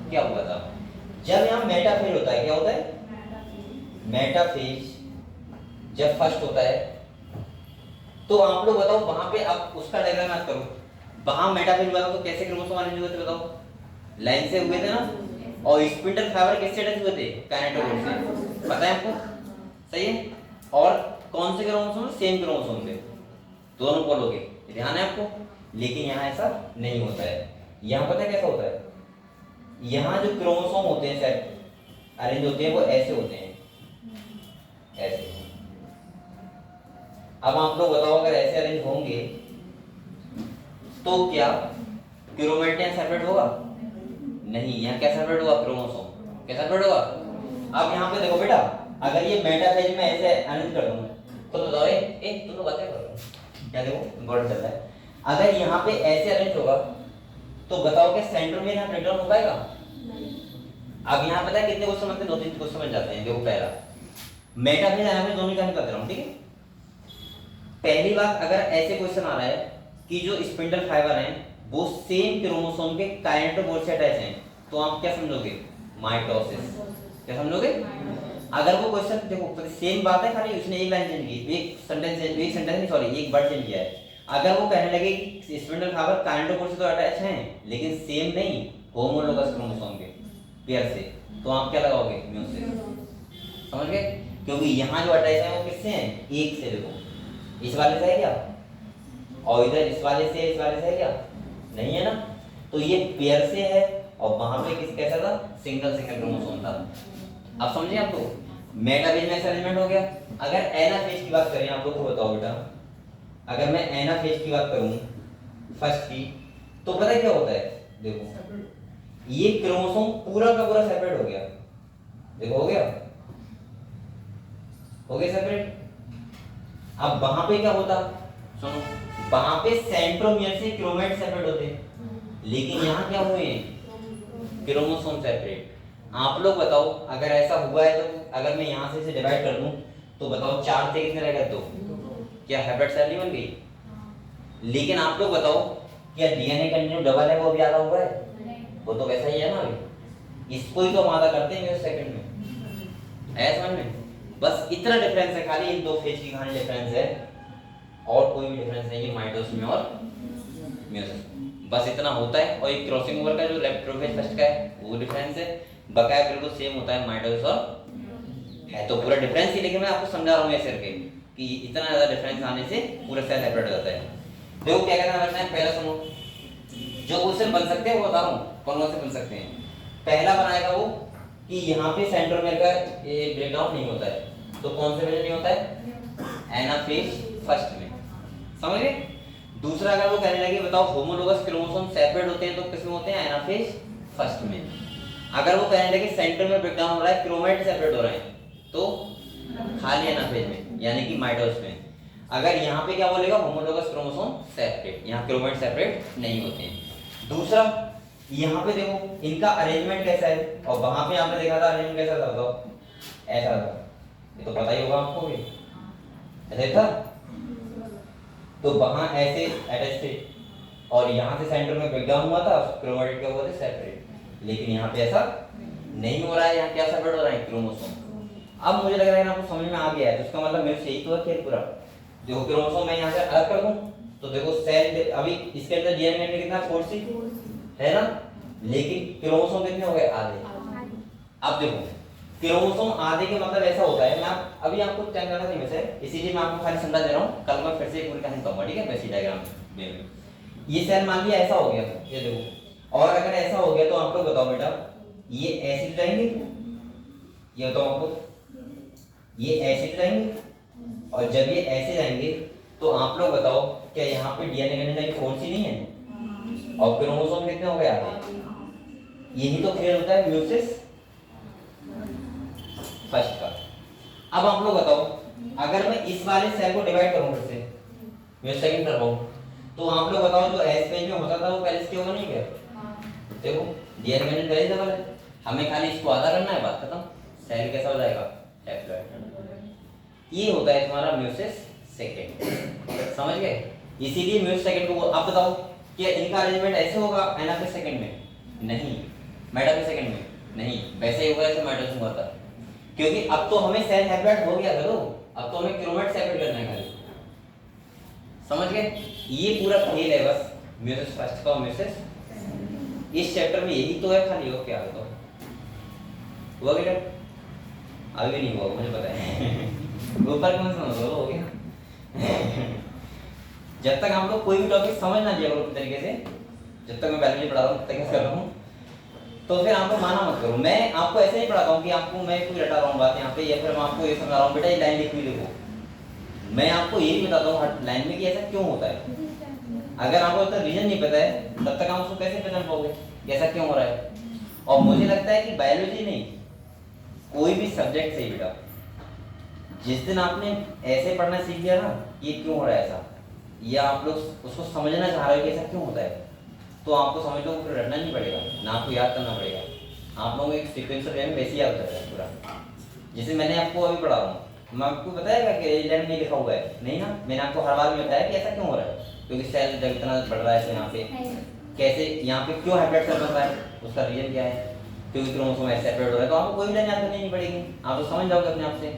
क्या हुआ था। जब यहाँ मेटाफेज होता है, क्या होता है, मेटाफेज जब फर्स्ट होता है तो आप लोग बताओ वहां पे, अब उसका डायग्राम याद करो, वहां मेटाफेज हुआ था तो कैसे क्रोमोसोम अरेंज हुए थे बताओ, लाइन से हुए थे ना, और स्पिंडल फाइबर किससे अटैच हुए थे, काइनेटोकोर से, पता है आपको? सही है। और कौन से क्रोमोसोम, सेम क्रोमोसोम थे, दोनों पोलों के, ध्यान है आपको? लेकिन यहाँ ऐसा नहीं होता है। यहाँ पता है कैसा होता है, यहाँ जो क्रोमोसोम होते हैं सेट अरेंज होते हैं वो ऐसे होते हैं, ऐसे। अब आप लोग बताओ अगर ऐसे अरेंज होंगे तो क्या क्रोमैटिन सेपरेट होगा? नहीं, यहाँ क्या सेपरेट होगा, क्रोमोसोम क्या सेपरेट होगा? अब यहाँ पे देखो बेटा, अगर ये मेटाफेज में ऐसे अरेंज कर दूं तो बताओ, ए तुम लोग बातें कर रहे हो क्या? देखो इंपॉर्टेंट चल रहा है। अगर यहाँ पे ऐसे अरेंज होगा तो बताओ कि सेंट्रोमियर यहाँ ब्रेकडाउन हो पाएगा? अब यहाँ पता है कितने क्वेश्चन बनते हैं, 2-3 क्वेश्चन बन जाते हैं। देखो पहला मेटाफेज यहाँ पे दोनों का बता रहा हूँ, ठीक है? पहली बात, अगर ऐसे क्वेश्चन आ रहा है कि जो स्पिंडल फाइबर हैं वो सेम क्रोमोसोम के काइनेटोकोर से अटैच हैं, तो आप क्या समझोगे, माइटोसिस। क्या समझोगे? अगर वो क्वेश्चन देखो सेम बात है, खाली उसने एक लाइन चेंज की, एक सेंटेंस नहीं, सॉरी एक वर्ड चेंज किया है। अगर वो कहने लगे कि स्पिंडल फाइबर काइनेटोकोर से तो अटैच हैं लेकिन सेम नहीं, होमोलोगस क्रोमोसोम के पेयर से, तो आप क्या लगाओगे, म्यूसिस। समझ गए? क्योंकि यहाँ जो अटैच है वो किससे हैं, एक से। देखो इस वाले से है क्या, और इधर इस वाले से है क्या, नहीं है ना, तो ये पेयर से है और वहां पे किस कैसा था, सिंगल क्रोमोसोम था। अब समझे आप लोग? मेटाफेज में अरेंजमेंट हो गया। अगर एनाफेज की बात करें, आप लोग को बताओ बेटा, अगर मैं एनाफेज की बात करूं फर्स्ट की, तो पता है क्या होता है, देखो ये क्रोमोसोम पूरा का पूरा सेपरेट हो गया, देखो हो गया सेपरेट। अब वहां पे क्या होता, सुनो, वहां पे सेंट्रोमियर से क्रोमेट सेपरेट होते, लेकिन यहाँ क्या हुए, क्रोमोसोम सेपरेट। आप लोग बताओ अगर ऐसा हुआ है तो अगर मैं यहाँ से इसे डिवाइड कर दूं तो बताओ 4 से कितने रहेगा, 2। क्या हैप्लॉइड सेल नहीं बन गई? लेकिन आप लोग बताओ क्या डीएनए कंटेंट डबल है वो भी आधा हुआ है? वो तो वैसा ही है ना अभी, इसको ही तो हम आधा करते हैं सेकंड में, है समझ में? बस इतना डिफरेंस है, खाली इन दो फेज की खाली डिफरेंस है, और कोई भी डिफरेंस नहीं है माइटोसिस में और मेयोसिस, बस इतना होता है। और एक क्रॉसिंग ओवर का जो प्रोफेज फर्स्ट का है वो डिफरेंस है, बकाया बिल्कुल सेम होता है माइटोसिस और है, तो पूरा डिफरेंस ही, लेकिन मैं आपको समझा रहा हूँ ऐसे करके कि इतना ज्यादा डिफरेंस आने से पूरा सेल सेपरेट हो जाता है। देखो क्या कहना है, पहला सुनो, जो क्वेश्चन बन सकते हैं वो बता रहा हूँ कौन कौन से बन सकते हैं। पहला बनाएगा वो कि यहाँ पे सेंट्रोमेर का ये ब्रेकडाउन नहीं होता है, तो कौन से वजह नहीं होता है, एनाफेज फर्स्ट में, समझ गए। दूसरा अगर वो कहने लगे बताओ होमोलोगस क्रोमोसोम सेपरेट होते हैं तो किसमें होते हैं, एनाफेज फर्स्ट में। अगर वो कहने लगे सेंटर में ब्रेकडाउन हो रहा है, क्रोमेट सेपरेट हो रहे हैं, तो खाली एनाफेज में यानी कि माइटोसिस में। अगर यहाँ पे क्या बोलेगा, होमोलोगस क्रोमोसोम सेपरेट, यहाँ क्रोमेट सेपरेट नहीं होते हैं। दूसरा यहाँ पे देखो इनका अरेंजमेंट कैसा है, और वहां पे आपने देखा था अरेंजमेंट कैसा था, बताओ ऐसा था, ये तो पता ही होगा आपको भी, ऐसा था। तो वहां ऐसे अटैच थे, और यहाँ से सेंटर में ब्रेकडाउन हुआ था, क्रोमेटिड क्या हुआ था, सेपरेट। लेकिन यहाँ पे ऐसा नहीं हो रहा है, यहाँ क्या सेपरेट हो रहा है, क्रोमोसोम। अब मुझे लग रहा है आपको समझ में आ गया है, तो इसका मतलब मेरे से यही तो है खेल पूरा। देखो क्रोमोसोम मैं यहाँ से अलग कर दूं, तो देखो सेल अभी इसके अंदर डीएनए में कितना 4 सी है ना, लेकिन क्रोमोसोम कितने हो गए, आधे। अब देखो क्रोमोसोम आधे के मतलब ऐसा होता है, मैं अभी आपको क्या करना नहीं वैसे, इसीलिए मैं आपको खाली समझा दे रहा हूँ, कल मैं फिर से एक पूरी कहानी कहूंगा, ठीक है, वैसी डायग्राम में। ये सेल मान लिया ऐसा हो गया, ये देखो, और अगर ऐसा हो गया तो आप लोग बताओ बेटा, ये ऐसे जाएंगे, ये बताओ आपको, ये ऐसे जाएंगे, और जब ये ऐसे जाएंगे तो आप लोग बताओ क्या यहाँ पे डीएनए के अंदर 4 सी नहीं है, और क्रोमोसोम कितने हो गए, आधे। यही तो खेल होता है म्यूसिस फर्स्ट का। अब आप लोग बताओ, अगर मैं इस वाले सेल को डिवाइड करूं फिर से, मैं सेकंड कर रहा हूं, तो आप लोग बताओ जो एस पेज में होता था वो पहले से होगा नहीं क्या, देखो डीएनए में पहले डबल है, हमें खाली इसको आधा करना है, बात खत्म, सेल कैसा हो जाएगा, हैप्लॉइड। ये होता है तुम्हारा म्यूसिस सेकंड, समझ गए। इसीलिए म्यूसिस सेकंड को, अब बताओ कि इनका अरेंजमेंट ऐसे होगा एनाफेज सेकंड में, नहीं मेटाफेज सेकंड में, नहीं वैसे ही होगा जैसे माइटोसिस हुआ था, क्योंकि अब तो हमें सेल हैप्लॉइड हो गया करो, अब तो हमें क्रोमेट सेपरेट करना है खाली, समझ गए। ये पूरा खेल है बस म्यूसिस फर्स्ट का, म्यूसिस इस चैप्टर में यही तो है खाली, हो क्या तो हुआ बेटा, अभी नहीं हुआ मुझे पता है ऊपर कौन समझ हो गया जब तक हम लोग कोई भी टॉपिक समझ ना लिया करो तरीके से, जब तक मैं बायोलॉजी पढ़ा रहा हूँ तब तक कर रहा हूँ, तो फिर आप लोग माना मत करो। मैं आपको ऐसे नहीं पढ़ाता हूँ कि आपको मैं कोई रटा रहा हूँ बात यहाँ पे, या फिर मैं आपको ये समझा रहा हूँ बेटा ये लाइन लिखी हुई देखो, मैं आपको यही बताता हूँ हर लाइन में कि ऐसा क्यों होता है। अगर आपको तो रीजन नहीं पता है तब तक आप उसको कैसे पहचान पाओगे ऐसा क्यों हो रहा है। और मुझे लगता है कि बायोलॉजी नहीं, कोई भी सब्जेक्ट सही बेटा, जिस दिन आपने ऐसे पढ़ना सीख लिया ना ये क्यों हो रहा है ऐसा, या आप लोग उसको समझना चाह रहे हो कि ऐसा क्यों होता है, तो आपको समझ लो फिर रटना नहीं पड़ेगा ना, आपको याद करना पड़ेगा। आप लोगों को एक सीक्वेंसर वे में वैसे ही याद कर रहा है पूरा, जैसे मैंने आपको अभी पढ़ा रहा हूँ, मैं आपको बताएगा कि लाइन में लिखा हुआ है नहीं ना, मैंने आपको हर बार में बताया कि ऐसा क्यों हो रहा है, क्योंकि सेल जब इतना बढ़ रहा है तो यहाँ पे कैसे, यहाँ पे क्यों हैप्लॉइड सेल बन रहा है, उसका रीजन क्या है, क्योंकि क्रोमोसोम ऐसे सेपरेट हो रहा है। तो आपको कोई भी लाइन याद करनी नहीं पड़ेगी, आप तो समझ जाओगे अपने आप से,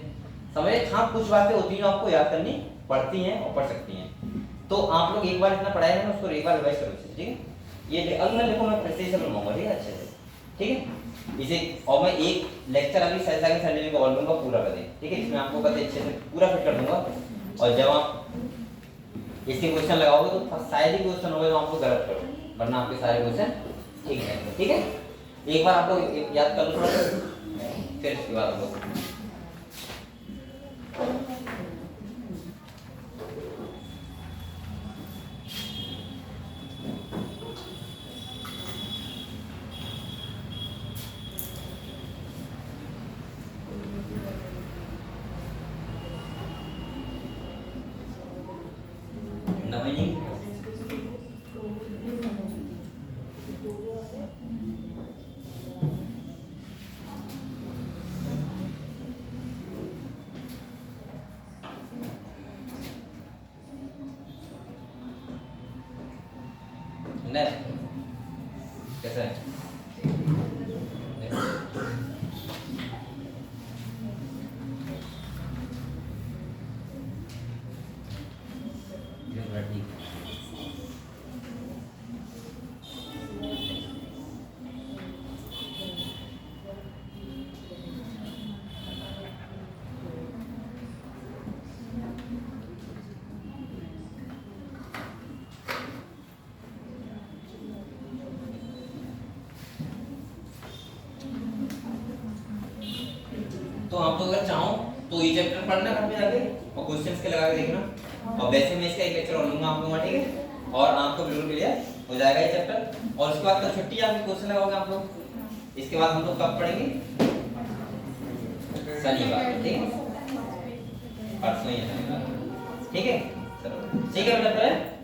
समझे। हाँ कुछ बातें होती हैं जो आपको याद करनी पड़ती हैं और पढ़ सकती हैं, तो आप लोग एक बार इतना पढ़ाया ना उसको एक बार रिवाइज करो, ठीक है। ये अब मैं देखो मैं फिर से बनवाऊंगा, ठीक है, अच्छे से, ठीक है इसे। और मैं एक लेक्चर अभी सेल संडे को वॉल्यूम का पूरा कर दें, ठीक है, इसमें आपको कते अच्छे से पूरा फिट कर दूंगा, और जब आप इसके क्वेश्चन लगाओगे तो शायद ही क्वेश्चन होगा जो आपको गलत करो, वरना आपके सारे क्वेश्चन ठीक है, ठीक है। एक बार आप लोग याद कर लो थोड़ा सा, फिर इसके बाद आप लोग कैसा है बेटा ठीक है। तो आप लोग अगर चाहो तो ये चैप्टर पढ़ना घर पे जाके और क्वेश्चंस के लगा के देखना, और वैसे मैं इसका एक लेक्चर और लूंगा आप लोगों का, ठीक है, और आपको बिल्कुल क्लियर हो जाएगा ये चैप्टर। और उसके बाद कल छुट्टी आपकी क्वेश्चन लगाओगे आप लोग। इसके बाद हम लोग कब पढ़ेंगे? शनिवार, ठीक है, परसों ही है शनिवार, ठीक है, चलो ठीक है बेटा।